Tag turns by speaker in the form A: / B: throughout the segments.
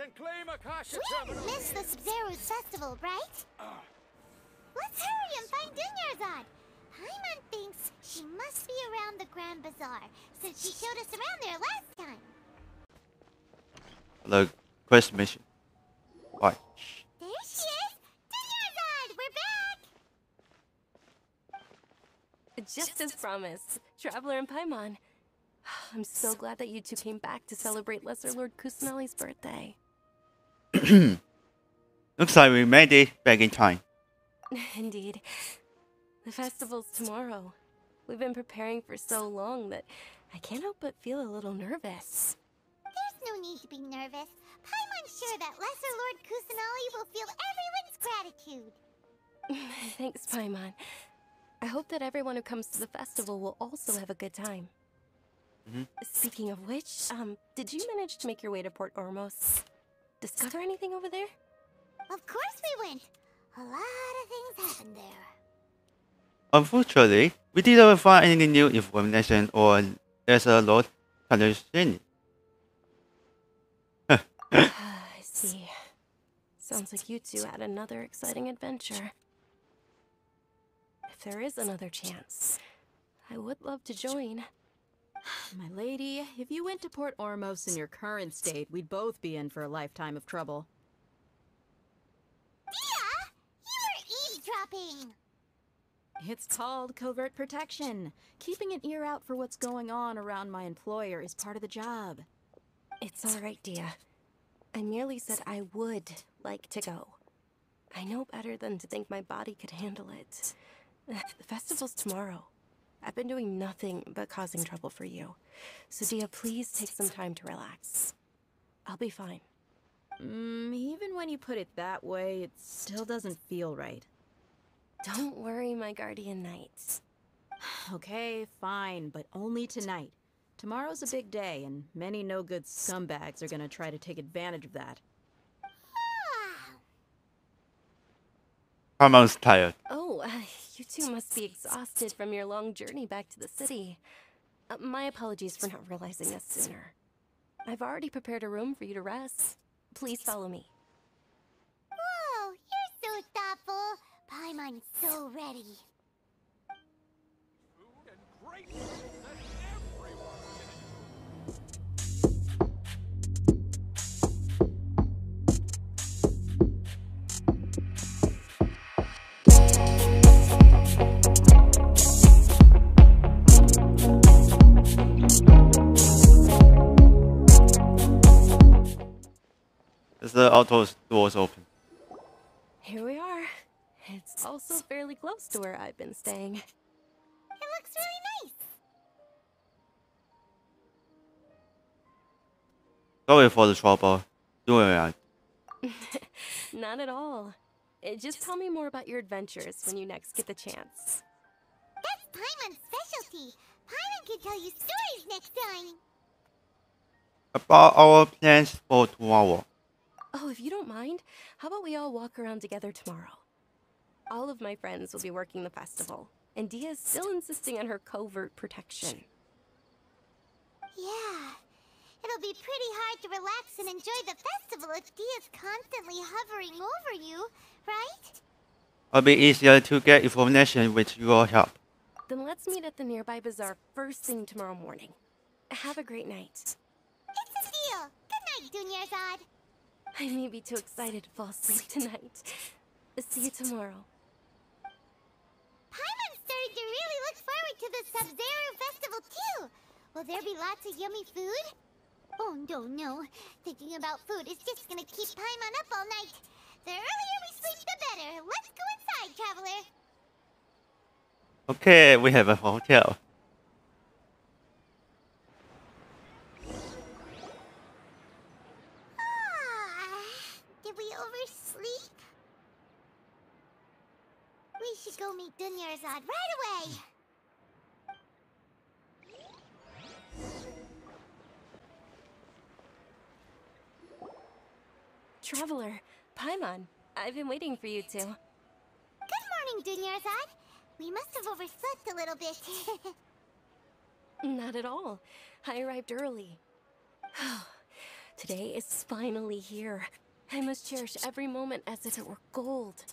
A: We haven't missed the Sub-Zero's festival, right? Let's hurry and find Dunyarzad. Paimon thinks she must be around the Grand Bazaar, since she showed us around there last time.
B: The quest mission. Why?
A: There she is! Dunyarzad! We're back!
C: Just as promised, Traveler and Paimon. I'm so glad that you two came back to celebrate Lesser Lord Kusanali's birthday.
B: Looks like we made it back in time.
C: Indeed. The festival's tomorrow. We've been preparing for so long that I can't help but feel a little nervous.
A: There's no need to be nervous. Paimon's sure that Lesser Lord Kusanali will feel everyone's gratitude.
C: Thanks, Paimon. I hope that everyone who comes to the festival will also have a good time. Speaking of which, did you manage to make your way to Port Ormos? Discover anything over there?
A: Of course we went. A lot of things happened there.
B: Unfortunately, we didn't find any new information or Lesser Lord Terengineer.
C: I see. Sounds like you two had another exciting adventure. If there is another chance, I would love to join.
D: My lady, if you went to Port Ormos in your current state, we'd both be in for a lifetime of trouble.
A: Dia! You were eavesdropping!
D: It's called covert protection. Keeping an ear out for what's going on around my employer is part of the job.
C: It's alright, Dia. I merely said I would like to go. I know better than to think my body could handle it. The festival's tomorrow. I've been doing nothing but causing trouble for you. So Dia, please take some time to relax. I'll be fine.
D: Even when you put it that way, it still doesn't feel right.
C: Don't worry, my guardian knight.
D: Okay, fine, but only tonight. Tomorrow's a big day, and many no-good scumbags are gonna try to take advantage of that.
B: Paimon's tired.
C: Oh, you two must be exhausted from your long journey back to the city. My apologies for not realizing this sooner. I've already prepared a room for you to rest. Please follow me.
A: Whoa, you're so thoughtful. Paimon's so ready.
E: Food and great food that everyone
B: The auto doors open.
C: Here we are. It's also fairly close to where I've been staying.
A: It looks really nice.
B: Sorry for the trouble. Doing it.
C: Not at all. Just tell me more about your adventures when you next get the chance.
A: That's Paimon's specialty. Paimon can tell you stories next time.
B: About our plans for tomorrow.
C: Oh, if you don't mind, how about we all walk around together tomorrow? All of my friends will be working the festival, and Dia's still insisting on her covert protection.
A: Yeah. It'll be pretty hard to relax and enjoy the festival if Dia's constantly hovering over you, right?
B: It'll be easier to get information with your help.
C: Then let's meet at the nearby bazaar first thing tomorrow morning. Have a great night.
A: It's a deal. Good night, Dunyarzad.
C: I may be too excited to fall asleep tonight. See you tomorrow.
A: Paimon's starting to really look forward to the Sub-Zero festival too. Will there be lots of yummy food? Oh no. Thinking about food is just gonna keep Paimon up all night. The earlier we sleep, the better. Let's go inside, traveler.
B: Okay, we have a hotel.
A: Did we oversleep? We should go meet Dunyarzad right away.
C: Traveler, Paimon, I've been waiting for you two.
A: Good morning, Dunyarzad. We must have overslept a little bit.
C: Not at all. I arrived early. Today is finally here. I must cherish every moment as if it were gold.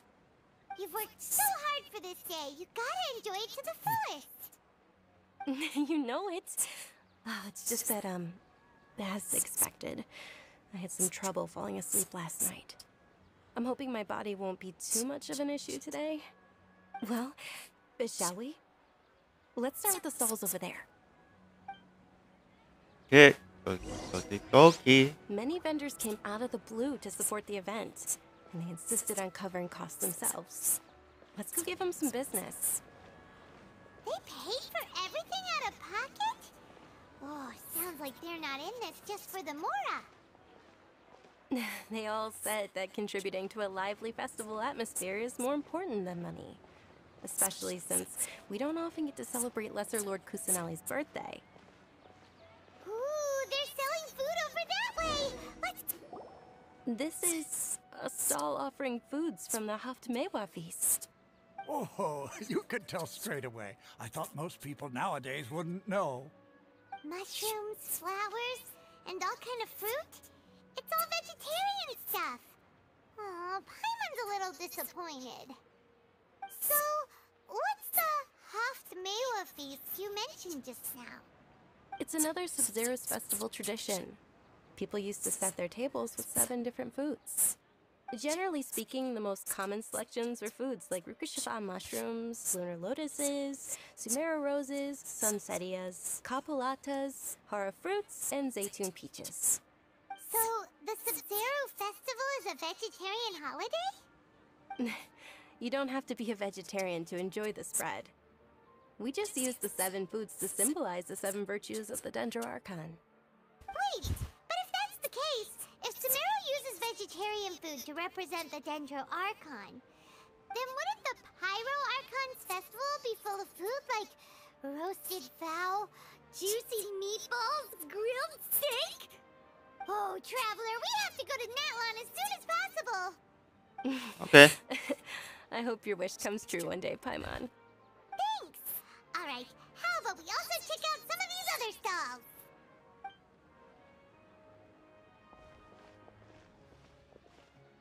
A: You've worked so hard for this day. You gotta enjoy it to the fullest.
C: You know it. Oh, it's just that, as expected, I had some trouble falling asleep last night. I'm hoping my body won't be too much of an issue today. Well, shall we? Let's start with the stalls over there.
B: Okay. Okay.
C: Many vendors came out of the blue to support the event, and they insisted on covering costs themselves. Let's go give them some business.
A: They paid for everything out of pocket? Oh, sounds like they're not in this just for the Mora.
C: They all said that contributing to a lively festival atmosphere is more important than money. Especially since we don't often get to celebrate Lesser Lord Kusanali's birthday.
A: Ooh, they're selling food over that way! Let's...
C: This is a stall offering foods from the Haftmewa feast.
F: Oh, you could tell straight away. I thought most people nowadays wouldn't know.
A: Mushrooms, flowers, and all kind of fruit? It's all vegetarian stuff. Oh, Paimon's a little disappointed. So, what's the Haftmewa feast you mentioned just now?
C: It's another Sub-Zero's festival tradition. People used to set their tables with 7 different foods. Generally speaking, the most common selections were foods like Rukushifa mushrooms, lunar lotuses, Sumera roses, sunsettias, capulatas, hara fruits, and zaytun peaches.
A: So, the Sub-Zero festival is a vegetarian holiday?
C: You don't have to be a vegetarian to enjoy the spread. We just use the 7 foods to symbolize the 7 virtues of the Dendro Archon.
A: Wait, but if that's the case, if Sumero uses vegetarian food to represent the Dendro Archon, then wouldn't the Pyro Archon's festival be full of food like roasted fowl, juicy meatballs, grilled steak? Oh, Traveler, we have to go to Natlan as soon as possible.
B: Okay.
C: I hope your wish comes true one day, Paimon.
A: Thanks. All right, how about we also check out some of these other stalls?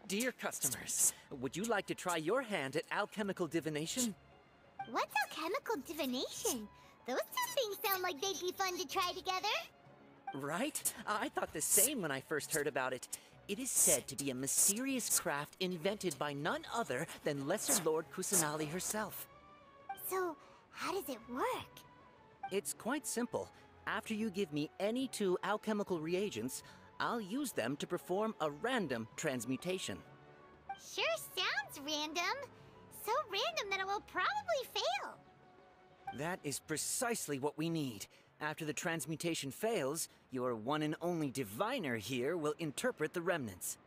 G: Dear customers, would you like to try your hand at alchemical divination?
A: What's alchemical divination? Those two things sound like they'd be fun to try together.
G: Right? I thought the same when I first heard about it. It is said to be a mysterious craft invented by none other than Lesser Lord Kusanali herself.
A: So, how does it work?
G: It's quite simple. After you give me any 2 alchemical reagents, I'll use them to perform a random transmutation.
A: Sure sounds random. So random that it will probably fail.
G: That is precisely what we need. After the transmutation fails, your one and only diviner here will interpret the remnants.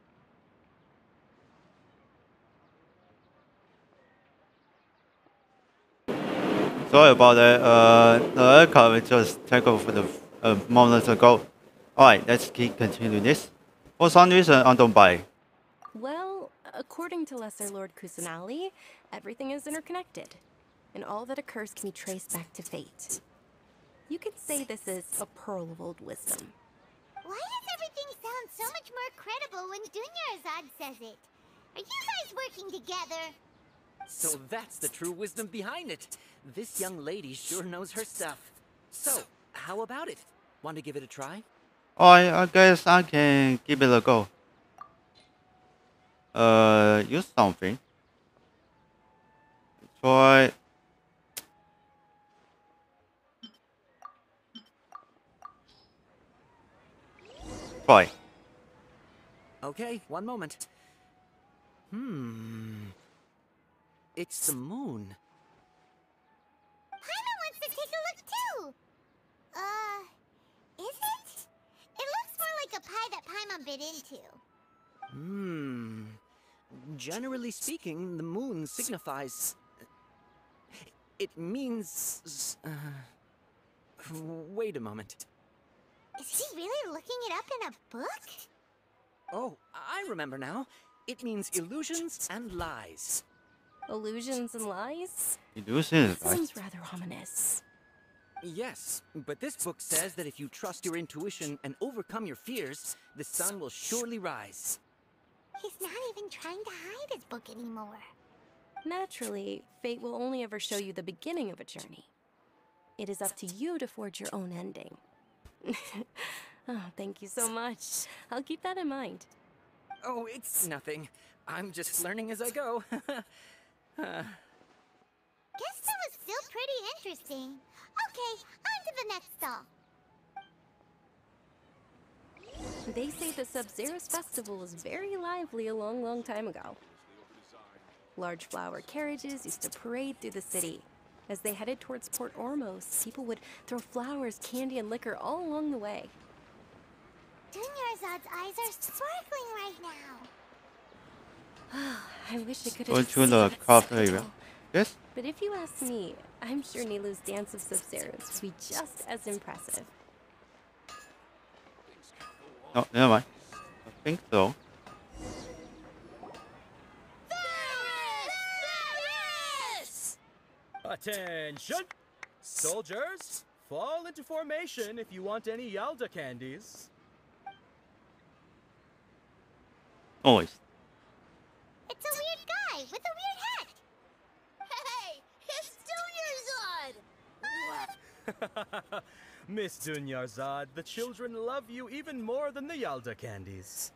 B: Sorry about that. The other car will just take over the moments ago. Alright, let's keep continuing this. For some reason, I don't buy.
C: Well, according to Lesser Lord Kusanali, everything is interconnected, and all that occurs can be traced back to fate. You could say this is a pearl of old wisdom.
A: Why does everything sound so much more credible when Dunyarzad says it? Are you guys working together?
G: So that's the true wisdom behind it. This young lady sure knows her stuff. So, how about it? Want to give it a try?
B: Alright, I guess I can give it a go. Use something. Try. Try.
G: Okay, one moment. It's the moon.
A: Paimon wants to take a look too. Is it? It looks more like a pie that Paimon bit into.
G: Generally speaking, the moon signifies... It means... Wait a moment.
A: Is he really looking it up in a book?
G: Oh, I remember now. It means illusions and lies.
C: Illusions and lies?
B: You do see it, right?
C: Sounds rather ominous.
G: Yes, but this book says that if you trust your intuition and overcome your fears, the sun will surely rise.
A: He's not even trying to hide his book anymore.
C: Naturally, fate will only ever show you the beginning of a journey. It is up to you to forge your own ending. Oh, thank you so much. I'll keep that in mind.
G: Oh, it's nothing. I'm just learning as I go.
A: Guess that was still pretty interesting. Okay, on to the next stall.
C: They say the Sub-Zero's festival was very lively a long time ago. Large flower carriages used to parade through the city. As they headed towards Port Ormos, people would throw flowers, candy, and liquor all along the way.
A: Dunyarzad's eyes are sparkling right now.
C: I wish I could
B: Go
C: have
B: to
C: seen
B: the
C: that
B: craft area.
C: spectacle.
B: Yes?
C: But if you ask me, I'm sure Nilu's dance of Sub-Zeros would be just as impressive.
B: No, never mind. I think so.
E: Attention! Soldiers, fall into formation if you want any Yalda candies.
B: Always.
A: It's a weird guy with a weird hat.
H: Hey, it's Dunyarzad!
E: Miss Dunyarzad, the children love you even more than the Yalda candies.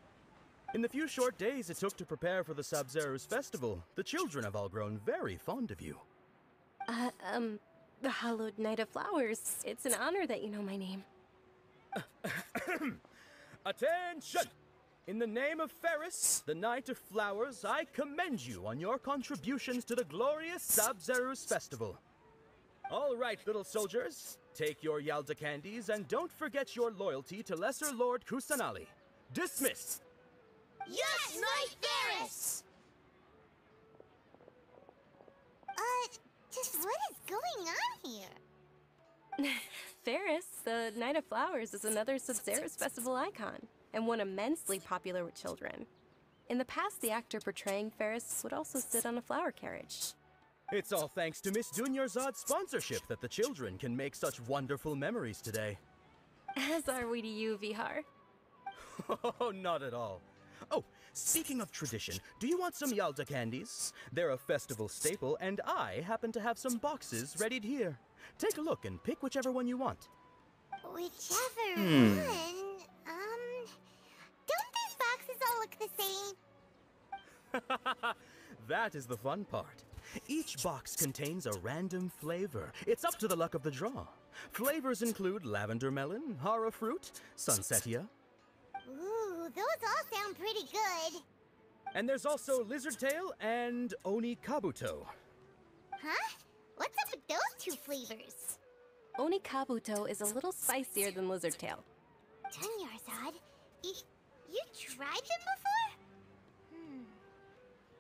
E: In the few short days it took to prepare for the Sub-Zero's festival, the children have all grown very fond of you.
C: The Hallowed Knight of Flowers. It's an honor that you know my name.
E: Attention! In the name of Ferris, the Knight of Flowers, I commend you on your contributions to the glorious Sub-Zero's festival. All right, little soldiers, take your Yalda candies and don't forget your loyalty to Lesser Lord Kusanali. Dismissed!
H: Yes, Knight Ferris!
A: Just what is going on here?
C: Ferris, the Knight of Flowers, is another Sub-Zero's festival icon, and one immensely popular with children. In the past, the actor portraying Ferris would also sit on a flower carriage.
E: It's all thanks to Miss Dunyarzad's sponsorship that the children can make such wonderful memories today.
C: As are we to you, Vihar.
E: Oh, not at all. Oh, speaking of tradition, do you want some Yalda candies? They're a festival staple, and I happen to have some boxes readied here. Take a look and pick whichever one you want.
A: Whichever one. Don't these boxes all look the same?
E: That is the fun part. Each box contains a random flavor. It's up to the luck of the draw. Flavors include lavender melon, hara fruit, sunsetia.
A: Ooh, those all sound pretty good.
E: And there's also lizard tail and oni kabuto.
A: Huh? What's up with those two flavors?
C: Oni Kabuto is a little spicier than Lizard Tail.
A: Dunyarzad, you tried them before?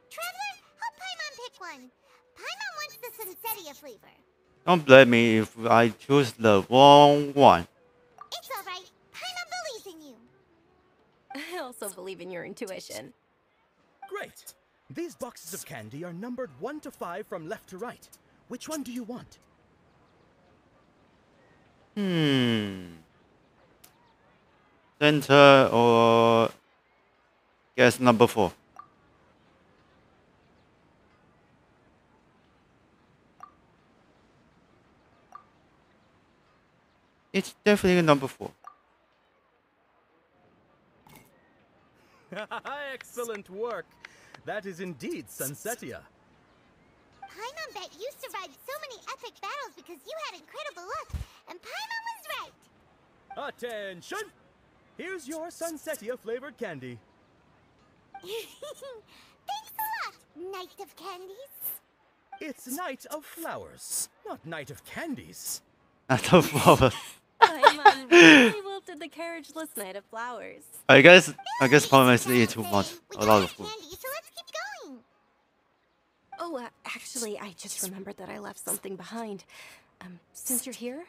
A: Traveler, help Paimon pick one. Paimon wants the Sunsetia flavor.
B: Don't blame me if I choose the wrong one.
A: It's alright. Paimon believes in you.
C: I also believe in your intuition.
E: Great! These boxes of candy are numbered 1 to 5 from left to right. Which one do you want?
B: Center or guess number 4. It's definitely number 4.
E: Excellent work! That is indeed Sunsetia.
A: Paimon bet you survived so many epic battles because you had incredible luck, and Paimon was right.
E: Attention! Here's your Sunsetia flavored candy.
A: Thanks a lot, Knight of Candies.
E: It's Knight of Flowers, not Knight of Candies.
B: Not a flower.
C: Paimon really wilted the carriageless Knight of Flowers.
B: I guess Paimon eat too much.
A: We
B: A
A: got
B: lot
A: our
B: of food.
A: candy, so let's keep going.
C: Oh, actually, I just remembered that I left something behind. Since you're here,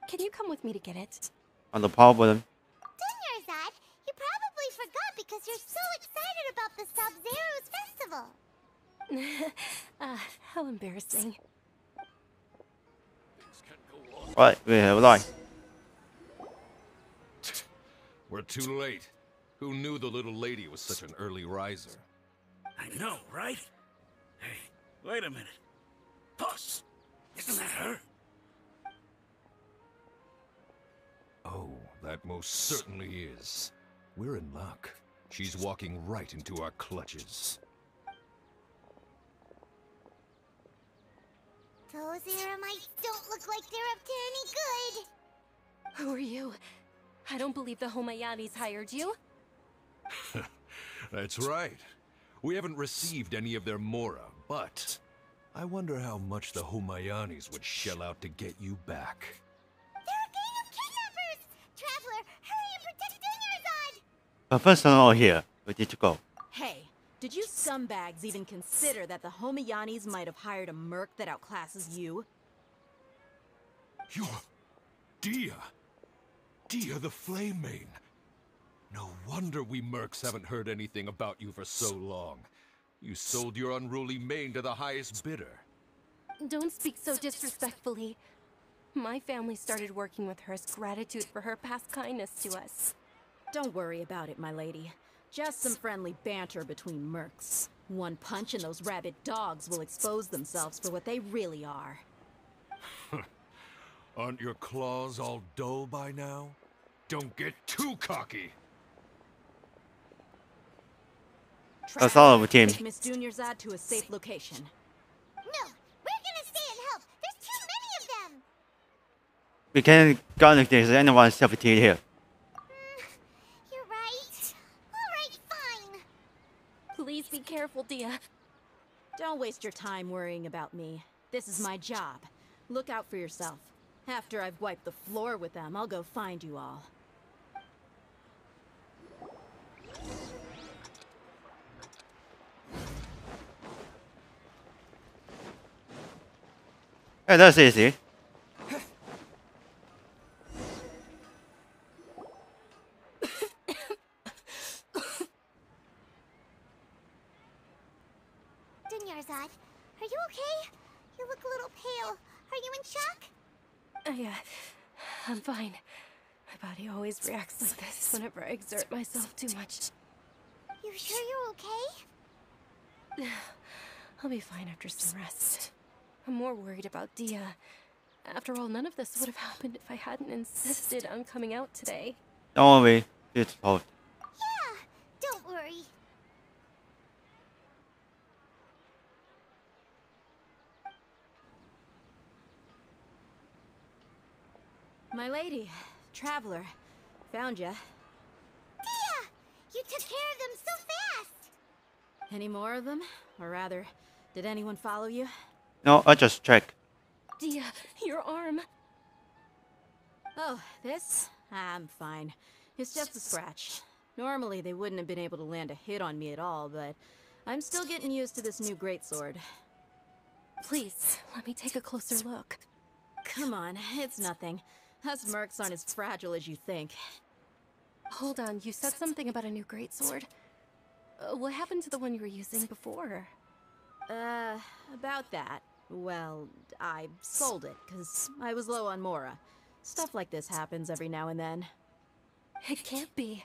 C: can you come with me to get it?
B: On the power button.
A: Dunyarzad, you probably forgot because you're so excited about the Sub-Zero's festival.
C: How embarrassing.
E: Things can go on
B: Right, we have light.
I: We're too late. Who knew the little lady was such an early riser?
F: I know, right? Hey, wait a minute. Boss, isn't that her?
I: Oh, that most certainly is. We're in luck. She's walking right into our clutches.
A: Those Eremites don't look like they're up to any good.
C: Who are you? I don't believe the Homayanis hired you.
I: That's right. We haven't received any of their Mora, but I wonder how much the Homayanis would shell out to get you back.
A: They're a gang of kidnappers! Traveler, hurry and protect Dunyarzad!
B: But first of all here, we need to go.
D: Hey, did you scumbags even consider that the Homayanis might have hired a merc that outclasses you?
I: You're... Dia! Dia the Flame Mane! No wonder we mercs haven't heard anything about you for so long. You sold your unruly mane to the highest bidder.
C: Don't speak so disrespectfully. My family started working with her as gratitude for her past kindness to us.
D: Don't worry about it, my lady. Just some friendly banter between mercs. One punch and those rabid dogs will expose themselves for what they really are.
I: Aren't your claws all dull by now? Don't get too cocky!
B: That's all of the team.
D: Take Miss Dunyarzad to a safe location.
A: No, we're gonna stay and help. There's too many of them.
B: We can't go if there's anyone suffocated here.
A: You're right. All right, fine.
C: Please be careful, Dia.
D: Don't waste your time worrying about me. This is my job. Look out for yourself. After I've wiped the floor with them, I'll go find you all.
B: Hey, that's easy.
A: Dunyarzad, are you okay? You look a little pale. Are you in shock?
C: Yeah, I'm fine. My body always reacts like this whenever I exert myself too much.
A: You sure you're okay?
C: I'll be fine after some rest. I'm more worried about Dia. After all, none of this would have happened if I hadn't insisted on coming out today.
B: Don't worry, it's both.
A: Yeah, don't worry.
D: My lady, traveler, found ya.
A: Dia! You took care of them so fast!
D: Any more of them? Or rather, did anyone follow you?
B: No, I just check.
C: Dia, your arm.
D: Oh, this? I'm fine. It's just a scratch. Normally, they wouldn't have been able to land a hit on me at all, but I'm still getting used to this new greatsword.
C: Please, let me take a closer look.
D: Come on, it's nothing. Us mercs aren't as fragile as you think.
C: Hold on, you said something about a new greatsword. What happened to the one you were using before?
D: About that. Well, I sold it, because I was low on Mora. Stuff like this happens every now and then.
C: It can't be.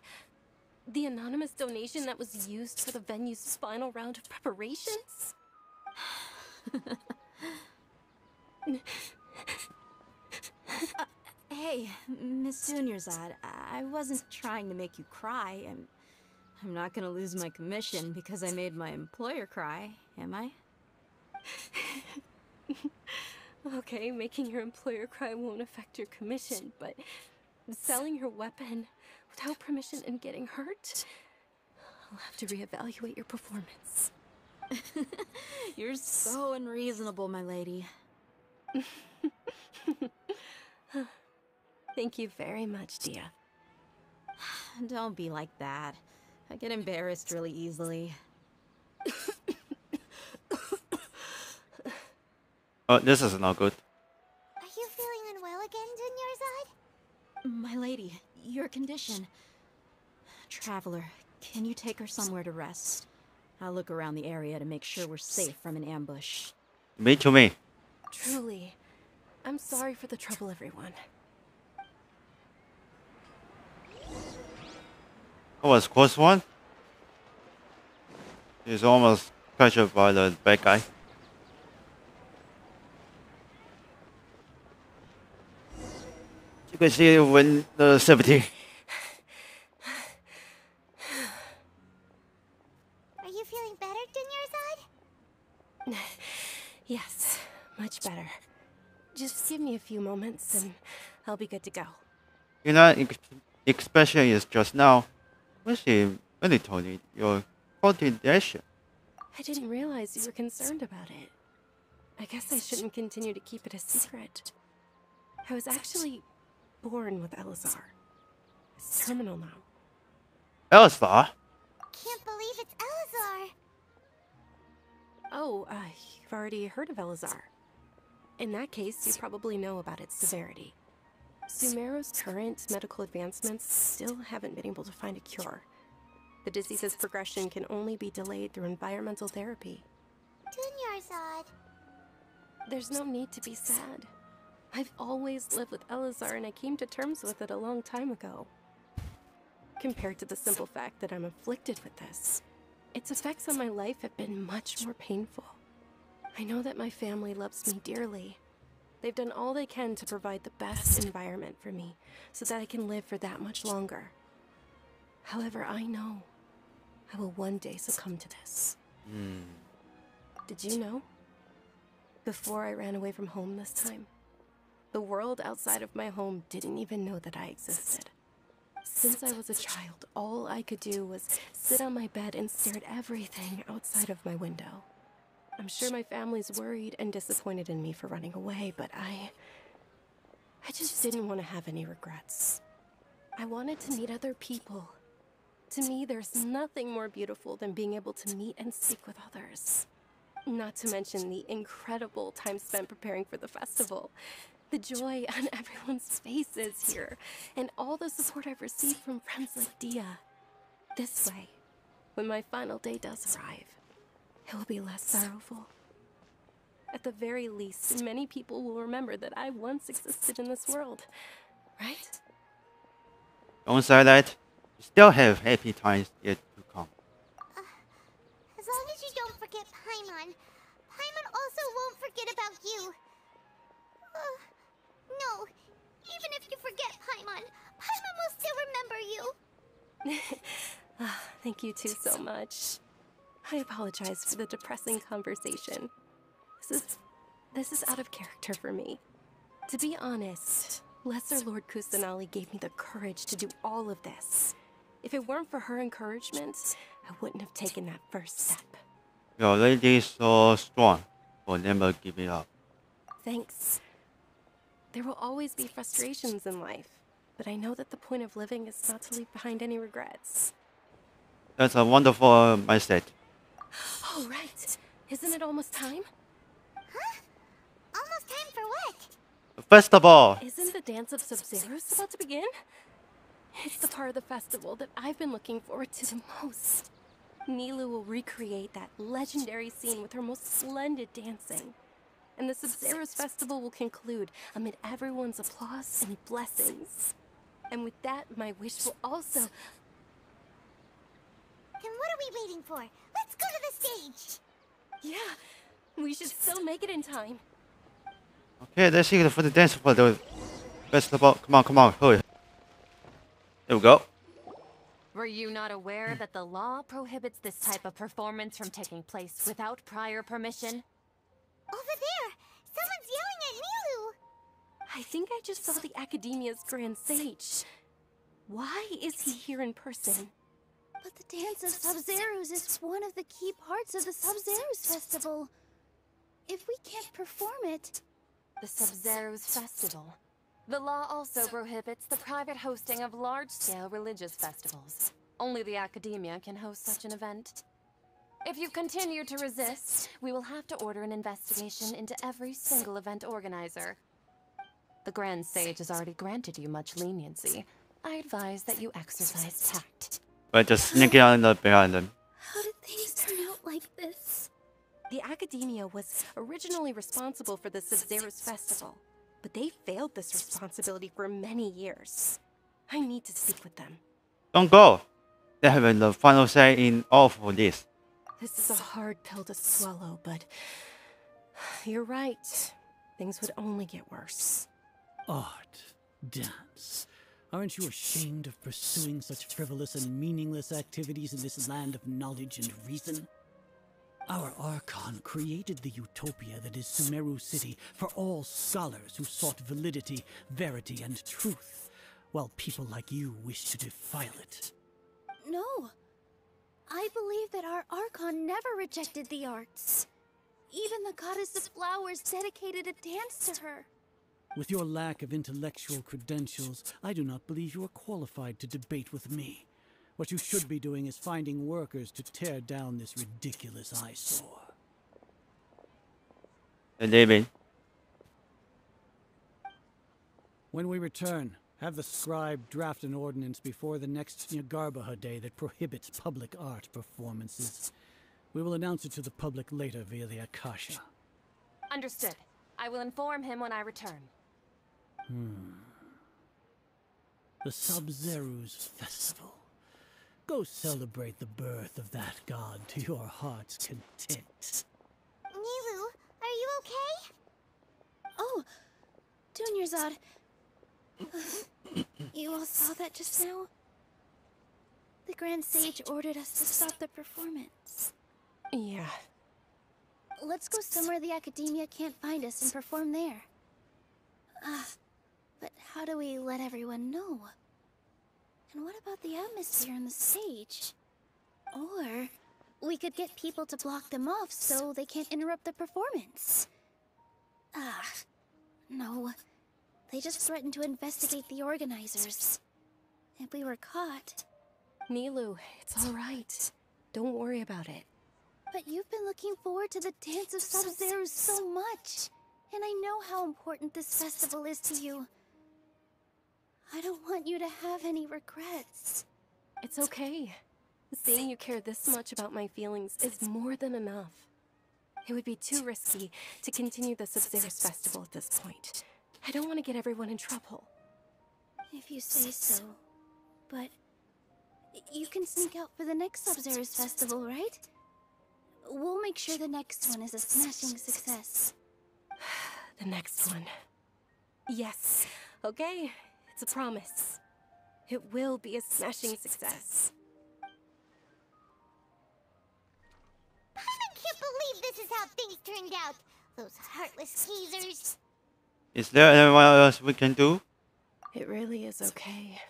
C: The anonymous donation that was used for the venue's final round of preparations?
D: Hey, Miss Dunyarzad, I wasn't trying to make you cry. I'm not gonna lose my commission because I made my employer cry, am I?
C: Okay, making your employer cry won't affect your commission, but selling your weapon without permission and getting hurt? I'll have to reevaluate your performance.
D: You're so unreasonable, my lady.
C: Thank you very much, Dia.
D: Don't be like that. I get embarrassed really easily.
B: Oh, this is not good.
A: Are you feeling unwell again, Dunyarzad?
D: My lady, your condition. Traveler, can you take her somewhere to rest? I'll look around the area to make sure we're safe from an ambush.
B: Me to me.
C: Truly, I'm sorry for the trouble, everyone.
B: That was a close one. He's almost captured by the bad guy. You can see it when the 70.
A: Are you feeling better, Dunyarzad?
C: Yes, much better. Just give me a few moments and I'll be good to go.
B: You know, especially is just now. When she really told you your coordination.
C: I didn't realize you were concerned about it. I guess I shouldn't continue to keep it a secret. I was actually born with Elazar. It's terminal now.
B: Elsa?
A: Can't believe it's Elazar.
C: Oh, you've already heard of Elazar. In that case, you probably know about its severity. Sumeru's current medical advancements still haven't been able to find a cure. The disease's progression can only be delayed through environmental therapy.
A: Dunyarzad.
C: There's no need to be sad. I've always lived with Elazar and I came to terms with it a long time ago. Compared to the simple fact that I'm afflicted with this, its effects on my life have been much more painful. I know that my family loves me dearly. They've done all they can to provide the best environment for me so that I can live for that much longer. However, I know I will one day succumb to this. Did you know? Before I ran away from home this time, the world outside of my home didn't even know that I existed. Since I was a child, all I could do was sit on my bed and stare at everything outside of my window. I'm sure my family's worried and disappointed in me for running away, but I just didn't want to have any regrets. I wanted to meet other people. To me, there's nothing more beautiful than being able to meet and speak with others. Not to mention the incredible time spent preparing for the festival. The joy on everyone's faces here, and all the support I've received from friends like Dia. This way, when my final day does arrive, it will be less sorrowful. At the very least, many people will remember that I once existed in this world, right?
B: Don't say that. You still have happy times yet to come.
A: As long as you don't forget Paimon, Paimon also won't forget about you. No, even if you forget Paimon, Paimon will still remember you.
C: Thank you two so much. I apologize for the depressing conversation. This is out of character for me. To be honest, Lesser Lord Kusanali gave me the courage to do all of this. If it weren't for her encouragement, I wouldn't have taken that first step.
B: Your lady is so strong. Will never give it up.
C: Thanks. There will always be frustrations in life, but I know that the point of living is not to leave behind any regrets.
B: That's a wonderful mindset.
C: Oh, right. Isn't it almost time?
A: Huh? Almost time for what?
B: Festival!
C: Isn't the Dance of Sub-Zeros about to begin? It's the part of the festival that I've been looking forward to the most. Nilu will recreate that legendary scene with her most splendid dancing. And the Sub-Zeros festival will conclude amid everyone's applause and blessings. And with that, my wish will also...
A: Then what are we waiting for? Let's go to the stage!
C: Yeah, we should still make it in time.
B: Okay, let's see for the dance for the festival. Come on, hurry. There we go.
J: Were you not aware that the law prohibits this type of performance from taking place without prior permission?
A: Over there! Someone's yelling at Nilu!
C: I think I just saw the Academia's Grand Sage. Why is he here in person?
K: But the Dance of Sub-Zeros is one of the key parts of the Sub-Zeros festival. If we can't perform it...
J: The Sub-Zeros festival. The law also prohibits the private hosting of large-scale religious festivals. Only the Academia can host such an event. If you continue to resist, we will have to order an investigation into every single event organizer. The Grand Sage has already granted you much leniency. I advise that you exercise tact.
B: We're just sneaking on the behind them.
K: How did things turn out like this?
C: The Academia was originally responsible for the Sub-Zeros festival. but they failed this responsibility for many years. I need to speak with them.
B: Don't go. They have the final say in all of this.
C: This is a hard pill to swallow, but you're right. Things would only get worse.
L: Art, dance. Aren't you ashamed of pursuing such frivolous and meaningless activities in this land of knowledge and reason? Our Archon created the utopia that is Sumeru City for all scholars who sought validity, verity, and truth, while people like you wish to defile it.
K: No. I believe that our Archon never rejected the arts. Even the goddess of flowers dedicated a dance to her.
L: With your lack of intellectual credentials, I do not believe you are qualified to debate with me. What you should be doing is finding workers to tear down this ridiculous eyesore.
B: David.
L: When we return, have the scribe draft an ordinance before the next Nyargarbaha Day that prohibits public art performances. We will announce it to the public later via the Akasha.
J: Understood. I will inform him when I return.
L: The Sub-Zeru's festival. Go celebrate the birth of that god to your heart's content.
A: Nilu, are you okay?
K: Oh, Dunyarzad. You all saw that just now? The Grand Sage ordered us to stop the performance.
C: Yeah.
K: Let's go somewhere the Academia can't find us and perform there. But how do we let everyone know? And what about the atmosphere on the stage? Or we could get people to block them off so they can't interrupt the performance. No. They just threatened to investigate the organizers. If we were caught...
C: Nilu, it's all right. Don't worry about it.
K: But you've been looking forward to the Dance of Sub-Zero so much. And I know how important this festival is to you. I don't want you to have any regrets.
C: It's okay. Seeing you care this much about my feelings is more than enough. It would be too risky to continue the Sub-Zero's festival at this point. I don't want to get everyone in trouble.
K: If you say so. But you can sneak out for the next Sub-Zero's festival, right? We'll make sure the next one is a smashing success.
C: The next one. Yes. Okay. It's a promise. It will be a smashing success.
A: I can't believe this is how things turned out. Those heartless geezers.
B: Is there anyone else we can do?
C: It really is okay.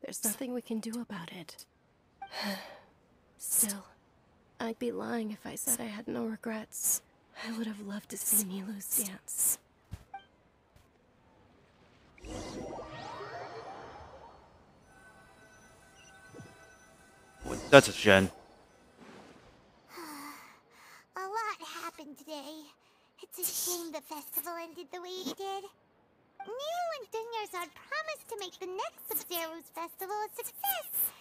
C: There's nothing we can do about it. Still, I'd be lying if I said I had no regrets. I would have loved to see Nilu's dance.
B: Well, that's a shame.
A: A lot happened today. It's a shame the festival ended the way it did. Nilu and Dunyarzad promised to make the next Sub-Zero's festival a success.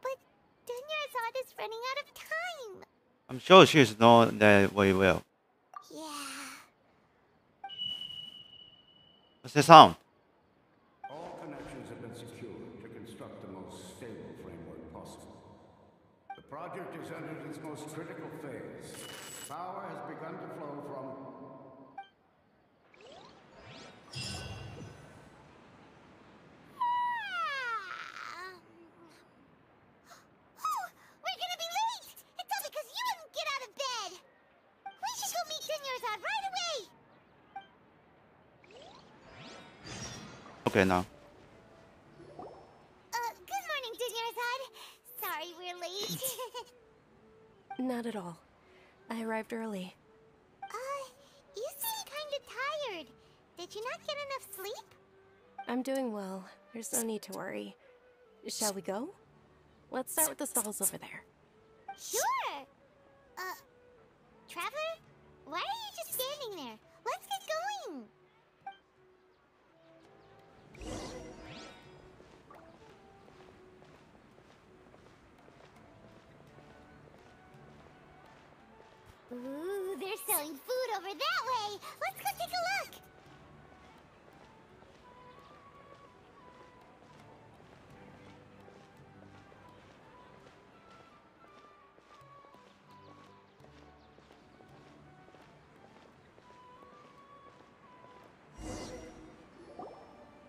A: But Dunyarzad is running out of time.
B: I'm sure she's known that we will.
A: Yeah.
B: What's the sound?
M: All connections have been secured to construct the most stable framework possible. The project is entered its most critical phase. Power has begun to flow from...
A: We're gonna be late! It's all because you didn't get out of bed! We should go meet Dunyarzad right away!
B: Okay, now.
A: Good morning, Dunyarzad. Sorry we're late.
C: Not at all. I arrived early.
A: You seem kinda tired. Did you not get enough sleep?
C: I'm doing well. There's no need to worry. Shall we go? Let's start with the stalls over there.
A: Sure! Traveler? Why are you just standing there? Let's get going! Ooh, they're selling food over that way! Let's go take a look!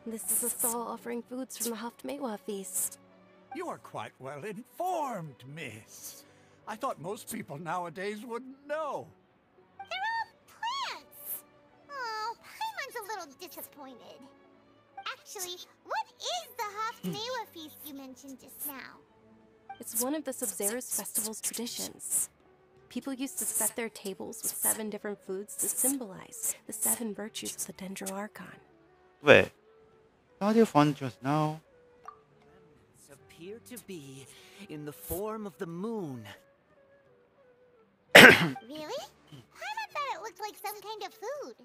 C: This is a stall offering foods from the Haftmewa feast.
N: You are quite well informed, miss. I thought most people nowadays wouldn't know.
A: They're all plants! Oh, Paimon's a little disappointed. Actually, what is the Haftmewa feast you mentioned just now?
C: It's one of the Sub-Zerus festival's traditions. People used to set their tables with 7 different foods to symbolize the 7 virtues of the Dendro Archon.
B: Wait, how do you find just now?
G: Remnants appear to be in the form of the moon.
A: Really? Paimon thought it looked like some kind of food.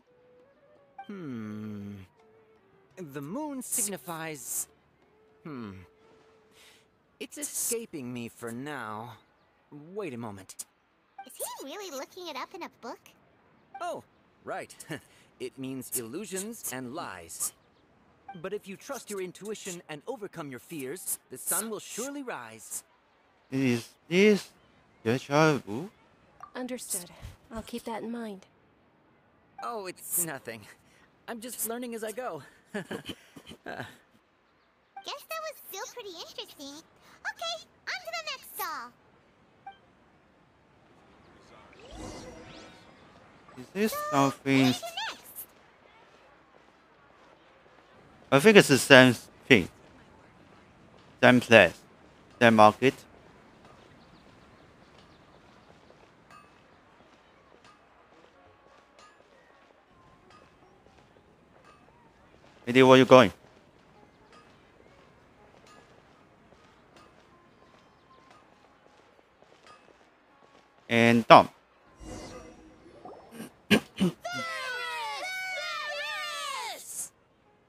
G: The moon signifies... It's escaping me for now. Wait a moment.
A: Is he really looking it up in a book?
G: Oh, right. It means illusions and lies. But if you trust your intuition and overcome your fears, the sun will surely rise.
B: Is this deja vu?
C: Understood. I'll keep that in mind.
G: Oh, it's nothing. I'm just learning as I go.
A: Guess that was still pretty interesting. Okay, on to the next stall.
B: Is this something?
A: Where's your next?
B: I think it's the same thing. Same place. Same market. Lady, where are you going? And dump.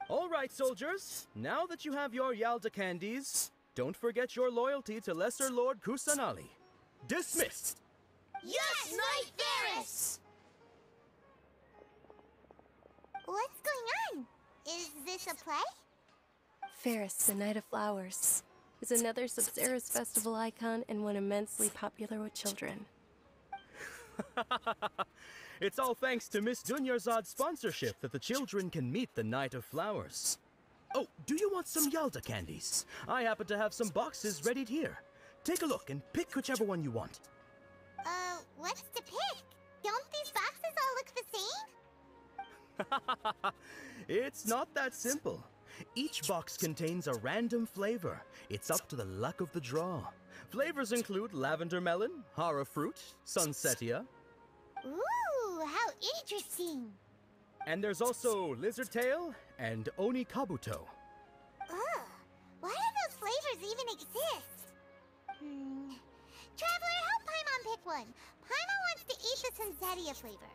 E: All right, soldiers. Now that you have your Yalda candies, don't forget your loyalty to Lesser Lord Kusanali. Dismissed.
H: Yes, Knight Varus!
A: What's going on? Is this a play?
C: Ferris, the Night of Flowers, is another Sub-Zerus festival icon and one immensely popular with children.
E: It's all thanks to Miss Dunyarzad's sponsorship that the children can meet the Night of Flowers. Oh, do you want some Yalda candies? I happen to have some boxes ready here. Take a look and pick whichever one you want.
A: What's to pick? Don't these boxes all look the same?
E: It's not that simple. Each box contains a random flavor. It's up to the luck of the draw. Flavors include lavender melon, hara fruit, sunsetia.
A: Ooh, how interesting.
E: And there's also lizard tail and oni kabuto.
A: Ugh, why do those flavors even exist? Traveler, help Paimon pick one. Paimon wants to eat the sunsetia flavor.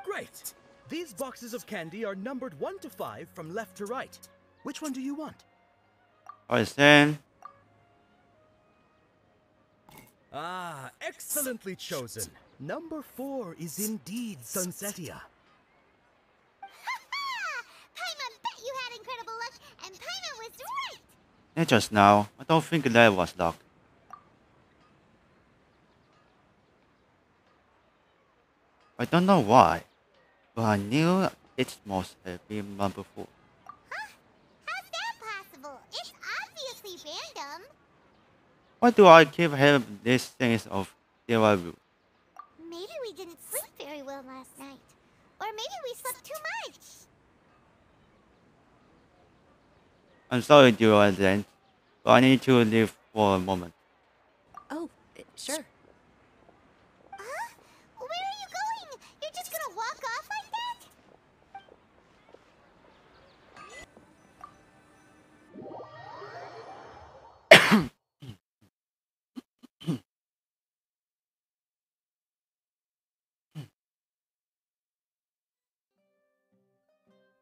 E: Great! These boxes of candy are numbered 1 to 5 from left to right. Which one do you want?
B: Alright, then.
E: Ah, excellently chosen. Number 4 is indeed sunsetia.
A: Paimon bet you had incredible luck, and Paimon was right!
B: Yeah, just now. I don't think that was luck. I don't know why, but I knew it must have been number 4.
A: Huh? How's that possible? It's obviously random.
B: Why do I keep having these things of deja vu?
A: Maybe we didn't sleep very well last night. Or maybe we slept too much.
B: I'm sorry, dear then, but I need to leave for a moment.
C: Oh, sure.
A: Huh? Where are you going? You're just gonna walk off like that?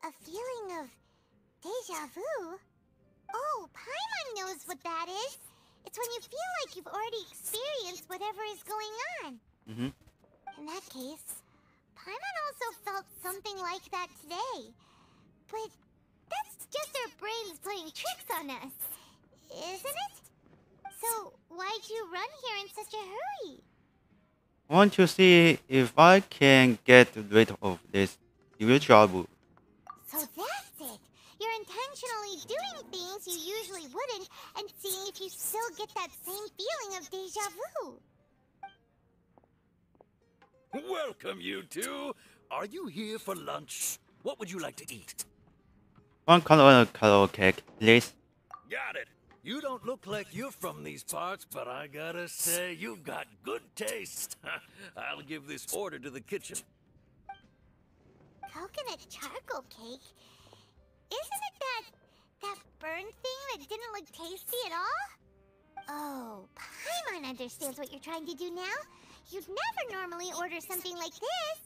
A: A feeling of deja vu? Oh, Paimon knows what that is. It's when you feel like you've already experienced whatever is going on. In that case, Paimon also felt something like that today. But that's just our brains playing tricks on us, isn't it? So why'd you run here in such a hurry?
B: I want to see if I can get rid of this deja vu.
A: So that's it. you're intentionally doing things you usually wouldn't and seeing if you still get that same feeling of deja vu.
F: Welcome, you two. Are you here for lunch? What would you like to eat?
B: One color cake, please.
F: Got it. You don't look like you're from these parts, but I gotta say, you've got good taste. I'll give this order to the kitchen.
A: Coconut charcoal cake? Isn't it that burn thing that didn't look tasty at all? Oh, Paimon understands what you're trying to do now. You'd never normally order something like this.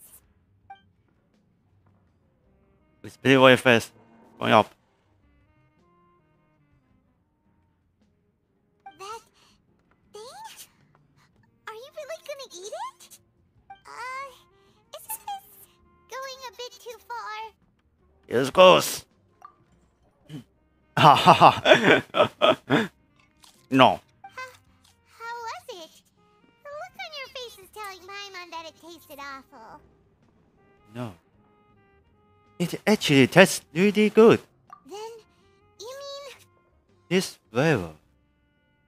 B: It's pretty very fast. Going up.
A: That thing? Are you really gonna eat it? Isn't this going a bit too far?
B: Here it goes. Ha ha ha. No.
A: How was it? The look on your face is telling Paimon that it tasted awful.
B: No. It actually tastes really good.
A: Then, you mean...
B: This flavor.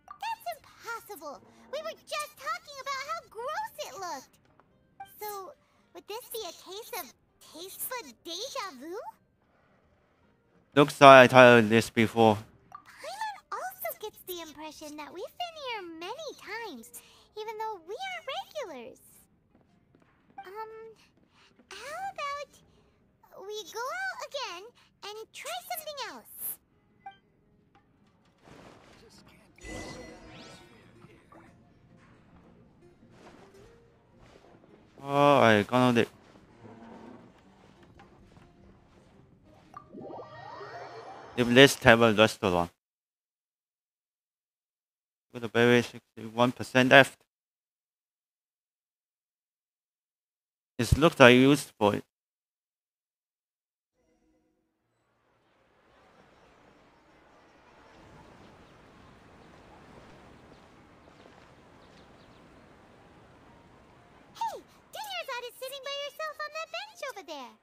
A: That's impossible! We were just talking about how gross it looked! So, would this be a case of taste bud deja vu?
B: Looks like I tried this before.
A: Paimon also gets the impression that we've been here many times, even though we aren't regulars. How about we go out again and try something else?
B: Oh, I got it. If let's have a restaurant. With a very 61% left. It looks like used for it.
A: Hey, Dinnerzad is sitting by yourself on that bench over there.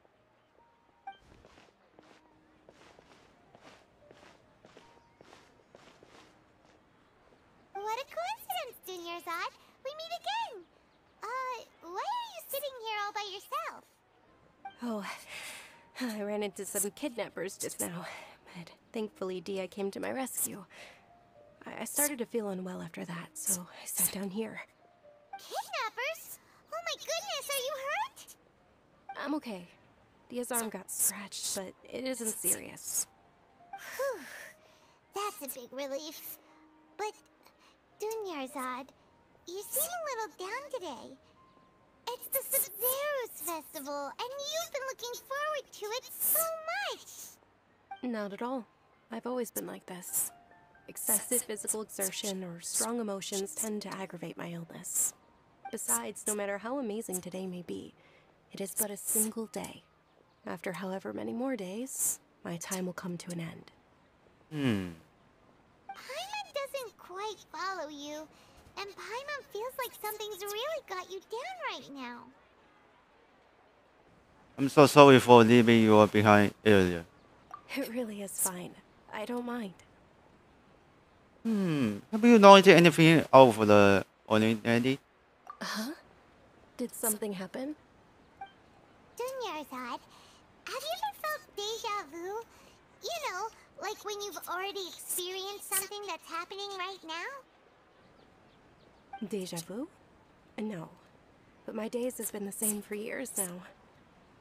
A: What a coincidence, Dinnerzad. We meet again. Why are you sitting here all by yourself?
C: Oh, I ran into some kidnappers just now, but thankfully Dia came to my rescue. I started to feel unwell after that, so I sat down here.
A: Kidnappers? Oh my goodness, are you hurt?
C: I'm okay. Dia's arm got scratched, but it isn't serious.
A: Whew. That's a big relief. But, Dunyarzad, you seem a little down today. It's the Sub-Zero's festival, and you've been looking forward to it so much!
C: Not at all. I've always been like this. Excessive physical exertion or strong emotions tend to aggravate my illness. Besides, no matter how amazing today may be, it is but a single day. After however many more days, my time will come to an end.
A: Paimon doesn't quite follow you, and Paimon feels like something's really got you down right now.
B: I'm so sorry for leaving you behind earlier.
C: It really is fine. I don't mind.
B: Have you noticed anything out of the ordinary?
C: Huh? Did something happen?
A: Dunyarzad, have you ever felt deja vu? You know, like when you've already experienced something that's happening right now?
C: Deja vu? No. But my days has been the same for years now.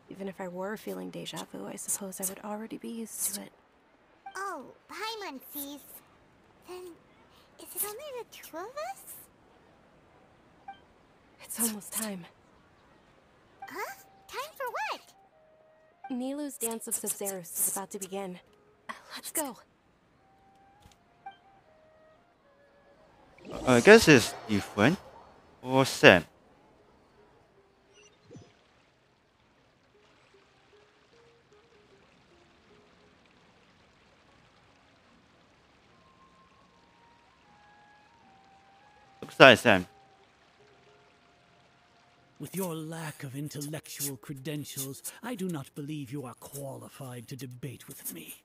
C: Even if I were feeling deja vu, I suppose I would already be used to it.
A: Oh, Paimon sees. Then, is it only the two of us?
C: It's almost time.
A: Huh? Time for what?
C: Nilou's Dance of Sub-Zeros is about to begin. Let's go.
B: I guess it's different. Or same. Looks like same.
L: With your lack of intellectual credentials, I do not believe you are qualified to debate with me.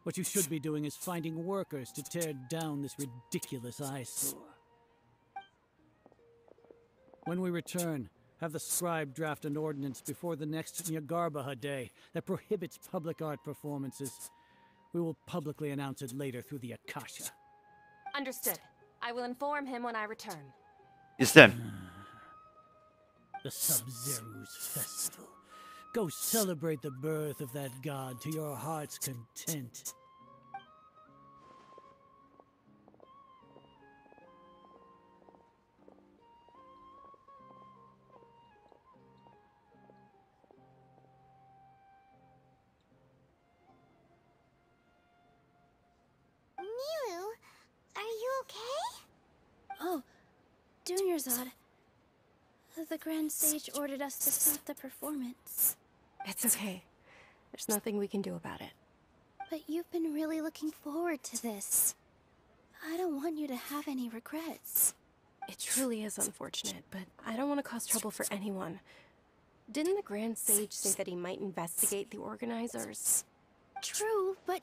L: What you should be doing is finding workers to tear down this ridiculous eyesore. When we return, have the scribe draft an ordinance before the next Nyagarbaha Day that prohibits public art performances. We will publicly announce it later through the Akasha.
J: Understood. I will inform him when I return.
B: It's them.
L: The Sub-Zeru's festival. Go celebrate the birth of that god to your heart's content.
A: Milu, are you okay?
K: Oh, Dunyarzad. The Grand Sage ordered us to stop the performance.
C: It's okay. There's nothing we can do about it.
K: But you've been really looking forward to this. I don't want you to have any regrets.
C: It truly is unfortunate, but I don't want to cause trouble for anyone. Didn't the Grand Sage say that he might investigate the organizers?
K: True, but...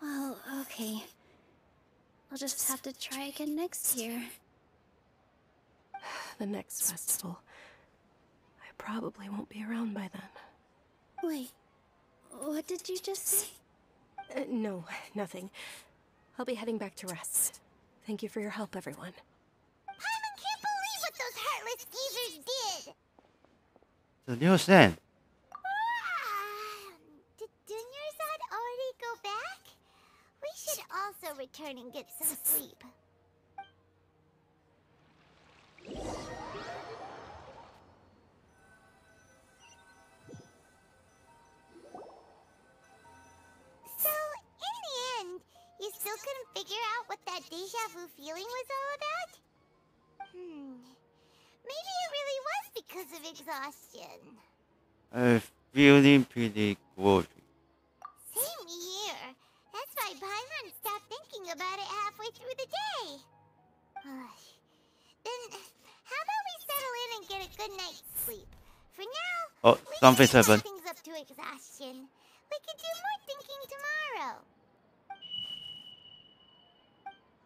K: well, okay. I'll just have to try again next year.
C: The next festival. I probably won't be around by then.
K: Wait, what did you just say?
C: No, nothing. I'll be heading back to rest. Thank you for your help, everyone.
A: Paimon can't believe what those heartless geezers did!
B: 这6cent.
A: Did Dunyarzad already go back? We should also return and get some sleep. So, in the end, you still couldn't figure out what that deja vu feeling was all about? Maybe it really was because of exhaustion.
B: I'm feeling pretty good.
A: Same here. That's why Paimon stopped thinking about it halfway through the day. Then, how about we settle in and get a good night's sleep? For now,
B: Oh,
A: we
B: something's
A: can
B: happened.
A: things up to exhaustion. We can do more thinking tomorrow.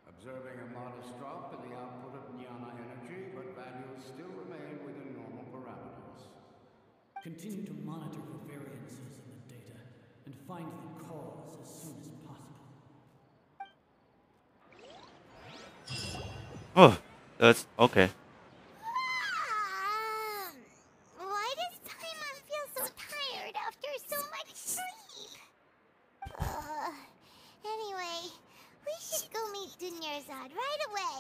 M: Observing a modest drop in the output of Jnana energy, but values still remain within normal parameters.
L: Continue to monitor for variances in the data and find the cause as soon as possible.
B: Oh, that's okay.
A: Why does Paimon feel so tired after so much sleep? Anyway, we should go meet Dunyarzad right away.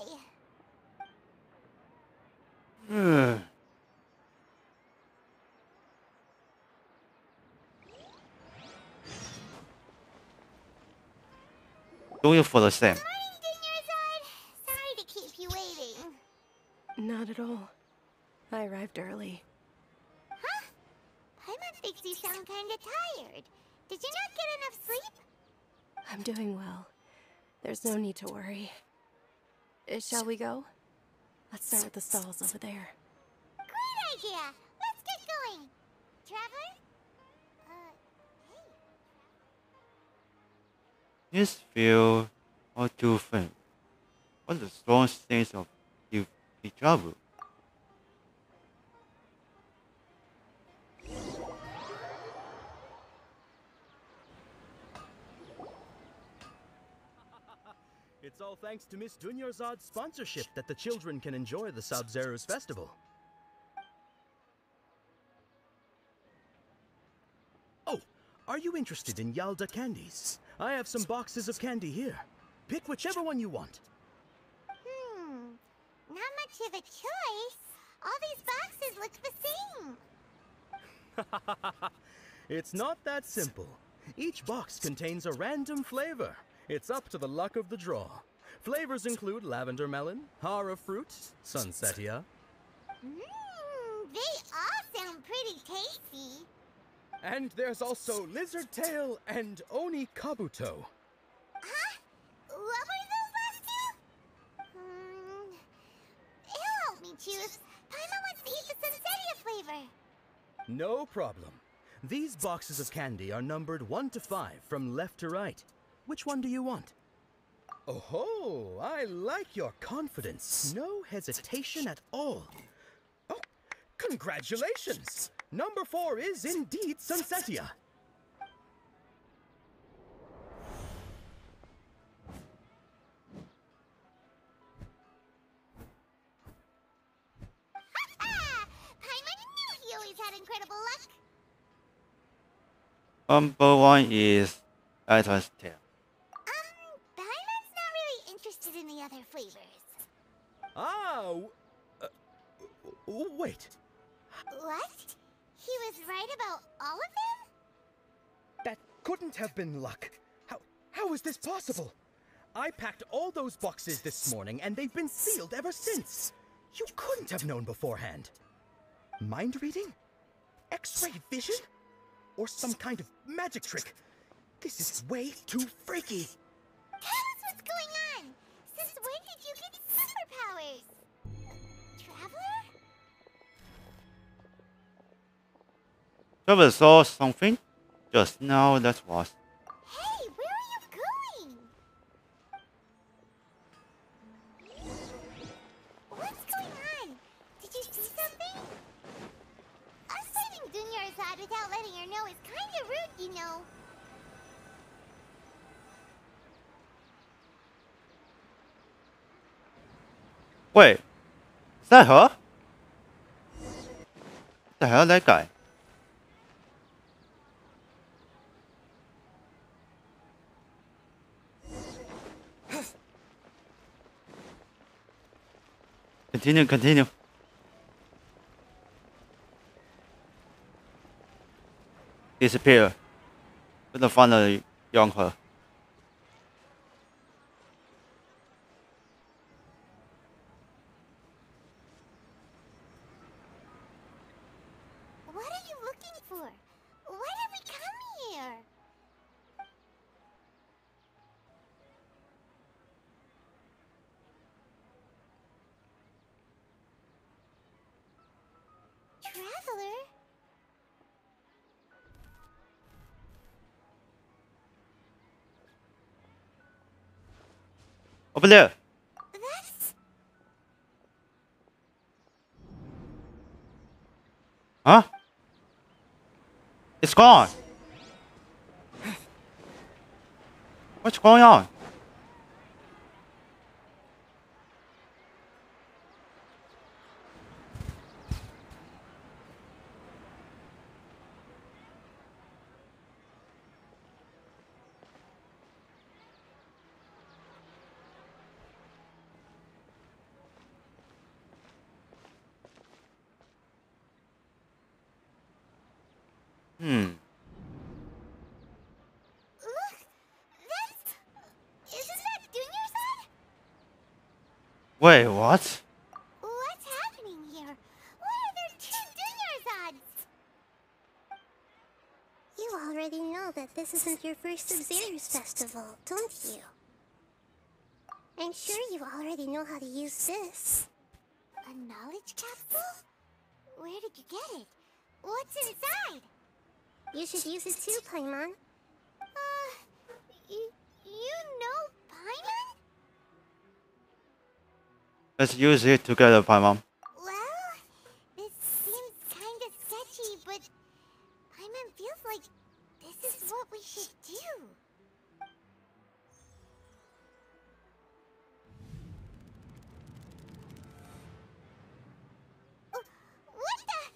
B: Doing it for the same.
A: Morning, Dunyarzad. Sorry to keep you waiting.
C: Not at all. I arrived early.
A: Huh? Paimon thinks you sound kinda tired. Did you not get enough sleep?
C: I'm doing well. There's no need to worry. Shall we go? Let's start with the stalls over there.
A: Great idea! Let's get going! Traveler? Hey.
B: This feel or too thin. What's the strong sense of the trouble?
E: It's all thanks to Miss Dunyarzad's sponsorship that the children can enjoy the Sub-Zeru's festival. Oh, are you interested in Yalda candies? I have some boxes of candy here. Pick whichever one you want.
A: Not much of a choice. All these boxes look the same.
E: It's not that simple. Each box contains a random flavor. It's up to the luck of the draw. Flavors include lavender melon, hara fruit, sunsetia.
A: They all sound pretty tasty.
E: And there's also lizard tail and oni kabuto.
A: Huh? What were those last two? It'll help me choose. Paimon wants to eat the sunsetia flavor.
E: No problem. These boxes of candy are numbered 1 to 5 from left to right. Which one do you want? Oh, I like your confidence. No hesitation at all. Oh, congratulations! Number 4 is indeed Sunsetia.
A: Paimon knew he always had incredible luck.
B: Number 1 is Archon's tail.
A: Paimon's not really interested in the other flavors.
E: Wait.
A: What? He was right about all of them?
E: That couldn't have been luck. How is this possible? I packed all those boxes this morning, and they've been sealed ever since. You couldn't have known beforehand. Mind reading? X-ray vision? Or some kind of magic trick? This is way too freaky.
A: Tell us what's going on. Since when did you get superpowers? Traveler?
B: Trevor saw something just now that was.
A: Hey, where are you going? What's going on? Did you see something? Us leaving Dunya's side without letting her know is kind of rude, you know.
B: Wait, is that her? What the hell, that guy? Continue. Disappear. Couldn't find a young her.
A: What are you looking for? Why did we come here? Traveler?
B: Over there.
A: That's...
B: Huh? It's gone. What's going on?
A: Look! That's... Isn't that Dunya's?
B: Wait, what?
A: What's happening here? Why are there 2 Dunya's?
O: You already know that this isn't your first Sub-Zero's festival, don't you? I'm sure you already know how to use this.
A: A knowledge capsule? Where did you get it? What's inside?
O: You should use it too, Paimon.
A: You know Paimon?
B: Let's use it together, Paimon.
A: Well, this seems kind of sketchy, but Paimon feels like this is what we should do. What the?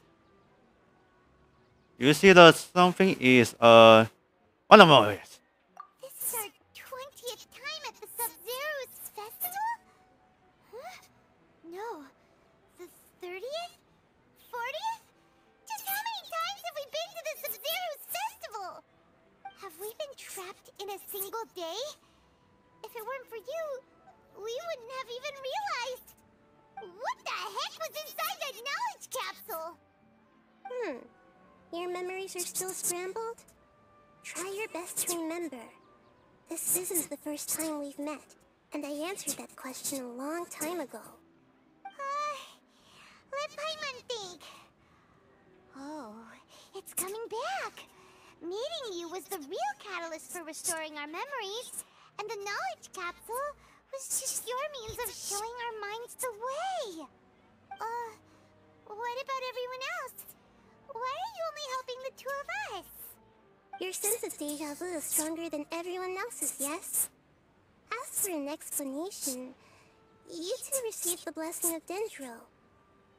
B: You see that something is one of them.
A: This is our 20th time at the Sub-Zero's festival? Huh? No. The 30th? 40th? Just how many times have we been to the Sub-Zero's festival? Have we been trapped in a single day? If it weren't for you, we wouldn't have even realized. What the heck was inside that knowledge capsule?
O: Your memories are still scrambled? Try your best to remember. This isn't the first time we've met, and I answered that question a long time ago.
A: Let Paimon think. Oh, it's coming back. was the real catalyst for restoring our memories, and the knowledge capsule was just your means of showing our minds the way. What about everyone else? Why are you only helping the two of us?
O: Your sense of deja vu is stronger than everyone else's, yes? As for an explanation, you two received the blessing of Dendro,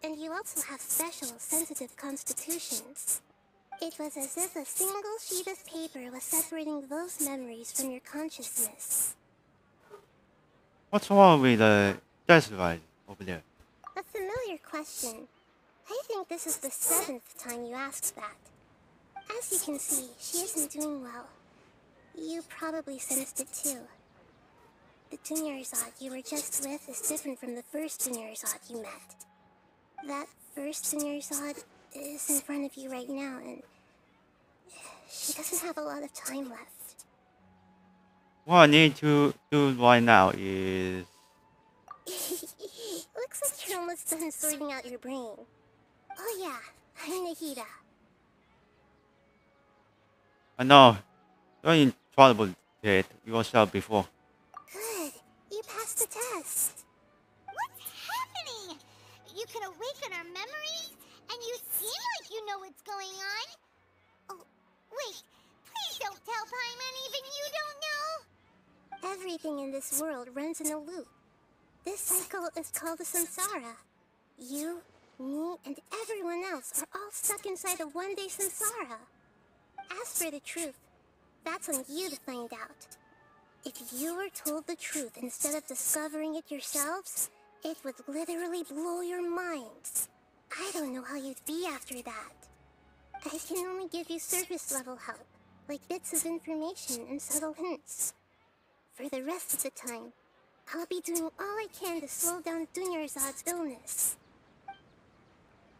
O: and you also have special, sensitive constitutions. It was as if a single sheet of paper was separating those memories from your consciousness.
B: What's wrong with the Desiree over there?
O: A familiar question. I think this is the 7th time you asked that. As you can see, she isn't doing well. You probably sensed it too. The Dunyarzad you were just with is different from the first Dunyarzad you met. That first Dunyarzad is in front of you right now, and she doesn't have a lot of time left.
B: What I need to do right now is...
O: Looks like you're almost done sorting out your brain. Oh yeah, I'm Nahida.
B: I know. You're in trouble, kid. Yourself before.
O: Good. You passed the test.
A: What's happening? You can awaken our memories, and you seem like you know what's going on. Oh, wait. Please don't tell Paimon even you don't know.
O: Everything in this world runs in a loop. This cycle is called the samsara. You, me, and everyone else are all stuck inside a one-day samsara. As for the truth, that's on you to find out. If you were told the truth instead of discovering it yourselves, it would literally blow your minds. I don't know how you'd be after that. I can only give you surface-level help, like bits of information and subtle hints. For the rest of the time, I'll be doing all I can to slow down Dunyarzad's illness.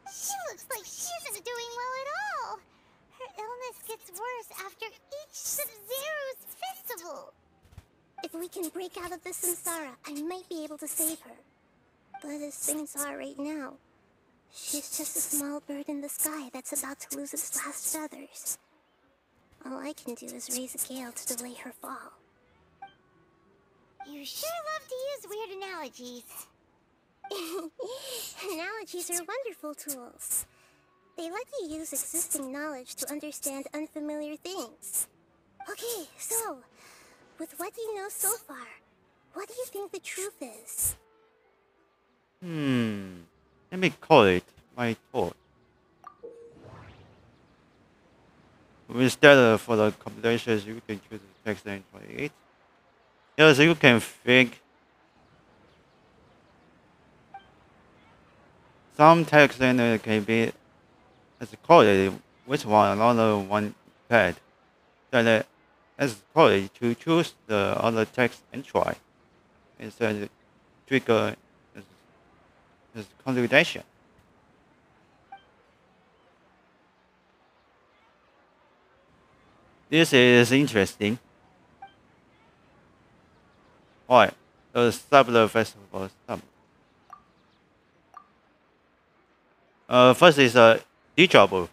A: She looks like she isn't doing well at all. Her illness gets worse after each Sub-Zero's festival.
O: If we can break out of the samsara, I might be able to save her. But as things are right now, she's just a small bird in the sky that's about to lose its last feathers. All I can do is raise a gale to delay her fall.
A: You sure love to use weird analogies.
O: Analogies are wonderful tools. They let you use existing knowledge to understand unfamiliar things. Okay, so, with what you know so far, what do you think the truth is?
B: Let me call it my thought. Instead for the computations, you can choose the text and 28. Yes, you can think. Some text and can be as coded which one another one pad. Then as coded to choose the other text and try. Instead trigger as computation. This is interesting. Alright, the Summer Festival. First is deja vu.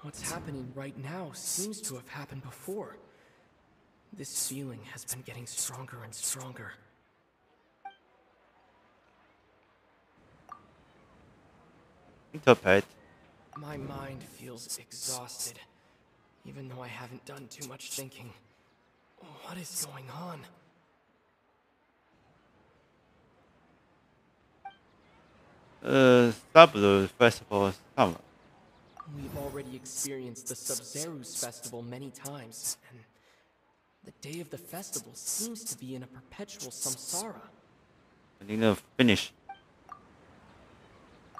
P: What's happening right now seems to have happened before. This feeling has been getting stronger and stronger.
B: Interpret.
P: My mind feels exhausted, even though I haven't done too much thinking. What is going on?
B: Summer Festival Summer.
P: We've already experienced the Sub-Zeru's festival many times, and the day of the festival seems to be in a perpetual samsara.
B: I need to finish.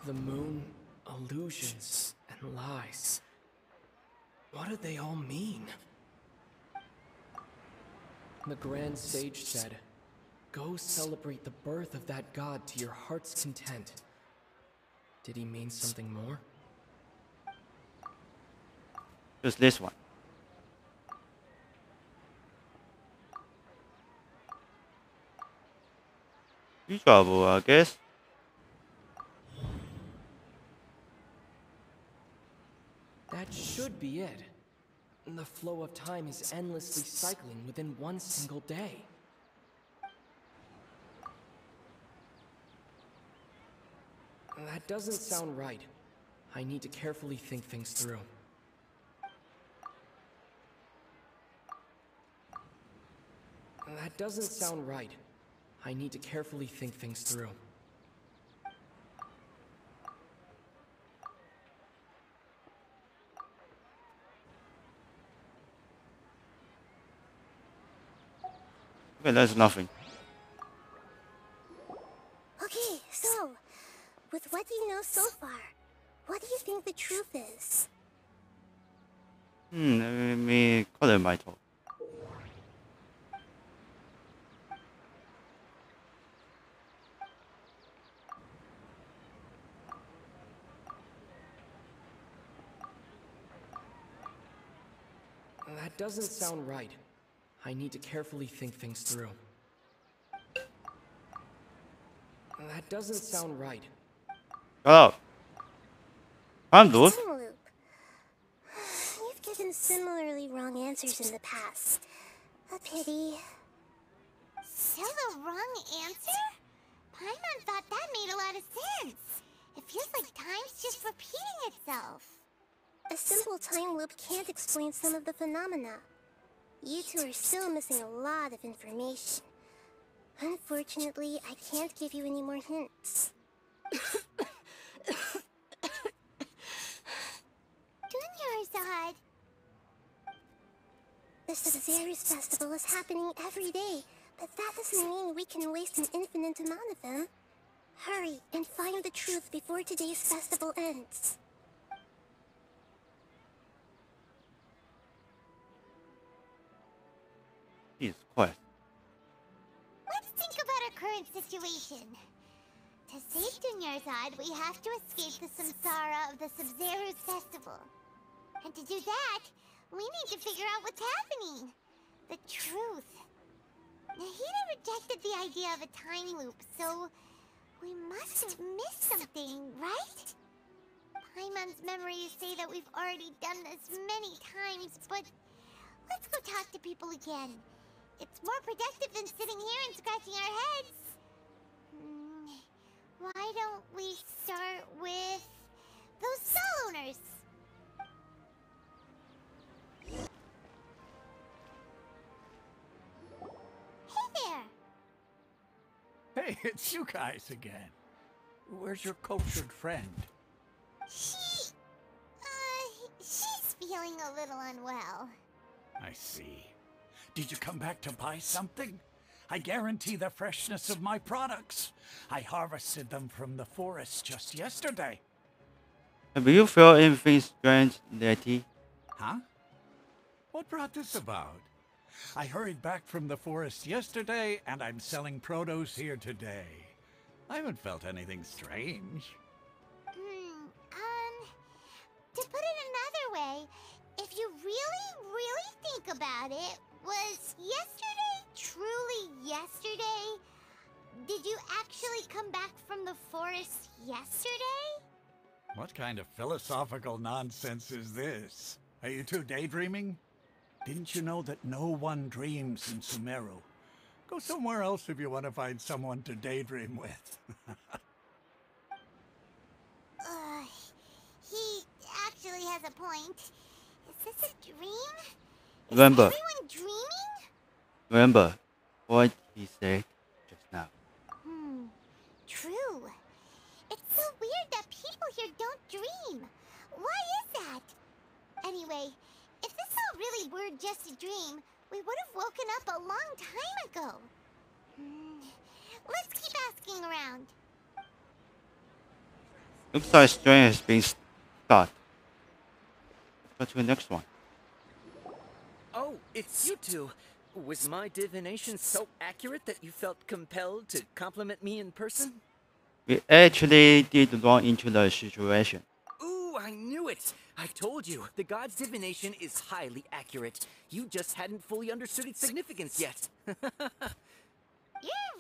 P: The moon, illusions, and lies. What do they all mean? The Grand Sage said, "Go celebrate the birth of that god to your heart's content." Did he mean something more?
B: Just this one. Deja vu, I guess.
P: That should be it. The flow of time is endlessly cycling within one single day. That doesn't sound right. I need to carefully think things through. That doesn't sound right. I need to carefully think things through.
B: Okay, there's nothing.
O: Okay, so, with what you know so far, what do you think the truth is?
B: Let me color my talk.
P: That doesn't sound right. I need to carefully think things through. That doesn't sound right.
B: Shut up. I'm good.
O: Time loop. You've given similarly wrong answers in the past. A pity.
A: Still the wrong answer? Paimon thought that made a lot of sense. It feels like time's just repeating itself.
O: A simple time loop can't explain some of the phenomena. You two are still missing a lot of information. Unfortunately, I can't give you any more hints.
A: Dunyarzad.
O: The Sub-Zero's festival is happening every day, but that doesn't mean we can waste an infinite amount of them. Hurry and find the truth before today's festival ends.
B: Jesus Christ.
A: Let's think about our current situation. To save Dunyarzad, we have to escape the samsara of the Sub-Zero's festival. And to do that, we need to figure out what's happening. The truth. Nahida rejected the idea of a time loop, so we must have missed something, right? Paimon's memories say that we've already done this many times, but let's go talk to people again. It's more productive than sitting here and scratching our heads. Why don't we start with those stall owners? Hey there!
N: Hey, it's you guys again. Where's your cultured friend?
A: She's feeling a little unwell.
N: I see. Did you come back to buy something? I guarantee the freshness of my products. I harvested them from the forest just yesterday.
B: Do you feel anything strange, Letty?
N: Huh? What brought this about? I hurried back from the forest yesterday, and I'm selling produce here today. I haven't felt anything strange.
A: To put it another way, if you really think about it, was yesterday truly yesterday? Did you actually come back from the forest yesterday?
N: What kind of philosophical nonsense is this? Are you two daydreaming? Didn't you know that no one dreams in Sumeru? Go somewhere else if you want to find someone to daydream with.
A: He actually has a point. Is this a dream?
B: Remember.
A: Is everyone dreaming?
B: Remember what he said just now.
A: True. It's so weird that people here don't dream. Why is that? Anyway, if this all really were just a dream, we would have woken up a long time ago. Let's keep asking around.
B: Looks like strain has been stopped. Let's go to the next one.
G: Oh, it's you two. Was my divination so accurate that you felt compelled to compliment me in person?
B: We actually did run into the situation.
G: Ooh, I knew it! I told you, the god's divination is highly accurate. You just hadn't fully understood its significance yet.
A: You're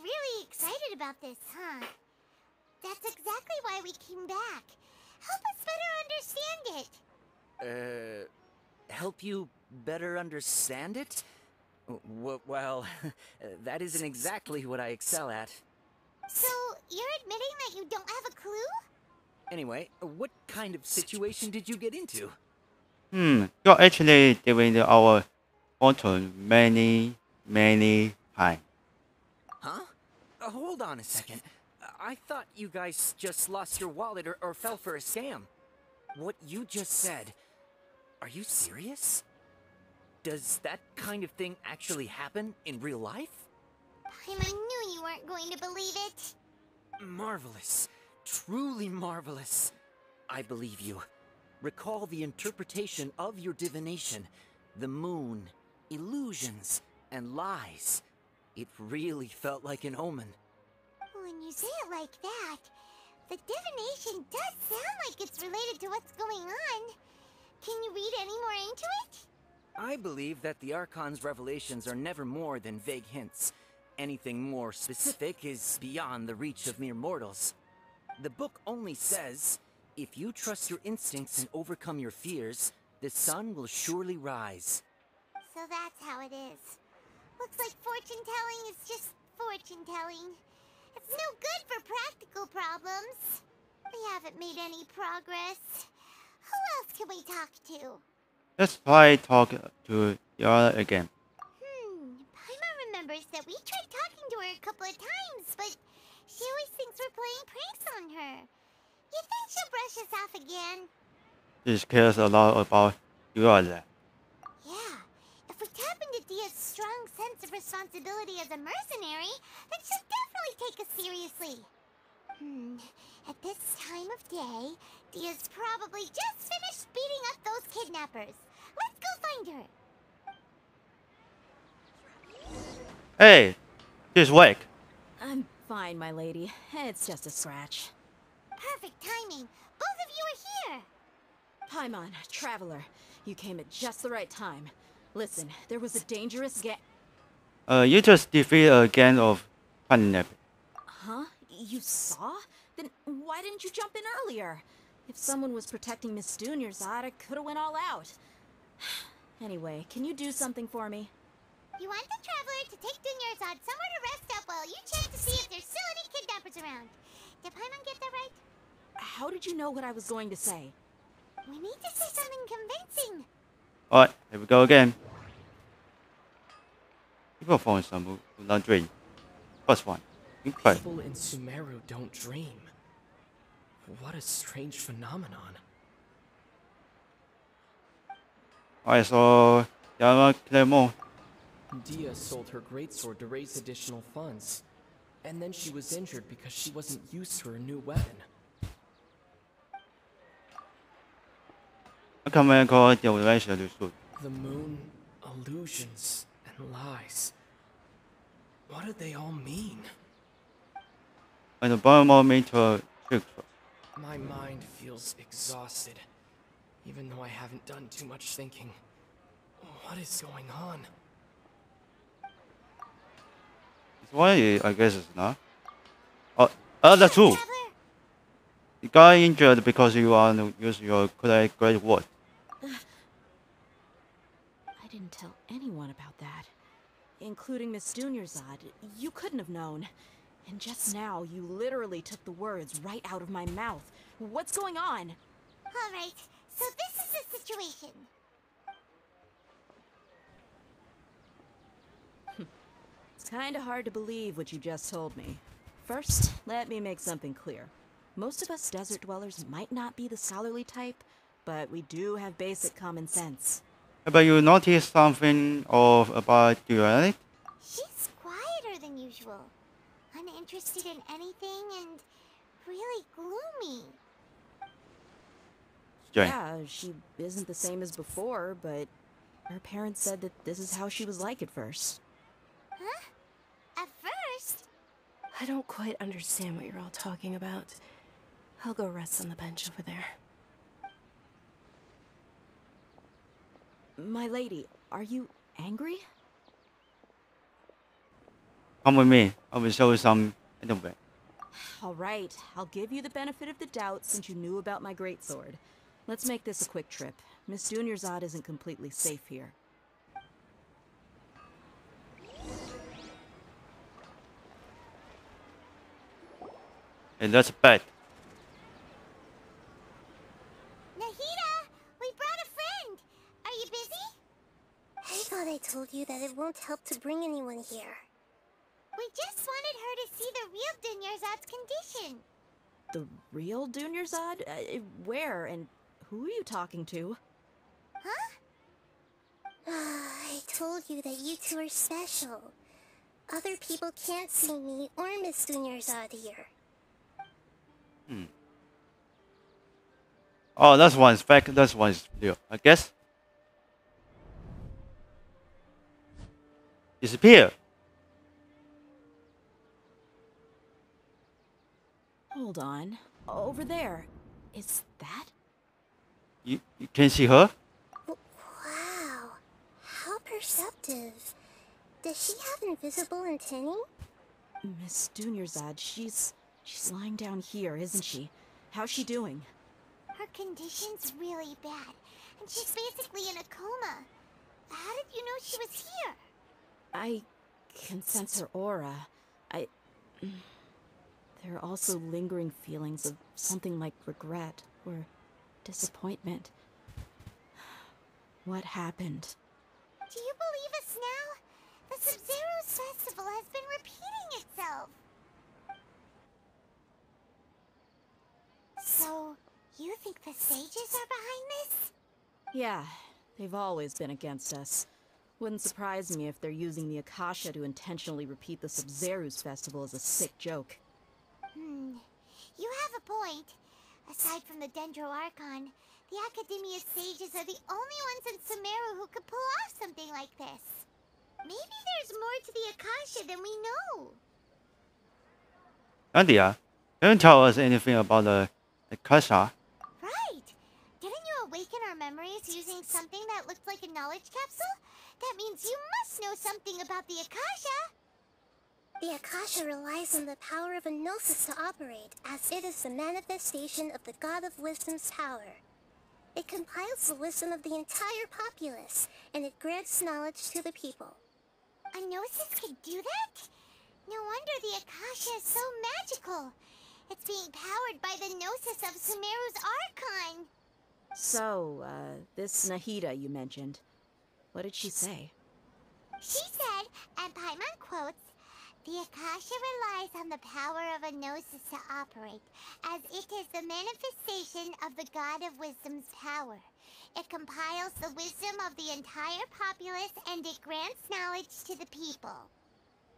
A: really excited about this, huh? That's exactly why we came back. Help us better understand it.
G: help you better understand it? Well, that isn't exactly what I excel at.
A: So, you're admitting that you don't have a clue?
G: Anyway, what kind of situation did you get into?
B: You're actually doing our photo many times.
G: Huh? Hold on a second. I thought you guys just lost your wallet or fell for a scam. What you just said, are you serious? Does that kind of thing actually happen in real life?
A: Paimon, I knew you weren't going to believe it.
G: Marvelous. Truly marvelous. I believe you. Recall the interpretation of your divination. The moon, illusions, and lies. It really felt like an omen.
A: When you say it like that, the divination does sound like it's related to what's going on. Can you read any more into it?
G: I believe that the Archon's revelations are never more than vague hints. Anything more specific is beyond the reach of mere mortals. The book only says, if you trust your instincts and overcome your fears, the sun will surely rise.
A: So that's how it is. Looks like fortune-telling is just fortune-telling. It's no good for practical problems. We haven't made any progress. Who else can we talk to?
B: Let's try talk to Yara again.
A: Paimon remembers that we tried talking to her a couple of times, but she always thinks we're playing pranks on her. You think she'll brush us off again?
B: She cares a lot about Yara.
A: Yeah. If we tap into Dia's strong sense of responsibility as a mercenary, then she'll definitely take us seriously. At this time of day, Dia's probably just finished beating up those kidnappers. Let's go find her.
B: Hey, she's awake.
D: I'm fine, my lady. It's just a scratch.
A: Perfect timing. Both of you are here.
D: Paimon, Traveler, you came at just the right time. Listen, there was a dangerous
B: You just defeat a gang of kidnappers.
D: Huh? You saw? Then why didn't you jump in earlier? If someone was protecting Miss Dunyarzad, I could have went all out. Anyway, can you do something for me?
A: You want the Traveler to take Dunyarzad somewhere to rest up while you check to see if there's still any kidnappers around. Did Paimon get that right?
D: How did you know what I was going to say?
A: We need to say something convincing.
B: Alright, here we go again. People falling some who not dream. Plus one. Incredible.
P: People in Sumeru don't dream. What a strange phenomenon.
B: Alright, so Yara Clermont.
P: Dia sold her greatsword to raise additional funds. And then she was injured because she wasn't used to her new weapon.
B: The
P: moon, illusions, and lies. What do they all mean?
B: And the bottom me to
P: My mind feels exhausted, even though I haven't done too much thinking. What is going on?
B: Why? I guess it's not. That's true. You got injured because you are use your great word.
D: I didn't tell anyone about that. Including Miss Dunyarzad. You couldn't have known. And just now, you literally took the words right out of my mouth. What's going on?
A: Alright, so this is the situation.
D: It's kinda hard to believe what you just told me. First, let me make something clear. Most of us desert dwellers might not be the scholarly type, but we do have basic common sense.
B: But you noticed something about duality?
A: She's quieter than usual. Uninterested in anything and really gloomy.
B: Strange.
D: Yeah, she isn't the same as before, but her parents said that this is how she was like at first.
A: Huh? At first?
C: I don't quite understand what you're all talking about. I'll go rest on the bench over there.
D: My lady, are you angry?
B: Come with me. I will show you some
D: All right, I'll give you the benefit of the doubt since you knew about my greatsword. Let's make this a quick trip. Miss Dunyarzad isn't completely safe here.
B: And that's bad.
A: Nahida, we brought a friend. Are you busy?
O: I thought I told you that it won't help to bring anyone here.
A: We just wanted her to see the real Dunyarzad's condition.
D: The real Dunyarzad? Where and who are you talking to?
A: Huh?
O: I told you that you two are special. Other people can't see me or Miss Dunyarzad here.
B: Oh, that's one's fake. That's one's real. I guess. Disappear.
D: Hold on. Over there. Is that?
B: You can see her?
O: Wow. How perceptive. Does she have invisible antennae?
D: Miss Dunyarzad, she's lying down here, isn't she? How's she doing?
A: Her condition's really bad, and she's basically in a coma. How did you know she was here?
D: I can sense her aura. There are also lingering feelings of something like regret or disappointment. What happened?
A: Do you believe us now? The Sub-Zero's festival has been repeating itself. So, you think the sages are behind this?
D: Yeah, they've always been against us. Wouldn't surprise me if they're using the Akasha to intentionally repeat the Sub-Zero's festival as a sick joke.
A: You have a point. Aside from the Dendro Archon, the Academia's sages are the only ones in Sumeru who could pull off something like this. Maybe there's more to the Akasha than we know.
B: Nadia, can you tell us anything about the Akasha?
A: Right. Didn't you awaken our memories using something that looked like a knowledge capsule? That means you must know something about the Akasha.
O: The Akasha relies on the power of a gnosis to operate, as it is the manifestation of the God of Wisdom's power. It compiles the wisdom of the entire populace, and it grants knowledge to the people.
A: A gnosis could do that? No wonder the Akasha is so magical. It's being powered by the gnosis of Sumeru's Archon.
D: So, this Nahida you mentioned, what did she say?
A: She said, and Paimon quotes, "The Akasha relies on the power of a gnosis to operate, as it is the manifestation of the God of Wisdom's power. It compiles the wisdom of the entire populace, and it grants knowledge to the people."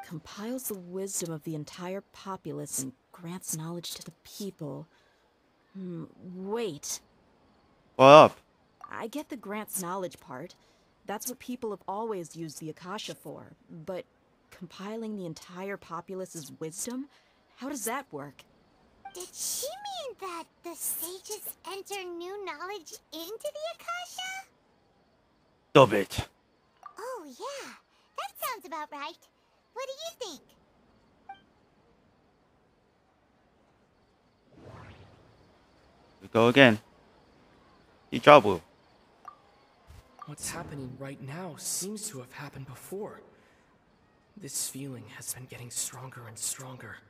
D: Compiles the wisdom of the entire populace and grants knowledge to the people. Wait.
B: What up?
D: I get the grants knowledge part. That's what people have always used the Akasha for. But compiling the entire populace's wisdom? How does that work?
A: Did she mean that the sages enter new knowledge into the Akasha?
B: Stop it.
A: Oh yeah, that sounds about right. What do you think?
B: We go again. Ijabu.
P: What's happening right now seems to have happened before. This feeling has been getting stronger and stronger.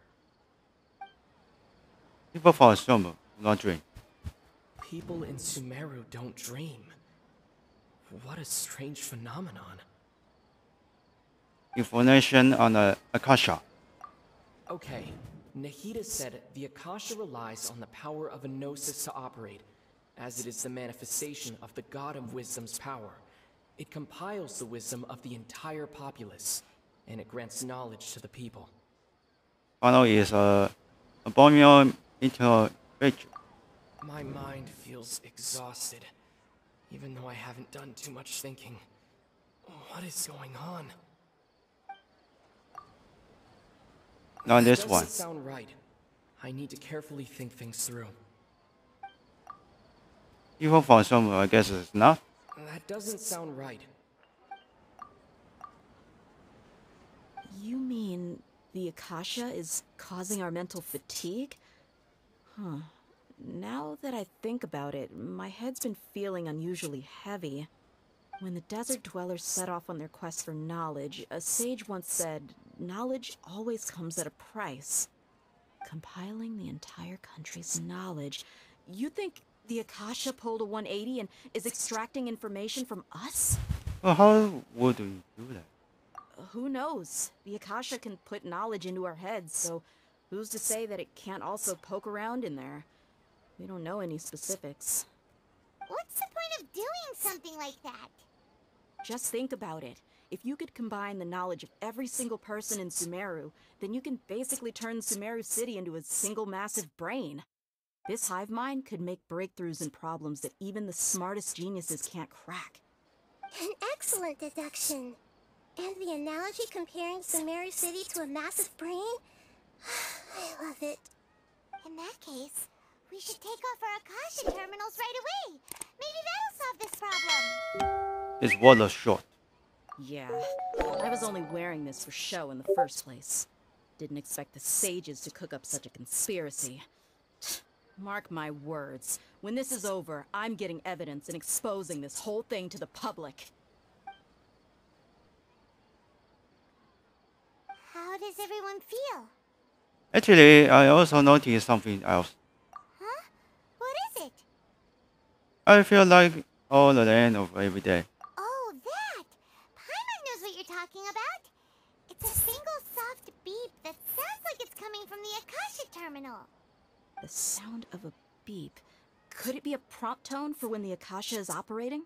B: People from Sumeru not dream.
P: People in Sumeru don't dream. What a strange phenomenon.
B: Information on the Akasha.
P: Okay, Nahida said the Akasha relies on the power of a gnosis to operate, as it is the manifestation of the God of Wisdom's power. It compiles the wisdom of the entire populace, and it grants knowledge to the people.
B: Final is abominable intervention.
P: My mind feels exhausted, even though I haven't done too much thinking. What is going on?
B: Not this
P: That
B: one.
P: doesn't sound right. I need to carefully think things through.
B: People from Sumeru, I guess it's not.
P: That doesn't sound right.
D: You mean the Akasha is causing our mental fatigue? Huh. Now that I think about it, my head's been feeling unusually heavy. When the desert dwellers set off on their quest for knowledge, a sage once said, knowledge always comes at a price. Compiling the entire country's knowledge. You think the Akasha pulled a 180 and is extracting information from us?
B: Well, how would we do that?
D: Who knows? The Akasha can put knowledge into our heads, so who's to say that it can't also poke around in there? We don't know any specifics.
A: What's the point of doing something like that?
D: Just think about it. If you could combine the knowledge of every single person in Sumeru, then you can basically turn Sumeru City into a single massive brain. This hive mind could make breakthroughs in problems that even the smartest geniuses can't crack.
O: An excellent deduction. And the analogy comparing Sumeru City to a massive brain? I love it.
A: In that case, we should take off our Akasha terminals right away. Maybe that'll solve this problem.
B: It's water short.
D: Yeah, I was only wearing this for show in the first place. Didn't expect the sages to cook up such a conspiracy. Mark my words, when this is over, I'm getting evidence and exposing this whole thing to the public.
A: How does everyone feel?
B: Actually, I also noticed something else.
A: Huh? What is it?
B: I feel like all the end of every day.
A: Oh, that! Paimon knows what you're talking about. It's a single soft beep that sounds like it's coming from the Akasha terminal.
D: The sound of a beep. Could it be a prompt tone for when the Akasha is operating?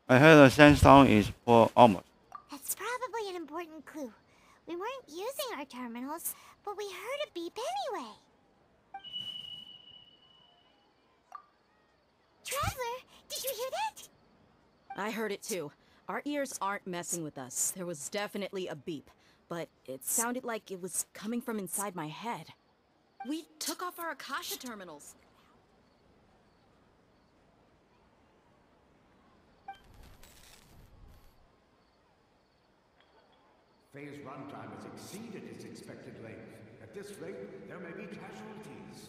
B: I heard the same sound is for almost.
A: That's probably an important clue. We weren't using our terminals, but we heard a beep anyway. Traveler, did you hear that?
D: I heard it too. Our ears aren't messing with us. There was definitely a beep, but it sounded like it was coming from inside my head. We took off our Akasha terminals.
M: Phase runtime has exceeded its expected length. At this rate, there may be casualties.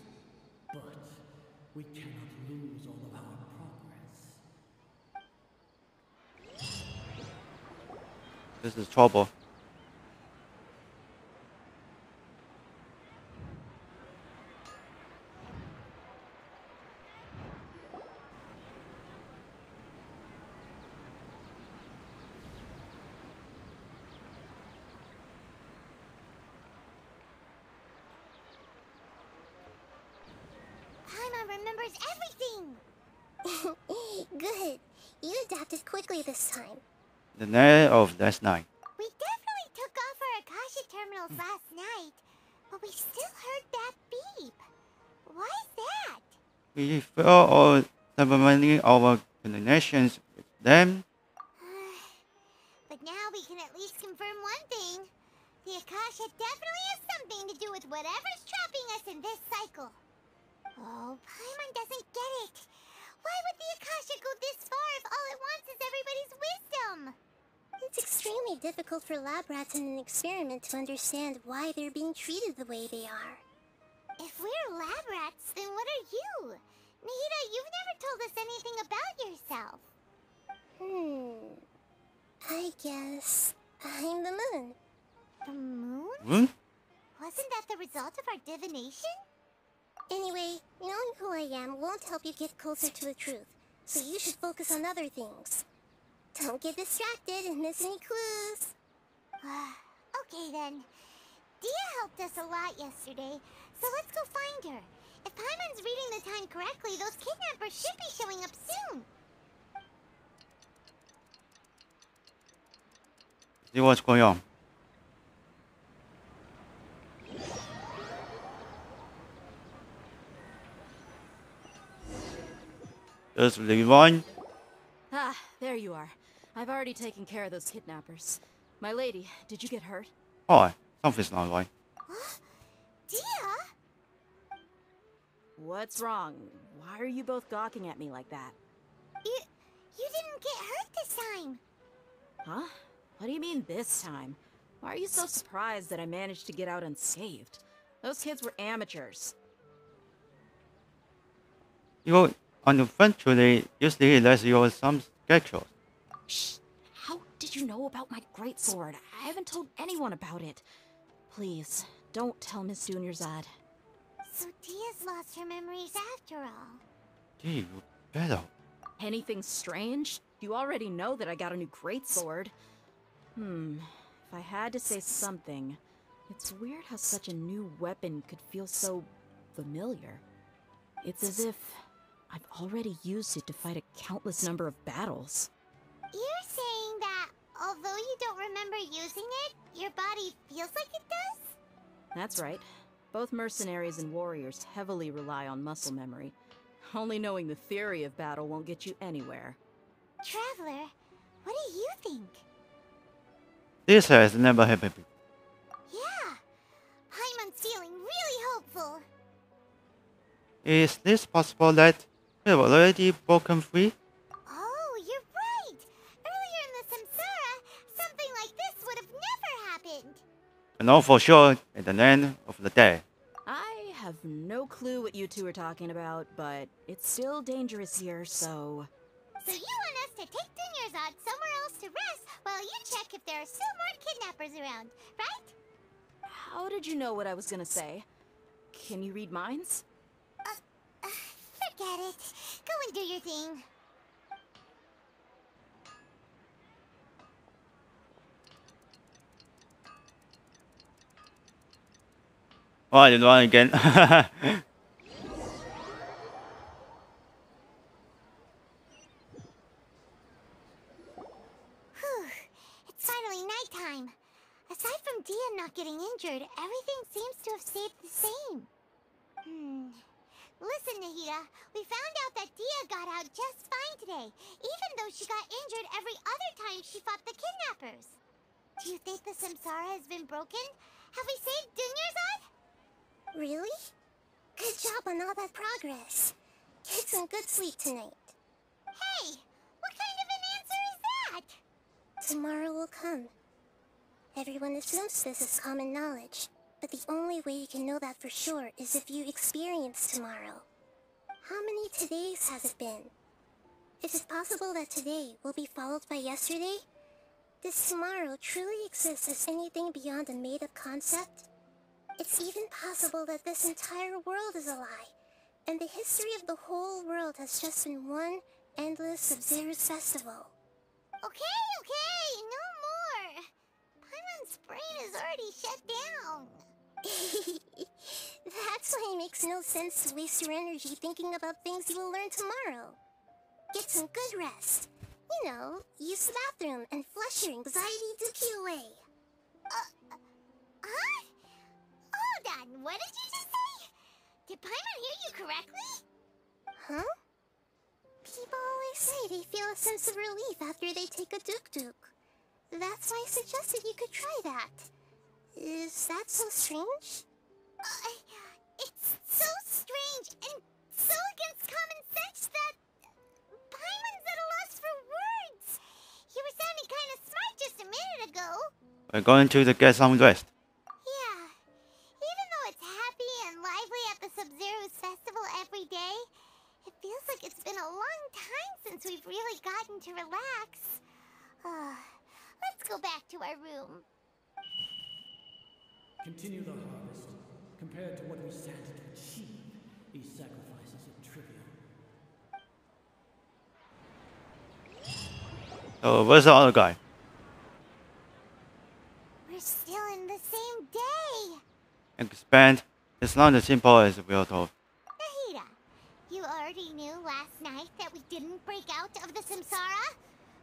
L: But we cannot lose all of our progress.
B: This is trouble.
A: Paimon remembers everything!
O: Good. You adapted quickly this time.
B: The night of last night.
A: We definitely took off our Akasha terminals last night, but we still heard that beep. Why is that?
B: We felt all submarine our connections with them.
A: But now we can at least confirm one thing. The Akasha definitely has something to do with whatever's trapping us in this cycle. Oh, Paimon doesn't get it. Why would the Akasha go this far if all it wants is everybody's wisdom?
O: It's extremely difficult for lab rats in an experiment to understand why they're being treated the way they are.
A: If we're lab rats, then what are you? Nahida, you've never told us anything about yourself.
O: I guess I'm the moon.
A: The moon?
B: Hmm?
A: Wasn't that the result of our divination?
O: Anyway, knowing who I am won't help you get closer to the truth, so you should focus on other things. Don't get distracted and miss any clues.
A: Okay then. Dia helped us a lot yesterday, so let's go find her. If Paimon's reading the time correctly, those kidnappers should be showing up soon.
B: See what's going on. Just rewind.
D: Ah, there you are. I've already taken care of those kidnappers. My lady, did you get hurt?
B: Oh, something's not right.
A: Dia?
D: What's wrong? Why are you both gawking at me like that?
A: You didn't get hurt this time.
D: Huh? What do you mean this time? Why are you so surprised that I managed to get out unscathed? Those kids were amateurs.
B: You will eventually usually less your some schedules.
D: Shh! How did you know about my greatsword? I haven't told anyone about it. Please, don't tell Miss Dunyarzad.
A: So Dia's lost her memories after all.
B: Gee, you better.
D: Anything strange? You already know that I got a new greatsword. If I had to say something, it's weird how such a new weapon could feel so familiar. It's as if I've already used it to fight a countless number of battles.
A: You're saying that although you don't remember using it, your body feels like it does?
D: That's right. Both mercenaries and warriors heavily rely on muscle memory. Only knowing the theory of battle won't get you anywhere.
A: Traveler, what do you think?
B: This has never happened before.
A: Yeah, Paimon's feeling really hopeful.
B: Is this possible that we have already broken free?
A: Oh, you're right! Earlier in the Samsara, something like this would have never happened.
B: I know for sure at the end of the day.
D: I have no clue what you two are talking about, but it's still dangerous here, so...
A: So you want us to take Dunyarzad somewhere else to rest while you check if there are still more kidnappers around, right?
D: How did you know what I was gonna say? Can you read minds?
A: Forget it. Go and do your thing.
B: Oh, I did one again.
A: It's finally nighttime. Aside from Dia not getting injured, everything seems to have stayed the same. Listen, Nahida, we found out that Dia got out just fine today, even though she got injured every other time she fought the kidnappers. Do you think the Samsara has been broken? Have we saved Dunyarzad?
O: Really? Good job on all that progress. Get some good sleep tonight.
A: Hey, what kind of an answer is that?
O: Tomorrow will come. Everyone assumes this is common knowledge, but the only way you can know that for sure is if you experience tomorrow. How many todays has it been? Is it possible that today will be followed by yesterday? Does tomorrow truly exist as anything beyond a made-up concept? It's even possible that this entire world is a lie, and the history of the whole world has just been one endless Sub-Zero's festival.
A: Okay, no more. Paimon's brain is already shut down.
O: That's why it makes no sense to waste your energy thinking about things you will learn tomorrow. Get some good rest. You know, use the bathroom and flush your anxiety dookie away.
A: Huh? Hold on, what did you just say? Did Paimon hear you correctly?
O: Huh? People always say they feel a sense of relief after they take a duk-duk. That's why I suggested you could try that. Is that so strange?
A: It's so strange and so against common sense that Paimon's at a loss for words. You were sounding kind of smart just a minute ago.
B: We're going to get some rest.
A: Yeah. Even though it's happy and lively at the Sub-Zero's festival every day, it feels like it's been a long time since we've really gotten to relax. Let's go back to our room.
L: Continue the harvest. Compared to what we stand to achieve, these sacrifices are trivial.
B: So where's the other guy?
A: We're still in the same day.
B: Expand. It's not as simple as we are told.
A: Nahida, you already knew last night that we didn't break out of the Samsara?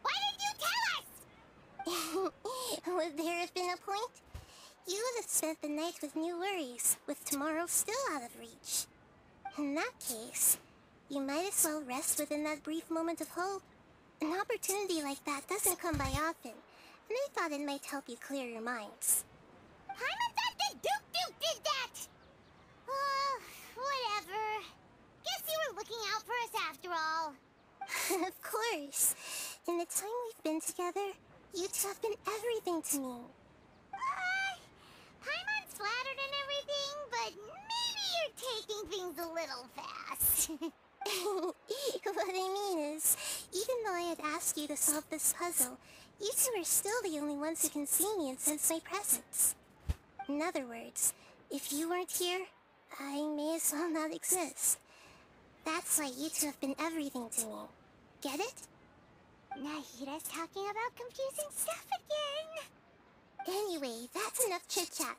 A: Why didn't you tell us?
O: Would there have been a point? You would have spent the night with new worries, with tomorrow still out of reach. In that case, you might as well rest within that brief moment of hope. An opportunity like that doesn't come by often, and I thought it might help you clear your minds.
A: Paimon thought that Duke did that! Whatever. Guess you were looking out for us after all.
O: Of course. In the time we've been together, you two have been everything to me.
A: Paimon's flattered and everything, but maybe you're taking things a little fast.
O: What I mean is, even though I had asked you to solve this puzzle, you two are still the only ones who can see me and sense my presence. In other words, if you weren't here, I may as well not exist. That's why you two have been everything to me. Get it?
A: Nahida's talking about confusing stuff again.
O: Anyway, that's enough chit-chat.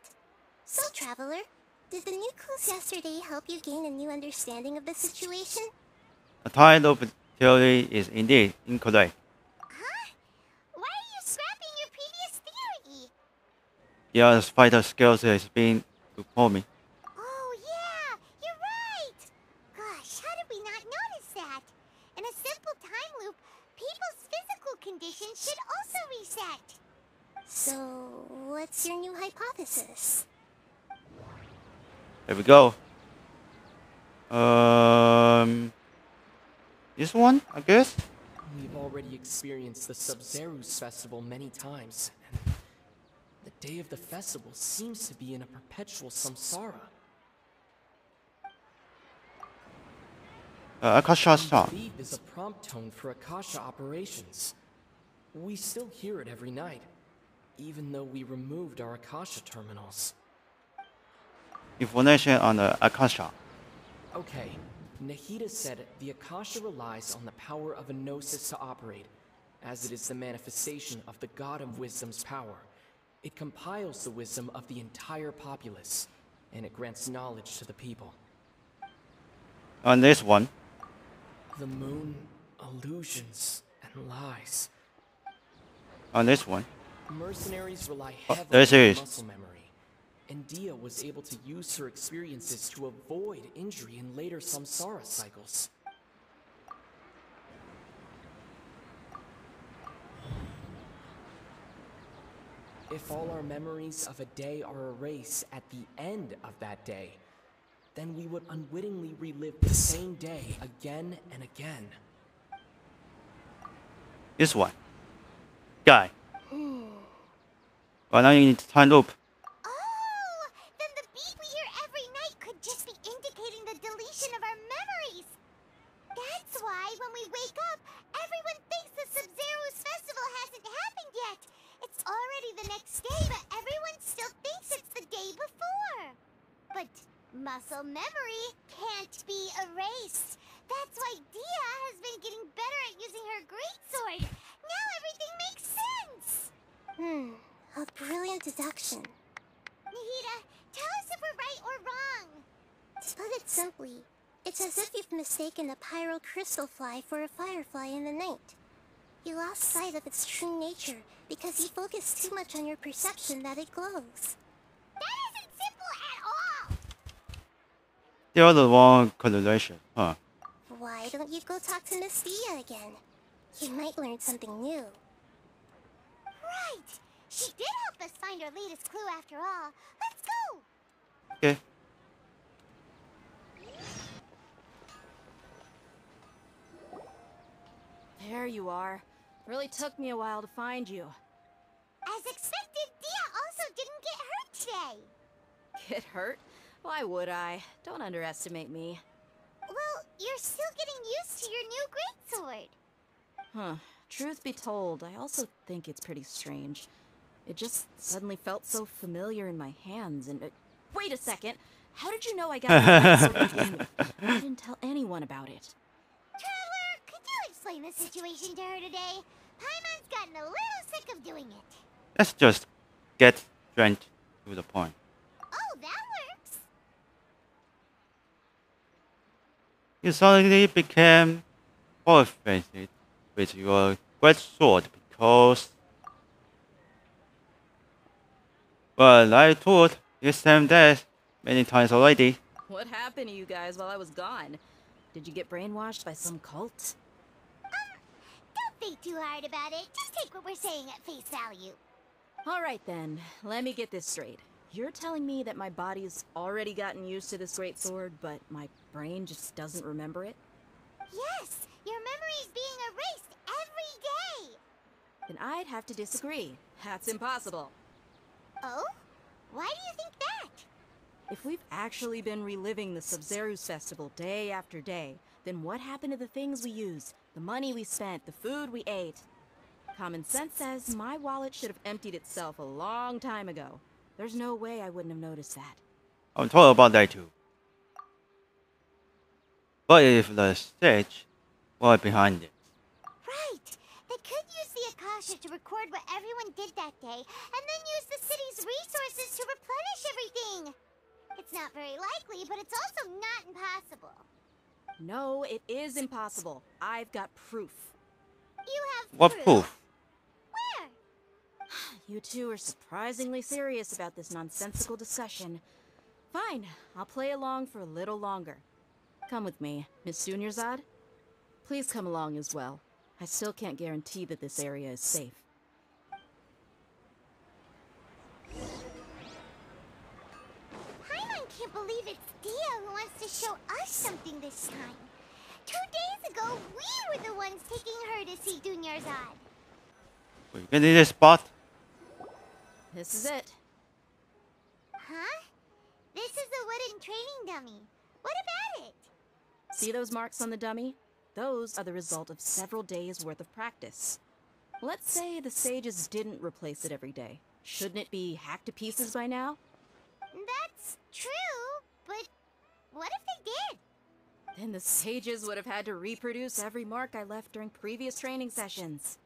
O: So, Traveler, did the new clues yesterday help you gain a new understanding of the situation?
B: The title of the theory is indeed incorrect.
A: Huh? Why are you scrapping your previous theory?
B: The other fighter skills has been before me.
A: Oh yeah, you're right! Gosh, how did we not notice that? In a simple time loop, people's physical condition should also reset.
O: So, what's your new hypothesis?
B: There we go. This one, I guess?
P: We've already experienced the Sub-Zeru's festival many times, and the day of the festival seems to be in a perpetual samsara.
B: Akasha Star.
P: Beep is a prompt tone for Akasha operations. We still hear it every night, even though we removed our Akasha terminals.
B: Information on the Akasha.
P: Okay, Nahida said the Akasha relies on the power of a gnosis to operate, as it is the manifestation of the God of Wisdom's power. It compiles the wisdom of the entire populace, and it grants knowledge to the people.
B: On this one.
P: The moon, illusions, and lies.
B: On this one.
P: Mercenaries rely heavily on muscle memory, and Dia was able to use her experiences to avoid injury in later samsara cycles. If all our memories of a day are erased at the end of that day, then we would unwittingly relive the same day again and again.
B: This one. Guy. Well, now you need time loop.
A: Oh, then the beep we hear every night could just be indicating the deletion of our memories. That's why when we wake up, everyone thinks the Sub-Zeru's festival hasn't happened yet. It's already the next day, but everyone still thinks it's the day before. But muscle memory can't be erased. That's why Dia has been getting better at using her greatsword. Now everything makes sense.
O: A brilliant deduction.
A: Nahida, tell us if we're right or wrong.
O: To put it simply, it's as if you've mistaken a pyro crystal fly for a firefly in the night. You lost sight of its true nature because you focused too much on your perception that it glows.
A: That isn't simple at all!
B: The other wrong correlation, huh?
O: Why don't you go talk to Miss Dia again? You might learn something new.
A: Right! She did help us find our latest clue after all. Let's go!
B: Okay.
D: There you are. Really took me a while to find you.
A: As expected, Dia also didn't get hurt today.
D: Get hurt? Why would I? Don't underestimate me.
A: Well, you're still getting used to your new greatsword.
D: Huh. Truth be told, I also think it's pretty strange. It just suddenly felt so familiar in my hands and... wait a second! How did you know I got this greatsword to begin with? I didn't tell anyone about it.
A: Traveler, could you explain the situation to her today? Paimon's gotten a little sick of doing it.
B: Let's just get straight to the point.
A: Oh, that works.
B: You suddenly became horrified with your great sword because... Well, I told you same day many times already.
D: What happened to you guys while I was gone? Did you get brainwashed by some cult?
A: Don't think too hard about it. Just take what we're saying at face value.
D: Alright then, let me get this straight. You're telling me that my body's already gotten used to this great sword, but my brain just doesn't remember it?
A: Yes, your memory's being erased every day.
D: Then I'd have to disagree. That's impossible.
A: Oh? Why do you think that?
D: If we've actually been reliving the Sub-Zeru's festival day after day, then what happened to the things we used, the money we spent, the food we ate? Common sense says my wallet should have emptied itself a long time ago. There's no way I wouldn't have noticed that.
B: I'm told about that too. But if the stage was behind it.
A: Right! They could use the Akasha to record what everyone did that day, and then use the city's resources to replenish everything! It's not very likely, but it's also not impossible.
D: No, it is impossible. I've got proof.
A: You have
B: What proof?
A: Where?
D: You two are surprisingly serious about this nonsensical discussion. Fine, I'll play along for a little longer. Come with me, Miss Dunyarzad. Please come along as well. I still can't guarantee that this area is safe.
A: Paimon can't believe it's Dia who wants to show us something this time. 2 days ago, we were the ones taking her to see Dunyarzad.
B: We get in this spot?
D: This is it.
A: Huh? This is a wooden training dummy. What about it?
D: See those marks on the dummy? Those are the result of several days' worth of practice. Let's say the sages didn't replace it every day. Shouldn't it be hacked to pieces by now?
A: That's true, but what if they did?
D: Then the sages would have had to reproduce every mark I left during previous training sessions.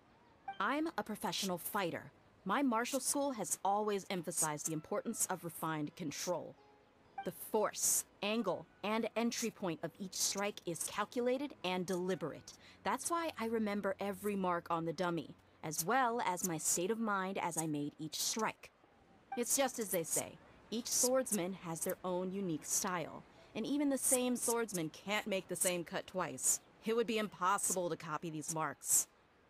D: I'm a professional fighter. My martial school has always emphasized the importance of refined control. The force, angle, and entry point of each strike is calculated and deliberate. That's why I remember every mark on the dummy, as well as my state of mind as I made each strike. It's just as they say, each swordsman has their own unique style, and even the same swordsman can't make the same cut twice. It would be impossible to copy these marks.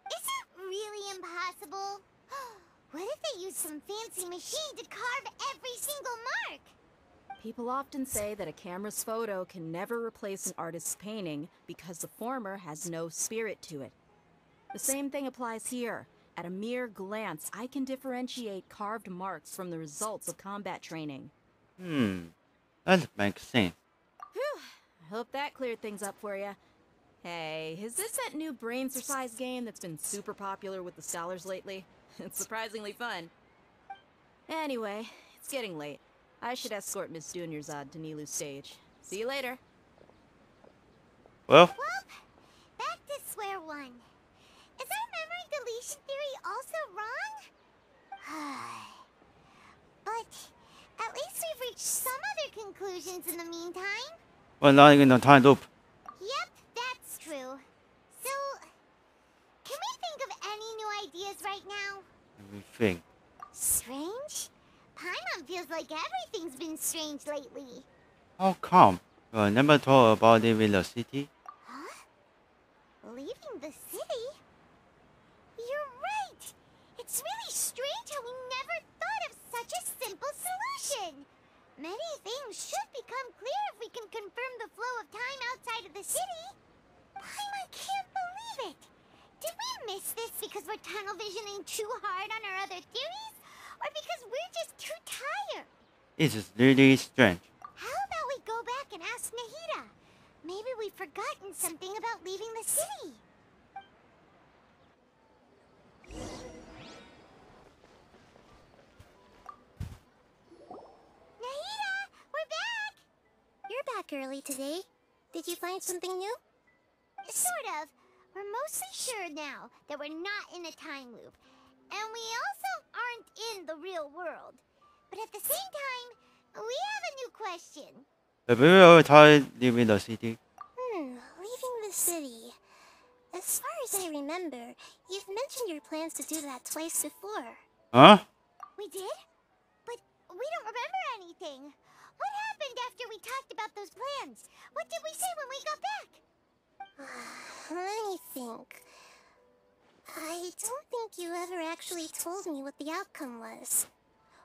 A: Is it really impossible? What if they use some fancy machine to carve every single mark?
D: People often say that a camera's photo can never replace an artist's painting because the former has no spirit to it. The same thing applies here. At a mere glance, I can differentiate carved marks from the results of combat training.
B: That makes sense.
D: Whew, I hope that cleared things up for you. Hey, is this that new brain exercise game that's been super popular with the scholars lately? It's surprisingly fun. Anyway, it's getting late. I should escort Miss Dunyarzad to Nilu's stage. See you later.
B: Well,
A: back to square one. Is our memory deletion theory also wrong? But at least we've reached some other conclusions in the meantime.
B: we're not in a time loop.
A: Yep, that's true. So, can we think of any new ideas right now?
B: Everything.
A: Strange? Paimon feels like everything's been strange lately.
B: How come? You never told about leaving the city?
A: Huh? Leaving the city? You're right! It's really strange how we never thought of such a simple solution! Many things should become clear if we can confirm the flow of time outside of the city. Paimon can't believe it! Did we miss this because we're tunnel visioning too hard on our other theories? Or because we're just too tired?
B: This is really strange.
A: How about we go back and ask Nahida? Maybe we've forgotten something about leaving the city. Nahida, we're back!
O: You're back early today. Did you find something new?
A: Sort of. We're mostly sure now that we're not in a time loop. And we also aren't in the real world. But at the same time, we have a new question.
B: Have you ever tried leaving the city?
O: Leaving the city. As far as I remember, you've mentioned your plans to do that twice before.
B: Huh?
A: We did? But we don't remember anything. What happened after we talked about those plans? What did we say when we got back?
O: Let me think. I don't think you ever actually told me what the outcome was.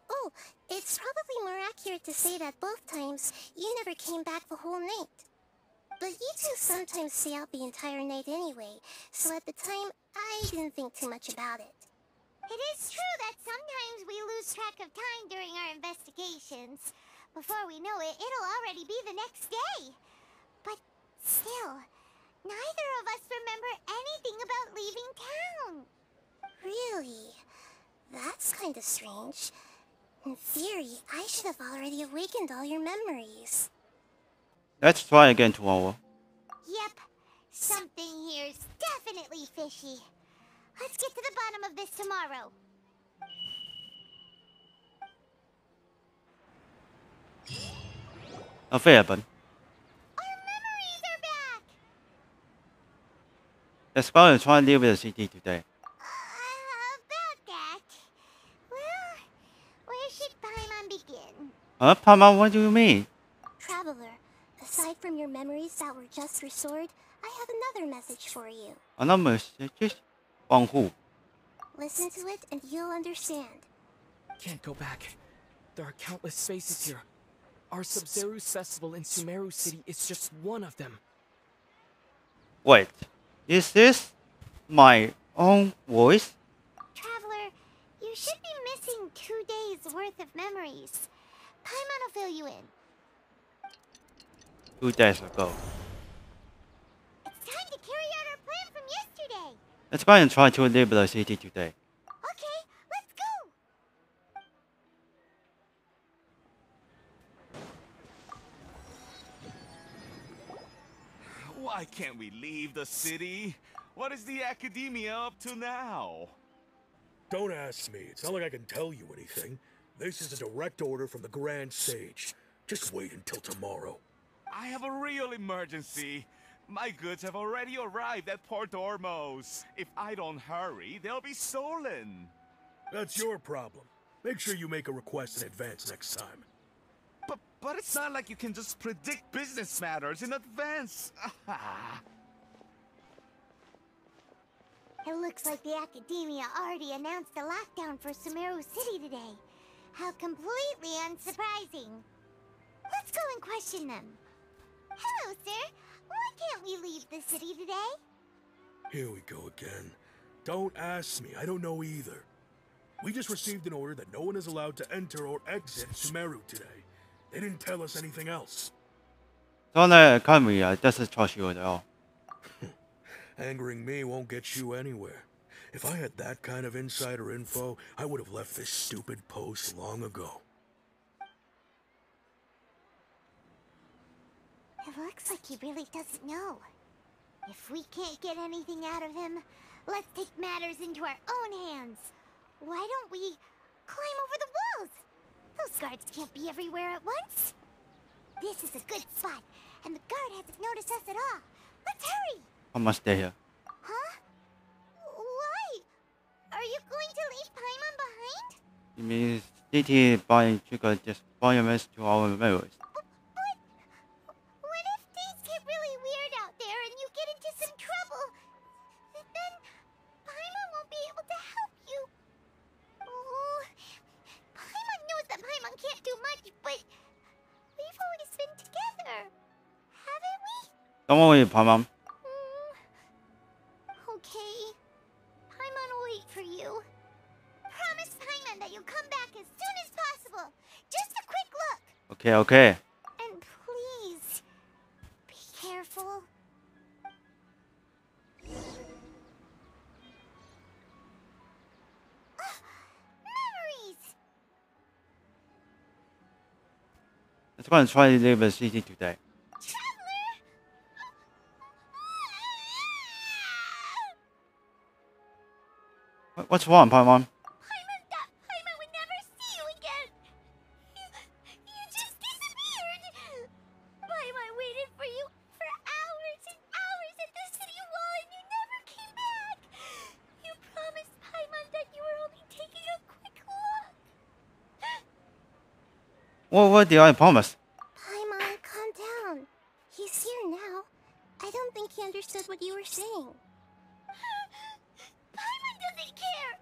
O: Oh, it's probably more accurate to say that both times you never came back the whole night. But you two sometimes stay out the entire night anyway, so at the time, I didn't think too much about it.
A: It is true that sometimes we lose track of time during our investigations. Before we know it, it'll already be the next day. But still, neither of us remember anything about leaving town.
O: Really? That's kinda strange. In theory, I should have already awakened all your memories.
B: Let's try again tomorrow.
A: Yep, something here's definitely fishy. Let's get to the bottom of this tomorrow.
B: Nothing happened.
A: Our memories are back!
B: Let's go and try and leave the city today.
A: About that. Well, where should Paimon begin?
B: Huh, Paimon? What do you mean?
O: Traveler, aside from your memories that were just restored, I have another message for you.
B: Another message? From who?
O: Listen to it and you'll understand.
P: Can't go back. There are countless spaces here. Our Sub-Zeru's festival in Sumeru City is just one of them.
B: Wait, is this my own voice?
A: Traveler, you should be missing 2 days worth of memories. Paimon will fill you in.
B: 2 days ago.
A: It's time to carry out our plan from yesterday.
B: Let's go and try to leave the city today.
A: Okay, let's go.
Q: Why can't we leave the city? What is the Academia up to now?
R: Don't ask me. It's not like I can tell you anything. This is a direct order from the Grand Sage. Just wait until tomorrow.
Q: I have a real emergency. My goods have already arrived at Port Ormos. If I don't hurry, they'll be stolen.
R: That's your problem. Make sure you make a request in advance next time.
Q: But it's not like you can just predict business matters in advance.
A: It looks like the Academia already announced a lockdown for Sumeru City today. How completely unsurprising. Let's go and question them. Hello, sir. Why can't we leave the city today?
R: Here we go again. Don't ask me. I don't know either. We just received an order that no one is allowed to enter or exit Sumeru today. They didn't tell us anything else.
B: 当然看不了，这是错虚的哦。
R: Angering me won't get you anywhere. If I had that kind of insider info, I would have left this stupid post long ago.
A: It looks like he really doesn't know. If we can't get anything out of him, let's take matters into our own hands. Why don't we climb over the walls? Those guards can't be everywhere at once. This is a good spot, and the guard hasn't noticed us at all. Let's hurry!
B: I must stay here.
A: Huh? Why? Are you going to leave Paimon behind?
B: You mean city by just volumes to our memories?
A: What if things get really weird out there and you get into some trouble? Then Paimon won't be able to help you. Oh, Paimon knows that Paimon can't do much, but we've always been together, haven't we?
B: Don't worry, Paimon.
A: Okay. Paimon will wait for you. Promise Paimon that you'll come back as soon as possible. Just a quick look.
B: Okay, okay.
A: And please, be careful. Memories!
B: Let's go and try to leave the city today. What's wrong, Paimon?
A: Paimon would never see you again. You just disappeared. Paimon waited for you for hours and hours at the city wall and you never came back. You promised Paimon that you were only taking a quick look.
B: What did I promise?
O: Paimon, calm down. He's here now. I don't think he understood what you were saying.
A: Paimon doesn't care.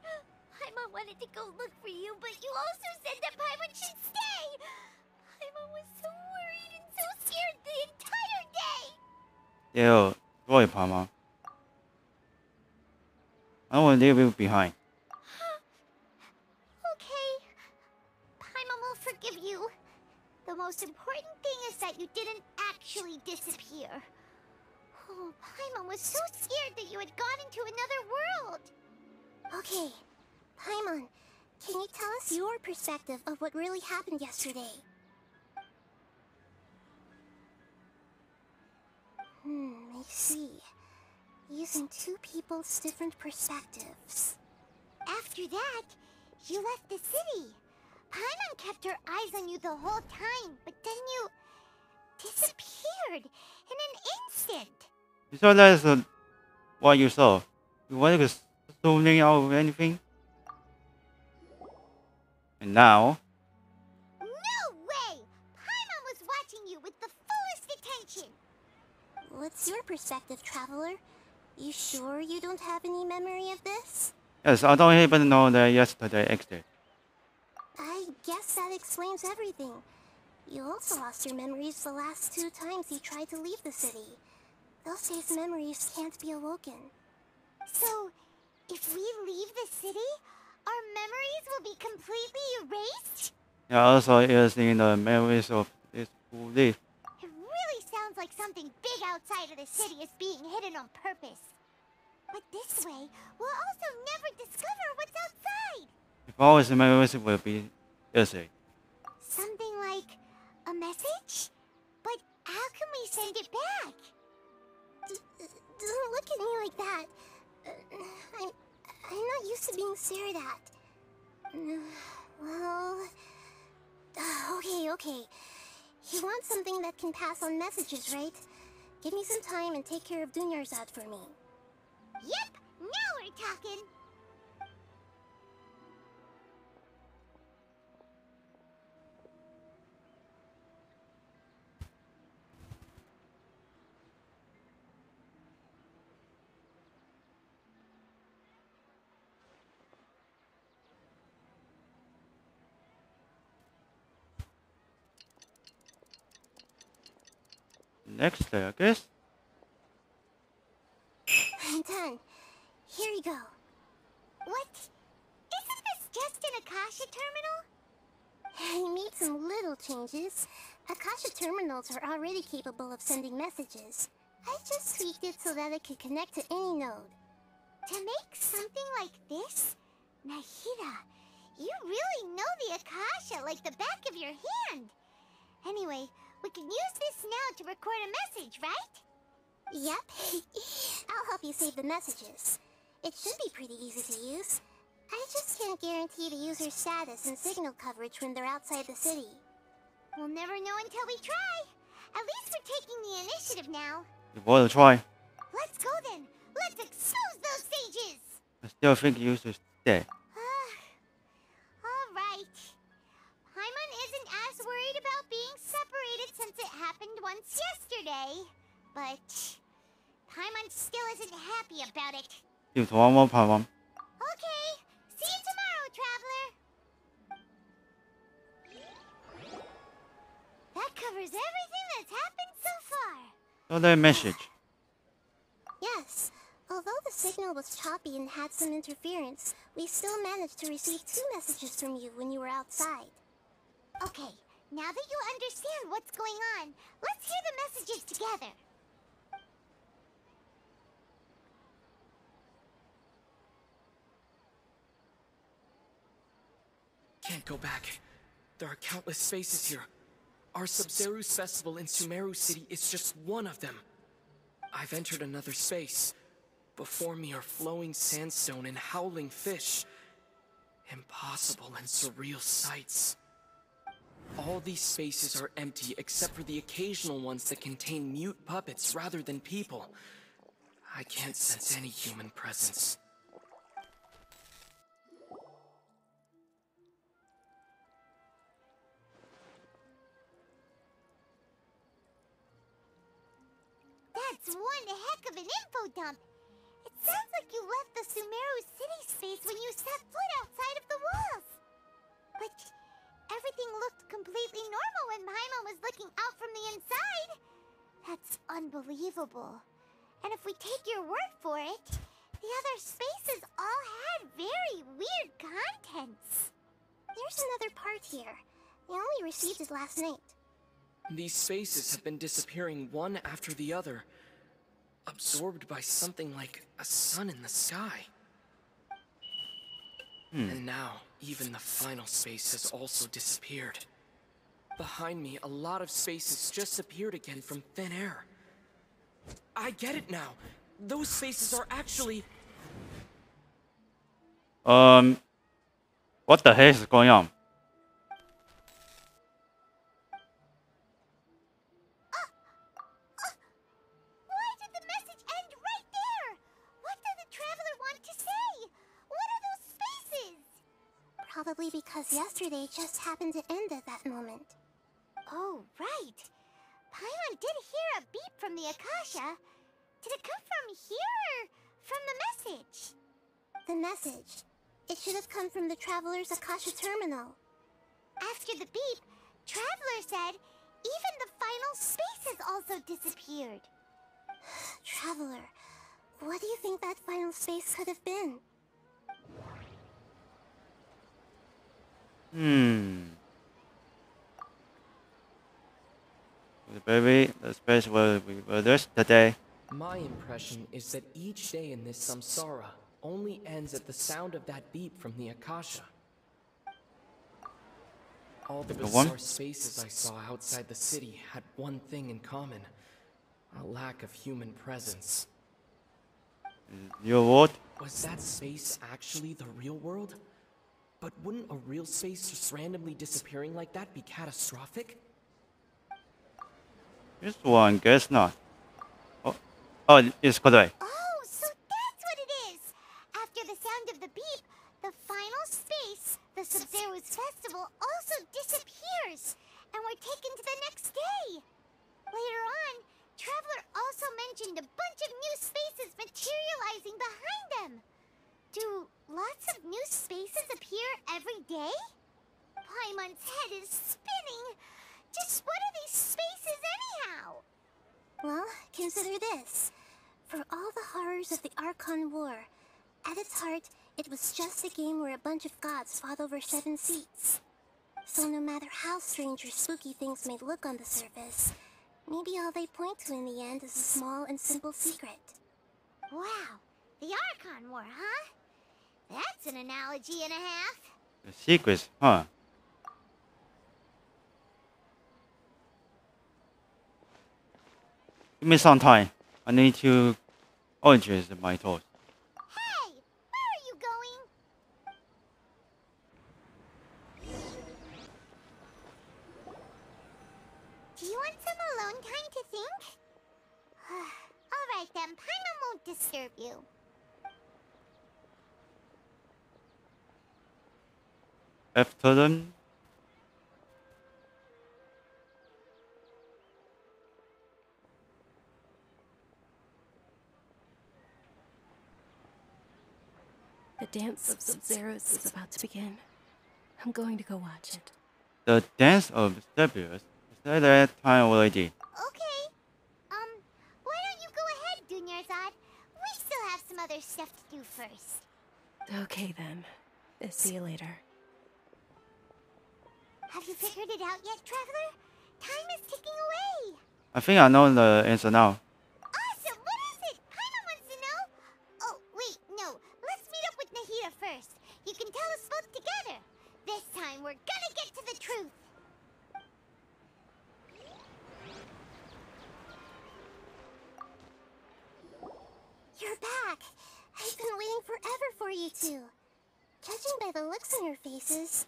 A: Paimon wanted to go look for you, but you also said that Paimon should stay. Paimon was so worried and so scared the entire day.
B: Yeah, sorry, Paimon. I don't want to leave you behind.
A: Okay. Paimon will forgive you. The most important thing is that you didn't actually disappear. Oh, Paimon was so scared that you had gone into another world.
O: Okay, Paimon, can you tell us your perspective of what really happened yesterday? I see. Using two people's different perspectives.
A: After that, you left the city. Paimon kept her eyes on you the whole time, but then you disappeared in an instant.
B: You saw that's what you saw. You wanted to zooming out of anything? And now?
A: No way! Paimon was watching you with the fullest attention.
O: What's your perspective, Traveler? You sure you don't have any memory of this?
B: Yes, I don't even know that yesterday existed.
O: I guess that explains everything. You also lost your memories the last 2 times you tried to leave the city. Those days' memories can't be awoken.
A: So, if we leave the city, our memories will be completely erased?
B: Yeah, also is in the memories of this who live.
A: It really sounds like something big outside of the city is being hidden on purpose. But this way, we'll also never discover what's outside.
B: If always the memories will be easy.
A: Something like a message? But how can we send it back?
O: Don't look at me like that. I'm not used to being stared at. Well... Okay. You want something that can pass on messages, right? Give me some time and take care of Dunyarzad for me.
A: Yep, now we're talking.
B: Next day, I guess.
O: I'm done. Here you go.
A: What? Isn't this just an Akasha terminal?
O: I made some little changes. Akasha terminals are already capable of sending messages. I just tweaked it so that it could connect to any node.
A: To make something like this? Nahida, you really know the Akasha like the back of your hand. Anyway, we can use this now to record a message, right?
O: Yep. I'll help you save the messages. It should be pretty easy to use. I just can't guarantee the user's status and signal coverage when they're outside the city.
A: We'll never know until we try. At least we're taking the initiative now.
B: You want to try?
A: Let's go then. Let's expose those sages.
B: I still think you should stay.
A: Alright. Paimon isn't as worried about being separated since it happened once yesterday. But Paimon still isn't happy about it.
B: Give one more power.
A: Okay. See you tomorrow, Traveler. That covers everything that's happened so far.
B: So the message.
O: Yes. Although the signal was choppy and had some interference, we still managed to receive 2 messages from you when you were outside.
A: Okay, now that you understand what's going on, let's hear the messages together.
P: Can't go back. There are countless spaces here. Our Sub-Zeru's festival in Sumeru City is just one of them. I've entered another space. Before me are flowing sandstone and howling fish. Impossible and surreal sights. All these spaces are empty except for the occasional ones that contain mute puppets rather than people. I can't sense any human presence.
A: That's one heck of an info dump. It sounds like you left the Sumeru city space when you set foot outside of the walls. But everything looked completely normal when Paimon was looking out from the inside. That's unbelievable. And if we take your word for it, the other spaces all had very weird contents.
O: There's another part here. I only received it last night.
P: These spaces have been disappearing one after the other, absorbed by something like a sun in the sky. And now, even the final space has also disappeared. Behind me, a lot of spaces just appeared again from thin air. I get it now. Those spaces are actually...
B: What the heck is going on?
A: Why did the message end right there? What did the traveler want to say? What are those spaces?
O: Probably because yesterday just happened to end at that moment.
A: Oh, right. Paimon did hear a beep from the Akasha. Did it come from here or from the message?
O: The message. It should have come from the Traveler's Akasha terminal.
A: After the beep, Traveler said even the final spaces also disappeared.
O: Traveler, what do you think that final space could have been?
B: Baby, the space will be released today.
P: My impression is that each day in this samsara only ends at the sound of that beep from the Akasha. All the bizarre spaces I saw outside the city had one thing in common: a lack of human presence.
B: Your what?
P: Was that space actually the real world? But wouldn't a real space just randomly disappearing like that be catastrophic?
B: This one, guess not. Oh, it's correct.
A: Oh, so that's what it is! After the sound of the beep, the final space, the Sub-Zero's festival, also disappears, and we're taken to the next day. Later on, Traveler also mentioned a bunch of new spaces materializing behind them. Do lots of new spaces appear every day? Paimon's head is spinning. Just what are these spaces anyhow?
O: Well, consider this. For all the horrors of the Archon War, at its heart, it was just a game where a bunch of gods fought over 7 seats. So no matter how strange or spooky things may look on the surface, maybe all they point to in the end is a small and simple secret.
A: Wow, the Archon War, huh? That's an analogy and a half.
B: The secrets, huh? Give me some time. I need to adjust my thoughts.
A: Hey, where are you going? Do you want some alone time to think? Alright then, Paimon won't disturb you.
B: After them,
C: The dance of Sub-Zeros is about to begin. I'm going to go watch it.
B: the dance of Sub-Zeros. Is that time already?
A: Okay. Why don't you go ahead, Dunyarzad? We still have some other stuff to do first.
C: Okay then. See you later.
A: Have you figured it out yet, Traveler? Time is ticking away.
B: I think I know the answer now.
A: Awesome! What is it? Paimon wants to know. Oh, wait, no. Let's meet up with Nahida first. You can tell us both together. This time, we're gonna get to the truth.
O: You're back! I've been waiting forever for you two. Judging by the looks on your faces,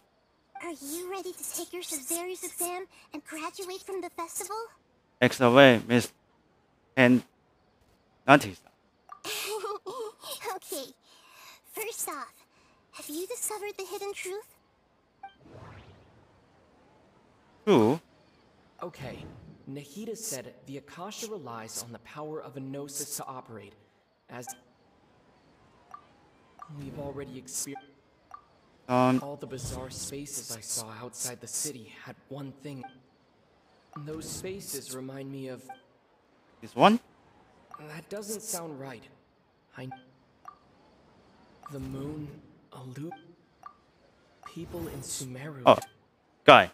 O: are you ready to take your Sub-Zero's exam and graduate from the festival?
B: X away, Miss and Notice.
O: Okay. First off, have you discovered the hidden truth?
B: True.
P: Okay, Nahida said the Akasha relies on the power of a gnosis to operate, as we've already experienced. All the bizarre spaces I saw outside the city had one thing. Those spaces remind me of...
B: This one?
P: That doesn't sound right. The moon, a loop, people in Sumeru.
B: Oh, guy.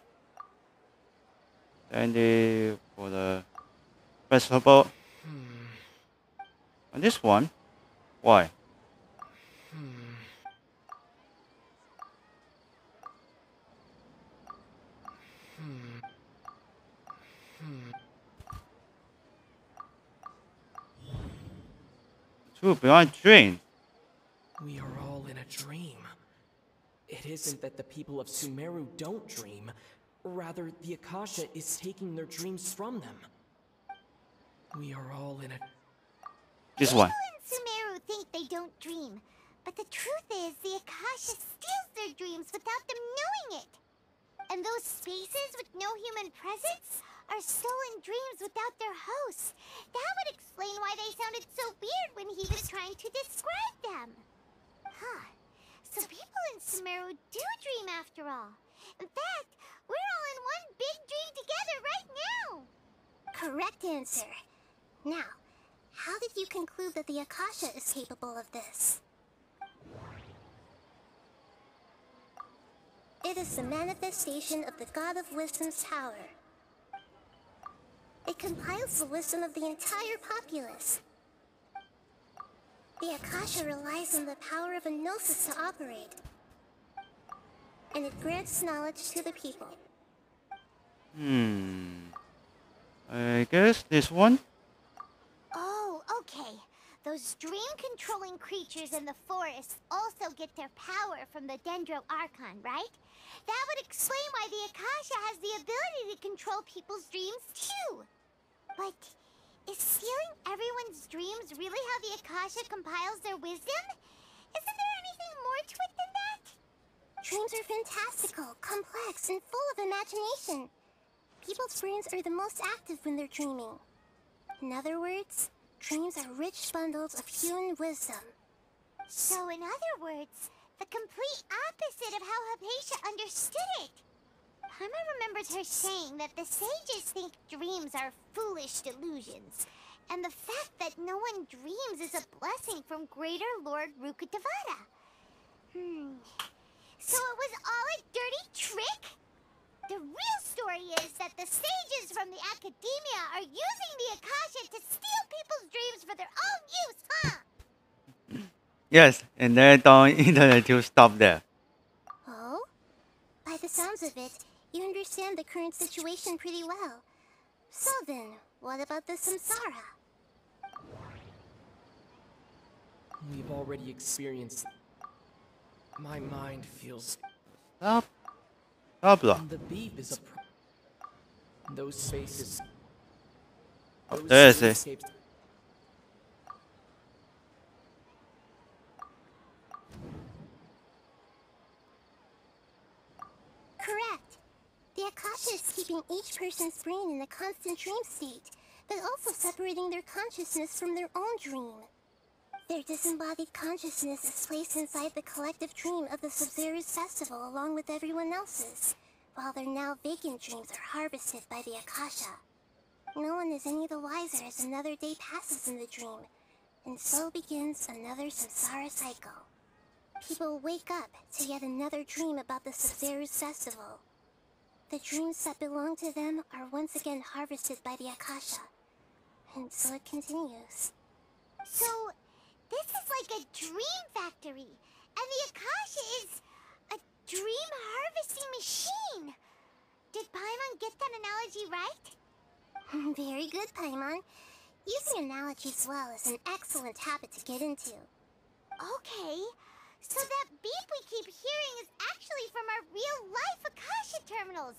B: Dandy for the festival. And this one, why? Two beyond dreams.
P: We are all in a dream. It isn't that the people of Sumeru don't dream. Rather, the Akasha is taking their dreams from them. We are all in a...
B: This one.
A: People in Sumeru think they don't dream, but the truth is the Akasha steals their dreams without them knowing it. And those spaces with no human presence are stolen dreams without their hosts. That would explain why they sounded so weird when he was trying to describe them. Huh. So people in Sumeru do dream after all. In fact, we're all in one big dream together right now.
O: Correct answer. Now, how did you conclude that the Akasha is capable of this? It is the manifestation of the God of Wisdom's power. It compiles the wisdom of the entire populace. The Akasha relies on the power of a gnosis to operate, and it grants knowledge to the people.
B: I guess this one?
A: Oh, okay. Those dream-controlling creatures in the forest also get their power from the Dendro Archon, right? That would explain why the Akasha has the ability to control people's dreams, too. But is stealing everyone's dreams really how the Akasha compiles their wisdom? Isn't there anything more to it than that?
O: Dreams are fantastical, complex, and full of imagination. People's brains are the most active when they're dreaming. In other words, dreams are rich bundles of human wisdom.
A: So in other words, the complete opposite of how Hypatia understood it. Paima remembers her saying that the sages think dreams are foolish delusions, and the fact that no one dreams is a blessing from Greater Lord Rukkhadevata. So it was all a dirty trick? The real story is that the sages from the Academia are using the Akasha to steal people's dreams for their own use, huh?
B: Yes, and they don't internet to stop there.
O: Oh? By the sounds of it, you understand the current situation pretty well. So then, what about the Samsara?
P: We've already experienced... My mind feels...
B: Stop. Stop.
P: The beep is a... Those spaces...
B: There it is.
O: Correct. The Akasha is keeping each person's brain in a constant dream state, but also separating their consciousness from their own dream. Their disembodied consciousness is placed inside the collective dream of the Sub-Zero's festival along with everyone else's, while their now vacant dreams are harvested by the Akasha. No one is any the wiser as another day passes in the dream, and so begins another samsara cycle. People wake up to yet another dream about the Sub-Zero's festival. The dreams that belong to them are once again harvested by the Akasha, and so it continues.
A: So, this is like a dream factory, and the Akasha is a dream harvesting machine. Did Paimon get that analogy right?
O: Very good, Paimon. Using analogies well is an excellent habit to get into.
A: Okay, so that beep we keep hearing is actually from our real-life Akasha terminals.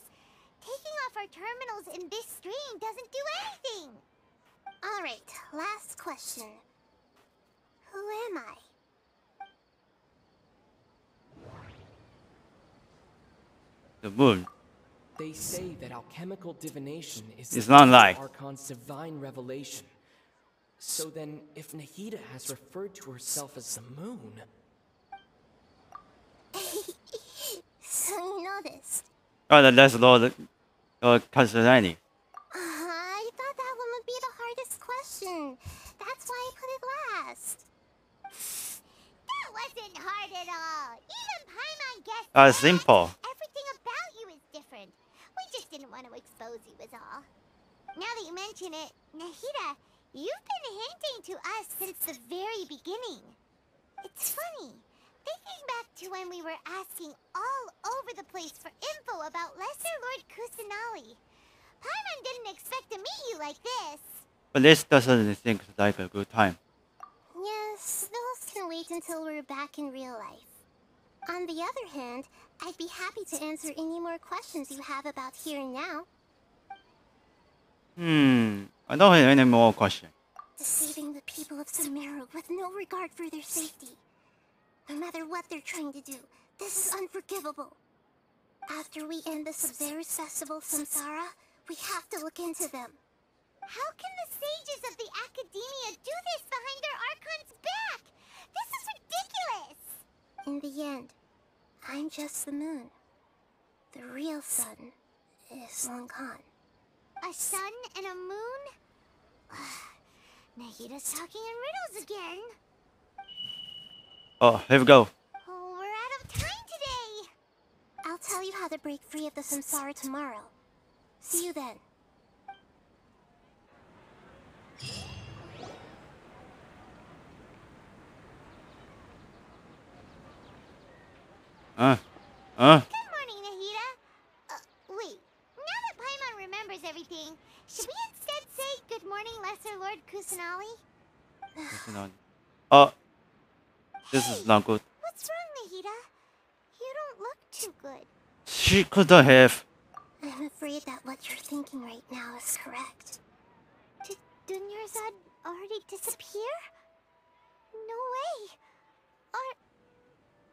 A: Taking off our terminals in this stream doesn't do anything.
O: Alright, last question. Who am I?
B: The moon.
P: They say that alchemical divination is
B: It's not like
P: Archon's divine revelation. So then, if Nahida has referred to herself as the moon...
O: So you noticed.
B: Oh, that's Lord Castellani.
O: I thought that one would be the hardest question. That's why I put it last.
A: That wasn't hard at all. Even Paimon guessed
B: Simple.
A: everything about you is different. We just didn't want to expose you, was all. very beginning. It's funny, thinking back to when we were asking all over the place for info about Lesser Lord Kusanali. Paimon didn't expect to meet you like this.
B: But this doesn't seem like a good time.
O: Yes, those can wait until we're back in real life. On the other hand, I'd be happy to answer any more questions you have about here and now.
B: I don't have any more questions.
O: Deceiving the people of Sumeru with no regard for their safety. No matter what they're trying to do, this is unforgivable. After we end the Sub-Zerus Festival Samsara, we have to look into them.
A: How can the sages of the Academia do this behind their Archon's back? This is ridiculous!
O: In the end, I'm just the moon. The real sun is Long Khan.
A: A sun and a moon? Nahida's talking in riddles again.
B: Oh, here we go.
A: Oh, we're out of time today.
O: I'll tell you how to break free of the Samsara tomorrow. See you then.
A: Good morning, Nahida. Wait. Now that Paimon remembers everything, should we instead say good morning, Lesser Lord Kusanali?
B: This is not good.
A: What's wrong, Nahida? You don't look too good.
B: She couldn't have.
O: I'm afraid that what you're thinking right now is correct.
A: Did Dunyarzad already disappear? No way.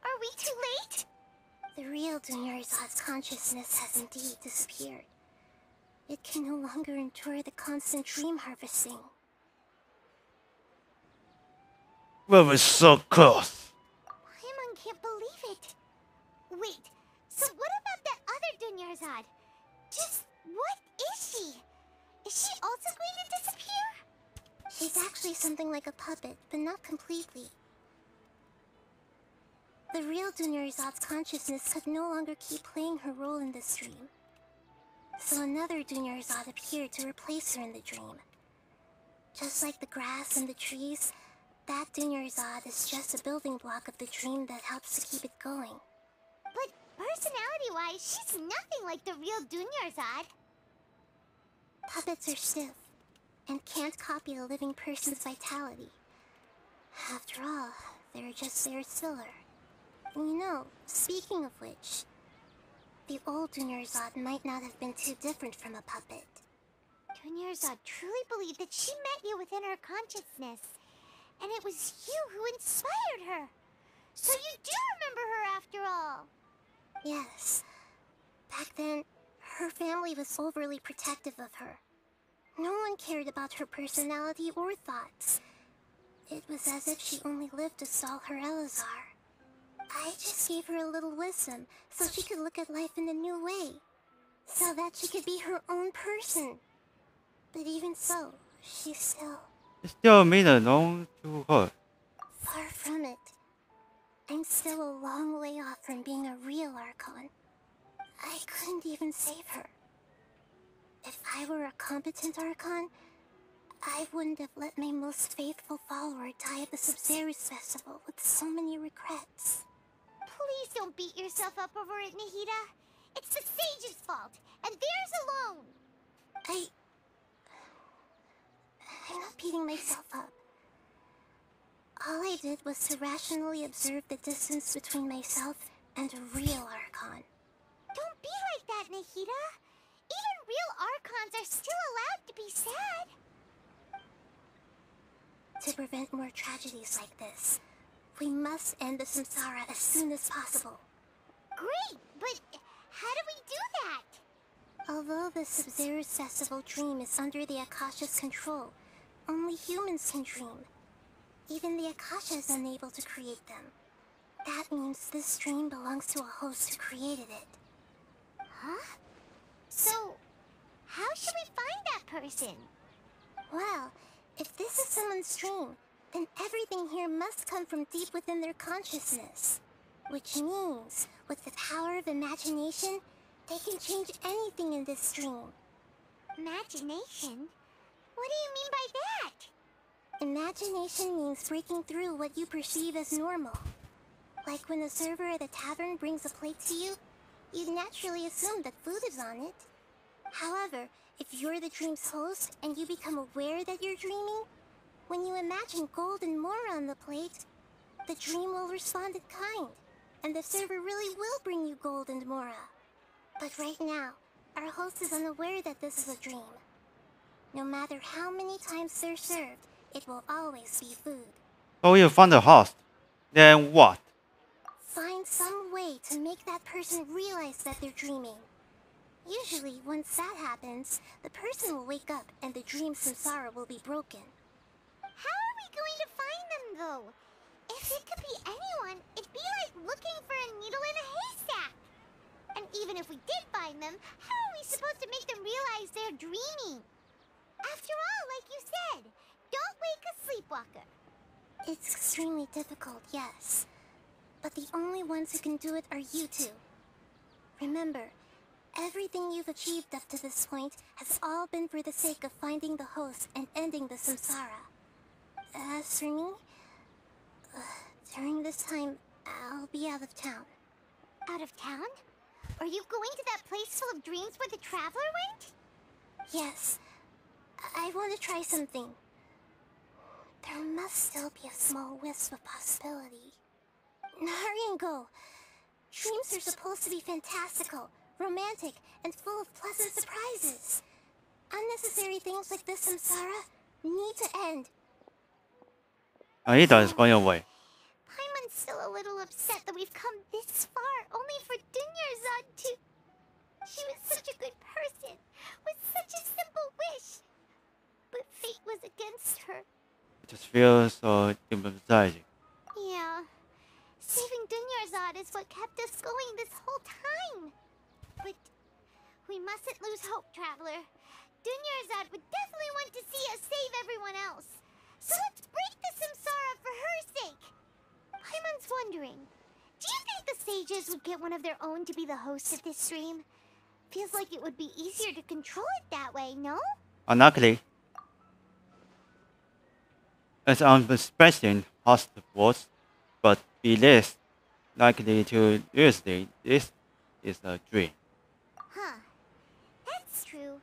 A: Are we too late?
O: The real Dunyarzad's consciousness has indeed disappeared. It can no longer endure the constant dream harvesting.
B: We were so close.
A: Paimon can't believe it. Wait, so what about that other Dunyarzad? Just what is she? Is she also going to disappear?
O: She's actually something like a puppet, but not completely. The real Dunyarzad's consciousness could no longer keep playing her role in this dream. So another Dunyarzad appeared to replace her in the dream. Just like the grass and the trees, that Dunyarzad is just a building block of the dream that helps to keep it going.
A: But personality-wise, she's nothing like the real Dunyarzad.
O: Puppets are stiff, and can't copy a living person's vitality. After all, they're just their filler. You know, speaking of which, the old Dunyarzad might not have been too different from a puppet.
A: Dunyarzad truly believed that she met you within her consciousness, and it was you who inspired her. So you do remember her after all.
O: Yes. Back then, her family was overly protective of her. No one cared about her personality or thoughts. It was as if she only lived to stall her Elazar. I just gave her a little wisdom so she could look at life in a new way. So that she could be her own person. But even so, she
B: still made a known to her.
O: Far from it. I'm still a long way off from being a real Archon. I couldn't even save her. If I were a competent Archon, I wouldn't have let my most faithful follower die at the Sub-Zerus Festival with so many regrets.
A: Please don't beat yourself up over it, Nahida. It's the sage's fault, and theirs alone.
O: I'm not beating myself up. All I did was to rationally observe the distance between myself and a real Archon.
A: Don't be like that, Nahida. Even real Archons are still allowed to be sad.
O: To prevent more tragedies like this, we must end the Samsara as soon as possible.
A: Great, but how do we do that?
O: Although the Sub-Zerus Festival dream is under the Akasha's control, only humans can dream. Even the Akasha is unable to create them. That means this dream belongs to a host who created it.
A: Huh? So, how should we find that person?
O: Well, if this is someone's dream, then everything here must come from deep within their consciousness. Which means, with the power of imagination, they can change anything in this dream.
A: Imagination? What do you mean by that?
O: Imagination means breaking through what you perceive as normal. Like when the server at a tavern brings a plate to you, you'd naturally assume that food is on it. However, if you're the dream's host and you become aware that you're dreaming, when you imagine gold and more on the plate, the dream will respond in kind, and the server really will bring you gold and mora. But right now, our host is unaware that this is a dream. No matter how many times they're served, it will always be food.
B: Oh, you found the host. Then what?
O: Find some way to make that person realize that they're dreaming. Usually, once that happens, the person will wake up and the dream samsara will be broken.
A: How are we going to find them, though? If it could be anyone, it'd be like looking for a needle in a haystack. And even if we did find them, how are we supposed to make them realize they're dreaming? After all, like you said, don't wake a sleepwalker.
O: It's extremely difficult, yes. But the only ones who can do it are you two. Remember, everything you've achieved up to this point has all been for the sake of finding the host and ending the samsara. As for me, during this time, I'll be out of town.
A: Out of town? Are you going to that place full of dreams where the traveler went?
O: Yes. I want to try something. There must still be a small wisp of possibility. Hurry and go. Dreams are supposed to be fantastical, romantic, and full of pleasant surprises. Unnecessary things like this samsara need to end.
B: Aida is going away.
A: Paimon's still a little upset that we've come this far only for Dunyarzad to... She was such a good person, with such a simple wish. But fate was against her.
B: It just feels so demonizing.
A: Yeah. Saving Dunyarzad is what kept us going this whole time. But we mustn't lose hope, Traveler. Dunyarzad would definitely want to see us save everyone else. So let's break the samsara for her sake. Paimon's wondering, do you think the sages would get one of their own to be the host of this stream? Feels like it would be easier to control it that way, no?
B: Unluckily, as unexpressing host was, but be less likely to elucidate this is a dream.
A: Huh. That's true.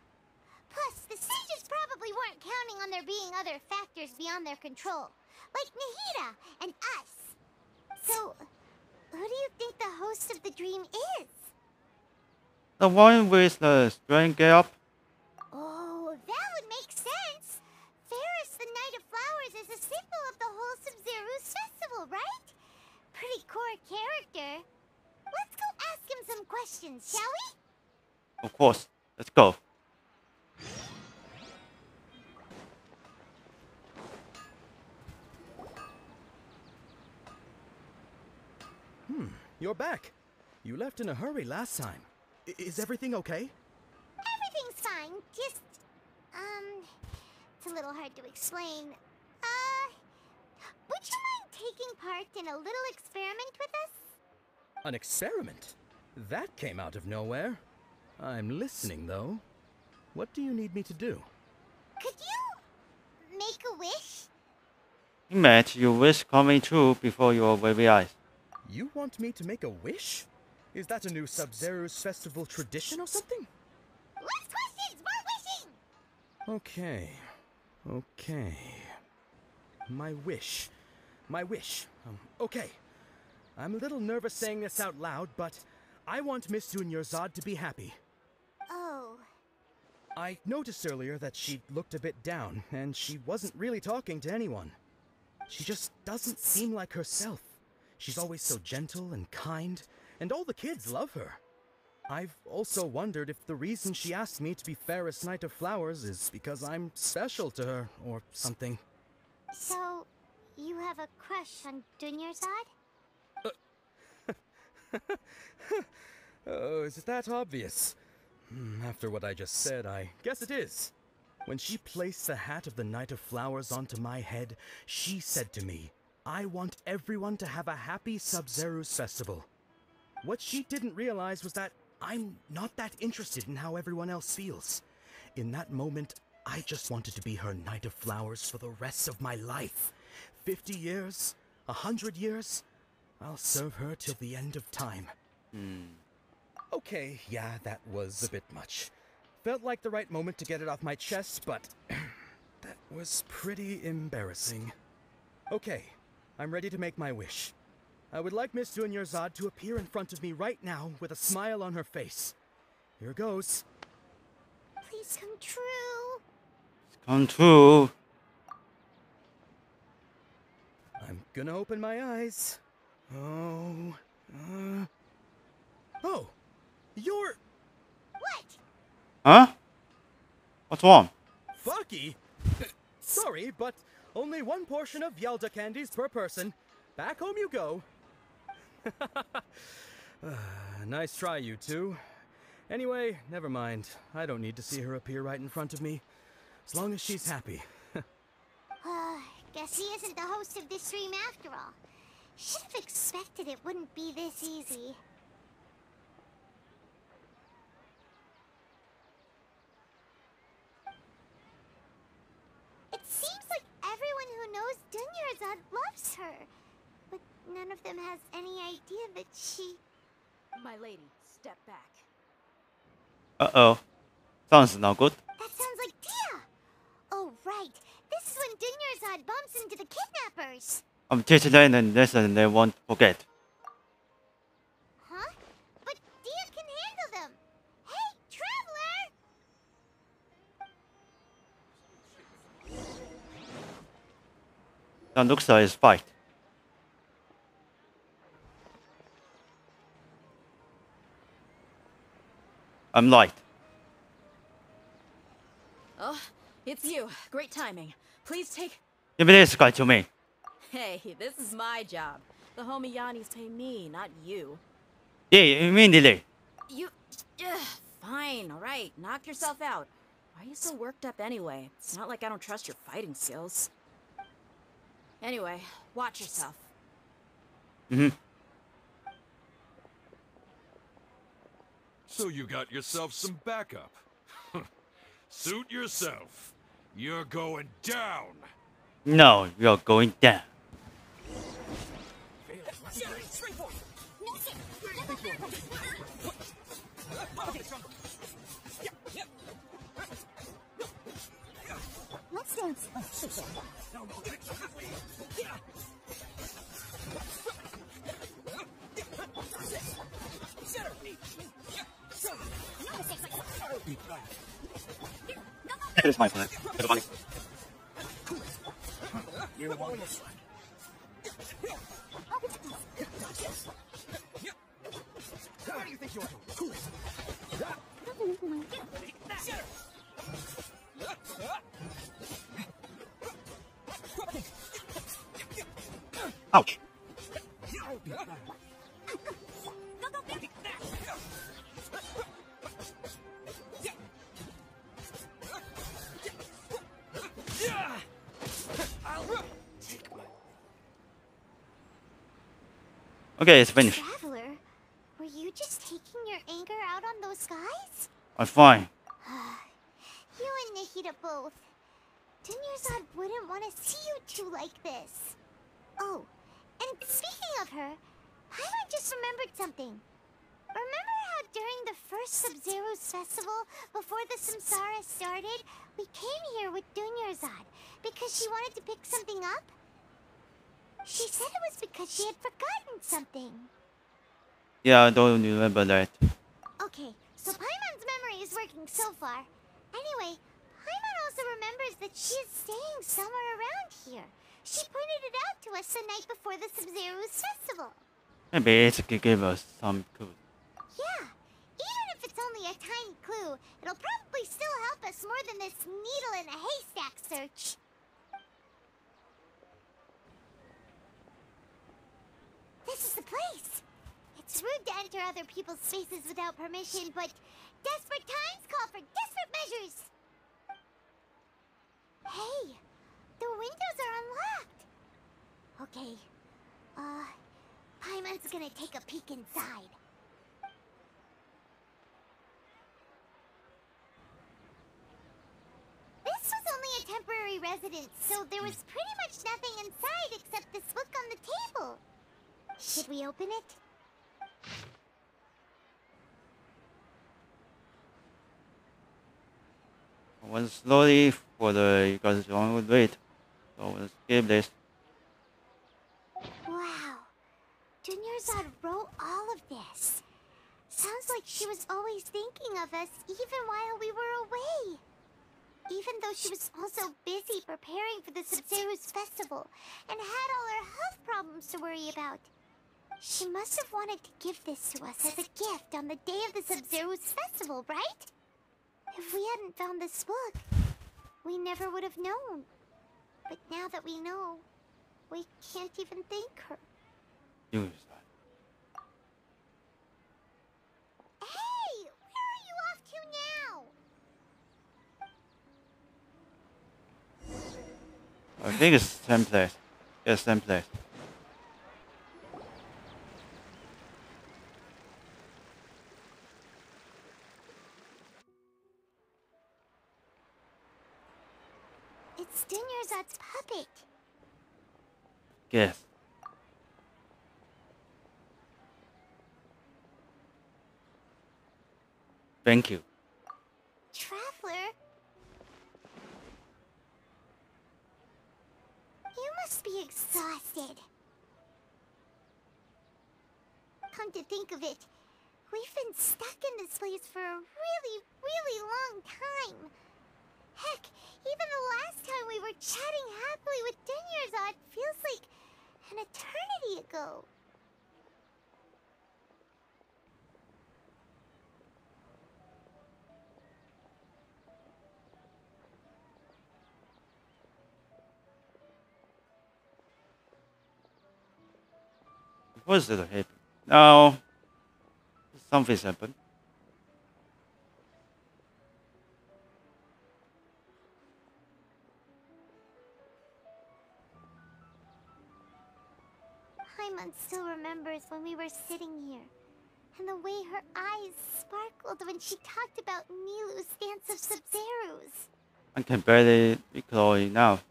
A: Plus, the sages probably weren't counting on there being other factors beyond their control, like Nahida and us. So, who do you think the host of the dream is?
B: The one with the strange get up?
A: Oh, that would make sense. Ferris, the Knight of Flowers, is a symbol of the whole Sub-Zeru's festival, right? Pretty core character. Let's go ask him some questions, shall we?
B: Of course. Let's go.
E: You're back. You left in a hurry last time. Is everything okay?
A: Everything's fine. Just, it's a little hard to explain. Would you mind taking part in a little experiment with us?
E: An experiment? That came out of nowhere. I'm listening, though. What do you need me to do?
A: Could you make a wish?
B: Imagine your wish coming true before your very eyes.
E: You want me to make a wish? Is that a new Sub-Zeru's festival tradition or something?
A: Less questions! More wishing!
E: Okay. My wish. Okay. I'm a little nervous saying this out loud, but I want Miss Dunyarzad to be happy.
A: Oh.
E: I noticed earlier that she looked a bit down, and she wasn't really talking to anyone. She just doesn't seem like herself. She's always so gentle and kind, and all the kids love her. I've also wondered if the reason she asked me to be Ferris Knight of Flowers is because I'm special to her, or something.
A: So, you have a crush on Dunyarzad?
E: Oh, is it that obvious? After what I just said, I guess it is. When she placed the hat of the Knight of Flowers onto my head, she said to me, I want everyone to have a happy Sub-Zeru's festival. What she didn't realize was that I'm not that interested in how everyone else feels. In that moment, I just wanted to be her Knight of Flowers for the rest of my life. 50 years? 100 years? I'll serve her till the end of time. Okay, yeah, that was a bit much. Felt like the right moment to get it off my chest, but that was pretty embarrassing. Okay, I'm ready to make my wish. I would like Miss Dunyarzad to appear in front of me right now with a smile on her face. Here goes.
A: Please come true.
B: Come true.
E: I'm gonna open my eyes. Oh, oh, you're...
A: What?
B: Huh? What's wrong?
E: Fucky? Sorry, but only one portion of Yelda candies per person. Back home you go. Nice try, you two. Anyway, never mind. I don't need to see her appear right in front of me. As long as she's happy.
A: Guess he isn't the host of this stream after all. Should have expected it wouldn't be this easy. It seems like everyone who knows Dunyarzad loves her. But none of them has any idea that she...
D: My lady, step back.
B: Uh-oh. Sounds not good.
A: That sounds like Dia! Oh, right. This is when Dunyarzad bumps into the kidnappers.
B: I'm teaching them a lesson they won't forget.
A: Huh? But Dia can handle them. Hey, Traveler!
B: That looks like it's fight. I'm light.
D: Oh, it's you. Great timing. Please take...
B: Give me this guy to me.
D: Hey, this is my job. The homie Yanni's pay me, not you.
B: Yeah, immediately.
D: You... fine, alright. Knock yourself out. Why are you so worked up anyway? It's not like I don't trust your fighting skills. Anyway, watch yourself.
I: So you got yourself some backup. Suit yourself. You're going down.
B: No, you're going down.
A: Let's dance.
B: Here's my plan. Everybody.
E: Where do you think you are?
B: Ouch. Okay, it's finished.
A: Traveler, were you just taking your anger out on those guys?
B: I'm fine.
A: You and Nahida both. Dunyarzad wouldn't want to see you two like this. Oh, and speaking of her, Paimon just remembered something. Remember how during the first Sub-Zero's festival, before the Samsara started, we came here with Dunyarzad because she wanted to pick something up? She said it was because she had forgotten something.
B: Yeah, I don't remember that.
A: Okay, so Paimon's memory is working so far. Anyway, Paimon also remembers that she is staying somewhere around here. She pointed it out to us the night before the Sub-Zero's festival.
B: Maybe it could give us some clue.
A: Yeah, even if it's only a tiny clue, it'll probably still help us more than this needle in a haystack search. This is the place. It's rude to enter other people's spaces without permission, but desperate times call for desperate measures. Hey, the windows are unlocked. Okay, Paimon's gonna take a peek inside. This temporary residence, so there was pretty much nothing inside except this book on the table. Should we open it?
B: One slowly for the you guys don't wait. So we'll skip this.
A: Wow. Dunyarzad wrote all of this. Sounds like she was always thinking of us even while we were away. Even though she was also busy preparing for the Sub-Zero's festival and had all her health problems to worry about. She must have wanted to give this to us as a gift on the day of the Sub-Zero's festival, right? If we hadn't found this book, we never would have known. But now that we know, we can't even thank her.
B: Use
A: Hey! Where are you off to now?
B: I think it's the same place. Yes, same place.
A: It's Dunyarzad's puppet.
B: Yes. Thank you.
A: Traveler? You must be exhausted. Come to think of it, we've been stuck in this place for a really long time. Heck, even the last time we were chatting happily with Dunyarzad feels like an eternity ago.
B: What's it happen? No. Something's happened.
A: Paimon still remembers when we were sitting here, and the way her eyes sparkled when she talked about Nilu's dance of Sub-Zeros.
B: I can barely recall it now.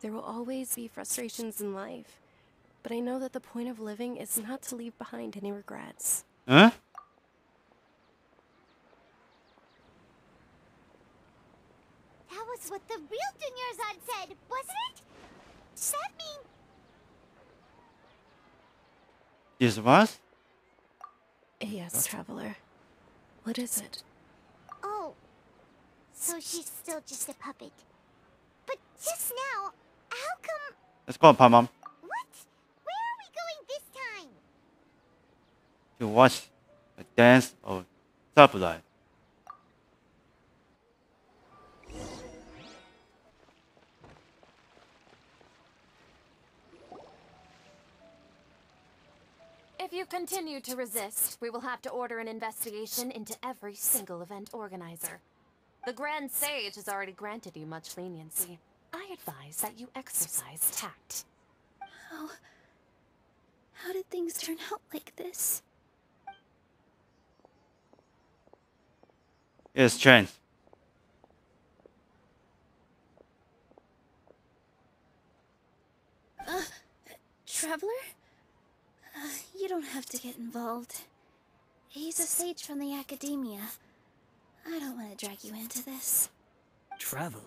C: There will always be frustrations in life, but I know that the point of living is not to leave behind any regrets.
B: Huh?
A: That was what the real Dunyarzad said, wasn't it? Does that mean...
B: This was?
C: Yes, Traveler. What is it?
A: Oh, so she's still just a puppet. But just now, how come...
B: Let's go, Paimon.
A: What? Where are we going this time?
B: To watch the dance of Sublight.
J: If you continue to resist, we will have to order an investigation into every single event organizer. The Grand Sage has already granted you much leniency. I advise that you exercise tact.
K: How did things turn out like this?
B: Yes, chance.
K: Traveler? You don't have to get involved. He's a sage from the academia. I don't want to drag you into this.
L: Traveler?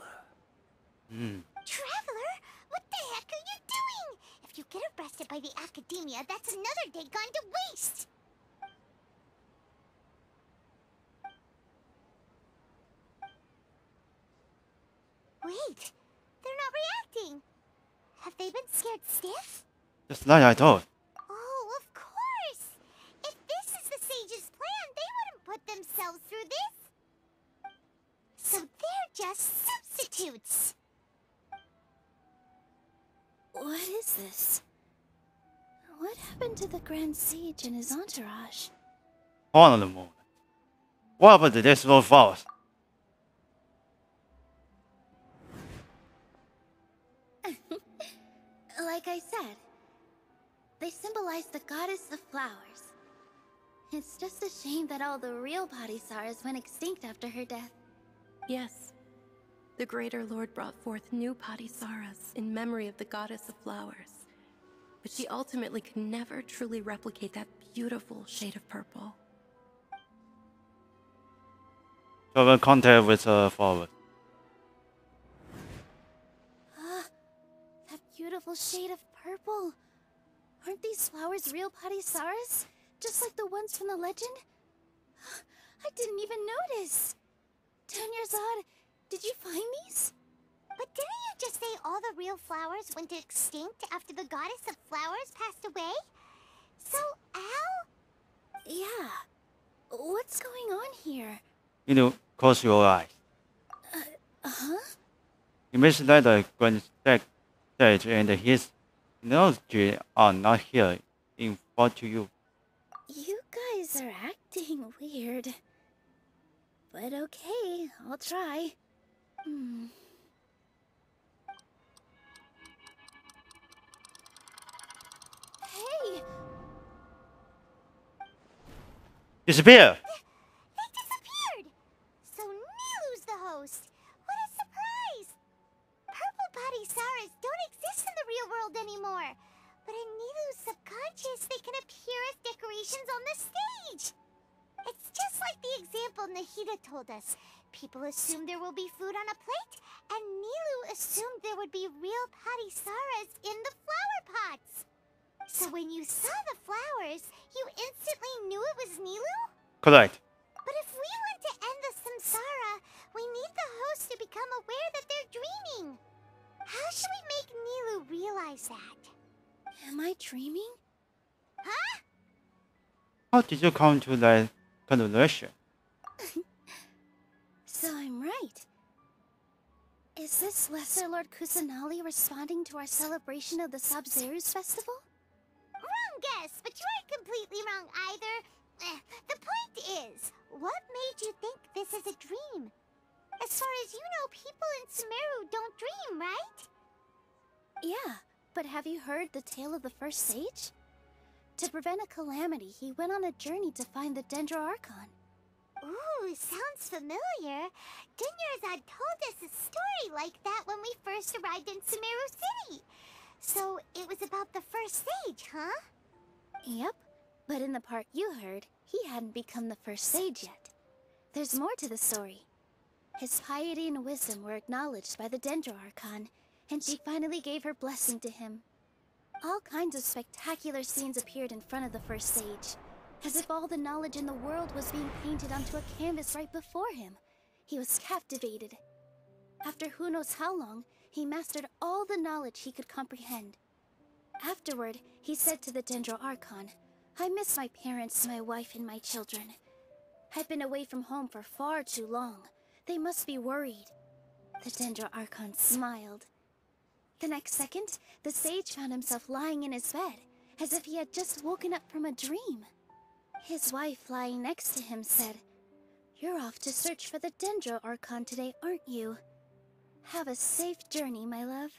A: Traveler? What the heck are you doing? If you get arrested by the academia, that's another day gone to waste! Wait, they're not reacting. Have they been scared stiff?
B: Just like I thought.
A: Oh, of course! If this is the sage's plan, they wouldn't put themselves through this. So they're just substitutes.
K: What is this? What happened to the Grand Sage and his entourage?
B: Hold on a moment. What happened to this little falls?
K: Like I said, they symbolize the goddess of flowers. It's just a shame that all the real Bodhisattvas went extinct after her death.
C: Yes. The Greater Lord brought forth new Padisaras in memory of the goddess of flowers. But she ultimately could never truly replicate that beautiful shade of purple.
B: So the contact with forward.
K: That beautiful shade of purple. Aren't these flowers real Padisaras? Just like the ones from the legend? I didn't even notice. Terengineer, did you find these?
A: But didn't you just say all the real flowers went extinct after the goddess of flowers passed away? So, Al?
K: Yeah. What's going on here?
B: You know, close your eyes.
K: Uh-huh?
B: Imagine that the grand stage and his energy are not here in front to you.
K: You guys are acting weird. But okay, I'll try. Hey!
B: Disappear!
A: They disappeared! So Nilu's the host. What a surprise! Purple Padisaras don't exist in the real world anymore. But in Nilu's subconscious, they can appear as decorations on the stage. It's just like the example Nahida told us. People assumed there will be food on a plate, and Nilu assumed there would be real Padisaras in the flower pots. So when you saw the flowers, you instantly knew it was Nilu?
B: Correct.
A: But if we want to end the samsara, we need the host to become aware that they're dreaming. How should we make Nilu realize that?
K: Am I dreaming?
A: Huh?
B: How did you come to that conclusion?
K: So I'm right. Is this Lesser Lord Kusanali responding to our celebration of the Sabzeruz festival?
A: Wrong guess, but you aren't completely wrong either. The point is, what made you think this is a dream? As far as you know, people in Sumeru don't dream, right?
K: Yeah, but have you heard the tale of the first sage? To prevent a calamity, he went on a journey to find the Dendro Archon.
A: Ooh, sounds familiar. Dunyarzad told us a story like that when we first arrived in Sumeru City. So it was about the first sage, huh?
K: Yep, but in the part you heard, he hadn't become the first sage yet. There's more to the story. His piety and wisdom were acknowledged by the Dendro Archon, and she finally gave her blessing to him. All kinds of spectacular scenes appeared in front of the first sage, as if all the knowledge in the world was being painted onto a canvas right before him. He was captivated. After who knows how long, he mastered all the knowledge he could comprehend. Afterward, he said to the Dendro Archon, "I miss my parents, my wife, and my children. I've been away from home for far too long. They must be worried." The Dendro Archon smiled. The next second, the sage found himself lying in his bed, as if he had just woken up from a dream. His wife, lying next to him, said, "You're off to search for the Dendro Archon today, aren't you? Have a safe journey, my love."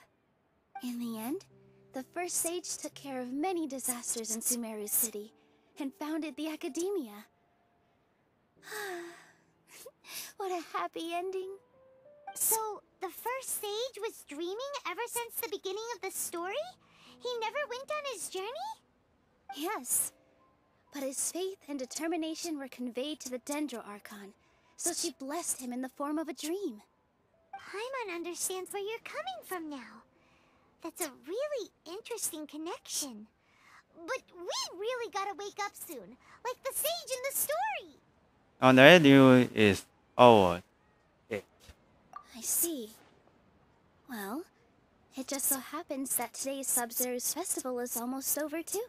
K: In the end, the first sage took care of many disasters in Sumeru City, and founded the Academia. What a happy ending.
A: So, the first sage was dreaming ever since the beginning of the story? He never went on his journey?
K: Yes, but his faith and determination were conveyed to the Dendro Archon, so she blessed him in the form of a dream.
A: Paimon understands where you're coming from now. That's a really interesting connection. But we really gotta wake up soon, like the sage in the story.
B: And that new is over.
K: I see. Well, it just so happens that today's Sabzeruz festival is almost over too.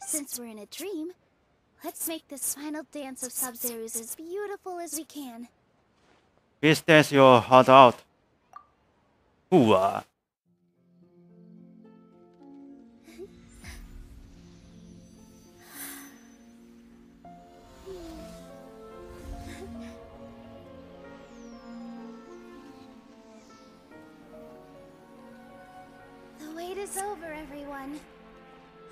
K: Since we're in a dream, let's make this final dance of Sabzeruz as beautiful as we can.
B: Please dance your heart out. Hooah!
K: The wait is over, everyone.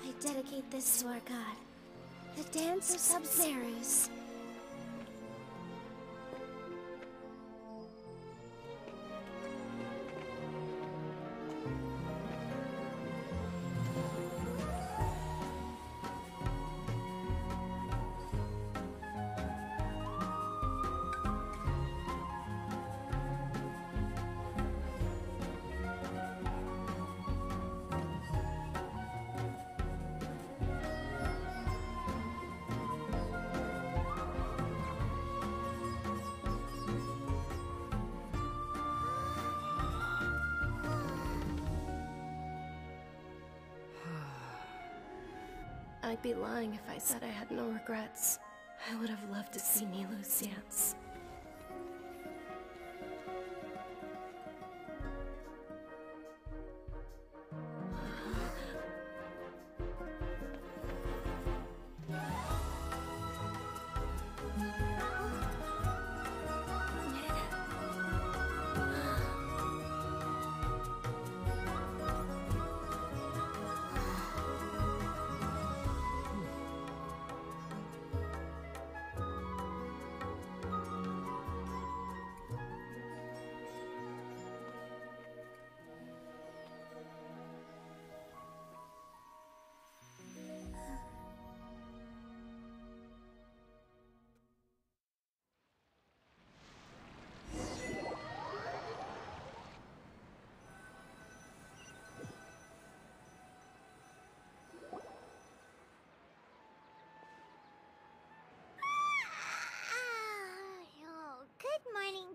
K: I dedicate this to our god. The Dance of Sub-Zerus.
C: I'd be lying if I said I had no regrets. I would have loved to see Nilou's dance.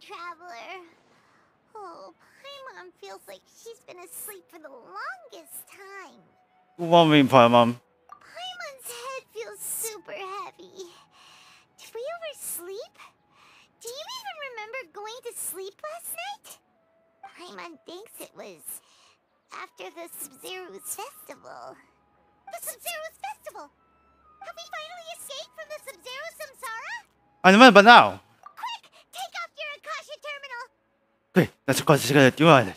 A: Traveler. Oh, Paimon feels like she's been asleep for the longest time.
B: What mean, Paimon?
A: Paimon's head feels super heavy. Did we oversleep? Do you even remember going to sleep last night? Paimon thinks it was after the Sub-Zeru's festival. The Sub-Zeru's festival? Have we finally escaped from the Sub-Zero Samsara?
B: I remember now.
A: Take off your Akasha terminal!
B: 对，那是告诉这个丢了的。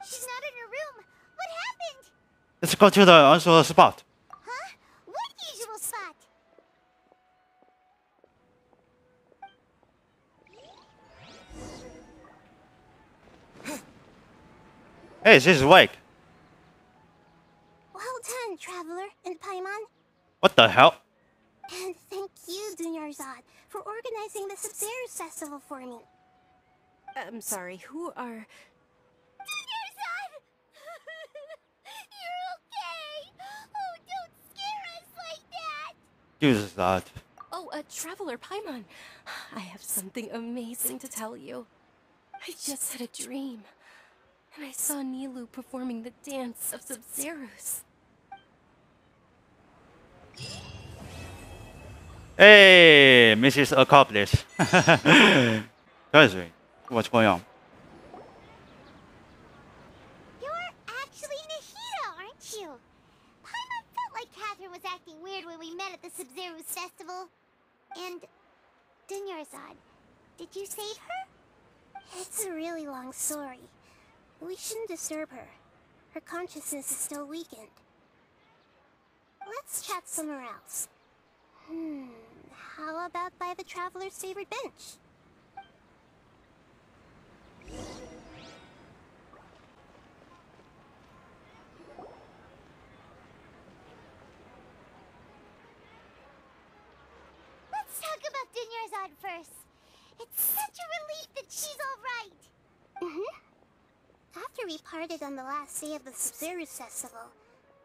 A: She's not in her room. What happened?
B: Let's go to the usual spot.
A: Huh? What usual spot?
B: Hey, she's awake.
O: Well done, Traveler and Paimon.
B: What the hell?
O: And thank you, Dunyarzad, for organizing the Sub-Zerus festival for me.
C: I'm sorry, who are...
A: Dunyarzad! You're okay! Oh, don't scare us like that!
B: Jesus, that.
C: Oh, Traveler Paimon. I have something amazing to tell you. I just had a dream. And I saw Nilou performing the dance of Sub-Zerus.
B: Hey, Mrs. Accomplished. Crazy. What's going on?
A: You're actually Nahida, aren't you? Paimon felt like Catherine was acting weird when we met at the Sub-Zeru's festival. And Dunyarzad, did you save her?
O: It's a really long story. We shouldn't disturb her. Her consciousness is still weakened. Let's chat somewhere else. How about by the Traveler's favorite bench?
A: Let's talk about Dunyarzad first. It's such a relief that she's all right.
O: After we parted on the last day of the Sub-Zerus festival,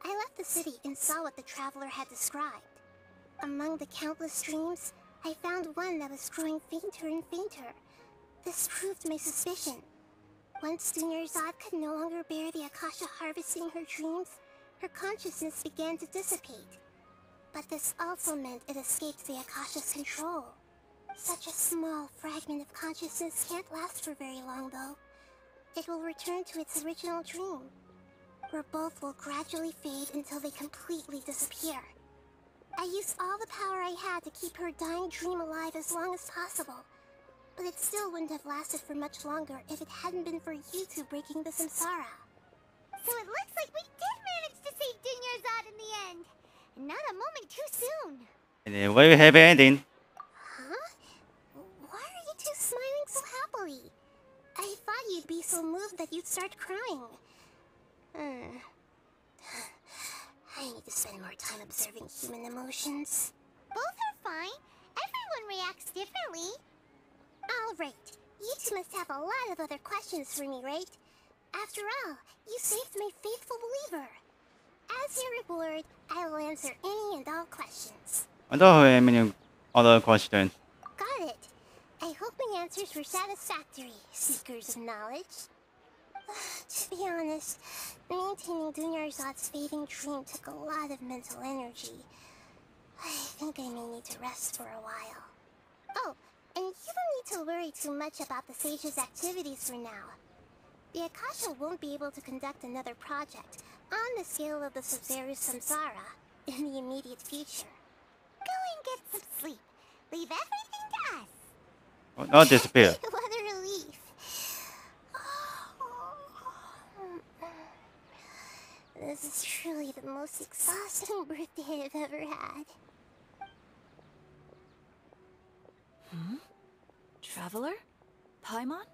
O: I left the city and saw what the Traveler had described. Among the countless dreams, I found one that was growing fainter and fainter. This proved my suspicion. Once Dunyarzad could no longer bear the Akasha harvesting her dreams, her consciousness began to dissipate. But this also meant it escaped the Akasha's control. Such a small fragment of consciousness can't last for very long, though. It will return to its original dream, where both will gradually fade until they completely disappear. I used all the power I had to keep her dying dream alive as long as possible. But it still wouldn't have lasted for much longer if it hadn't been for you two breaking the samsara.
A: So it looks like we did manage to save Dunyarzad in the end. And not a moment too soon.
B: And a very happy ending.
O: Huh? Why are you two smiling so happily? I thought you'd be so moved that you'd start crying. I need to spend more time observing human emotions.
A: Both are fine. Everyone reacts differently.
O: Alright, you two must have a lot of other questions for me, right? After all, you saved my faithful believer. As your reward, I will answer any and all questions.
B: I don't have any other questions.
O: Got it. I hope my answers were satisfactory, seekers of knowledge. To be honest, maintaining Dunyarzad's fading dream took a lot of mental energy. I think I may need to rest for a while. Oh, and you don't need to worry too much about the Sage's activities for now. The Akasha won't be able to conduct another project on the scale of the Sub-Zero Samsara in the immediate future.
A: Go and get some sleep. Leave everything to us.
B: Oh, not disappear.
A: What a relief.
O: This is truly the most exhausting birthday I've ever had.
S: Traveler? Paimon?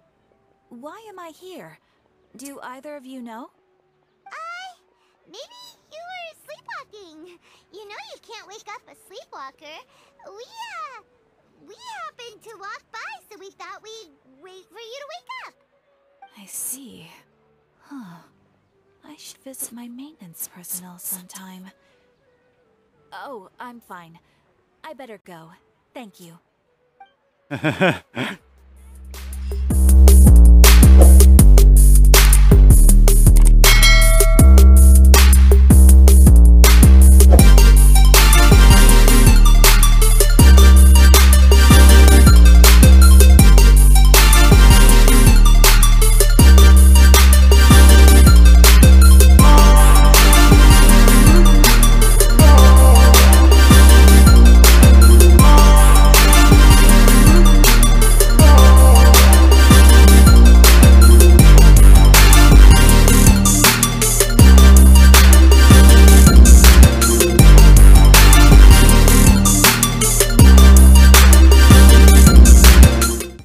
S: Why am I here? Do either of you know?
A: Maybe you were sleepwalking. You know you can't wake up a sleepwalker. We happened to walk by, so we thought we'd wait for you to wake up.
S: I see. Huh. I should visit my maintenance personnel sometime. Oh, I'm fine. I better go. Thank you.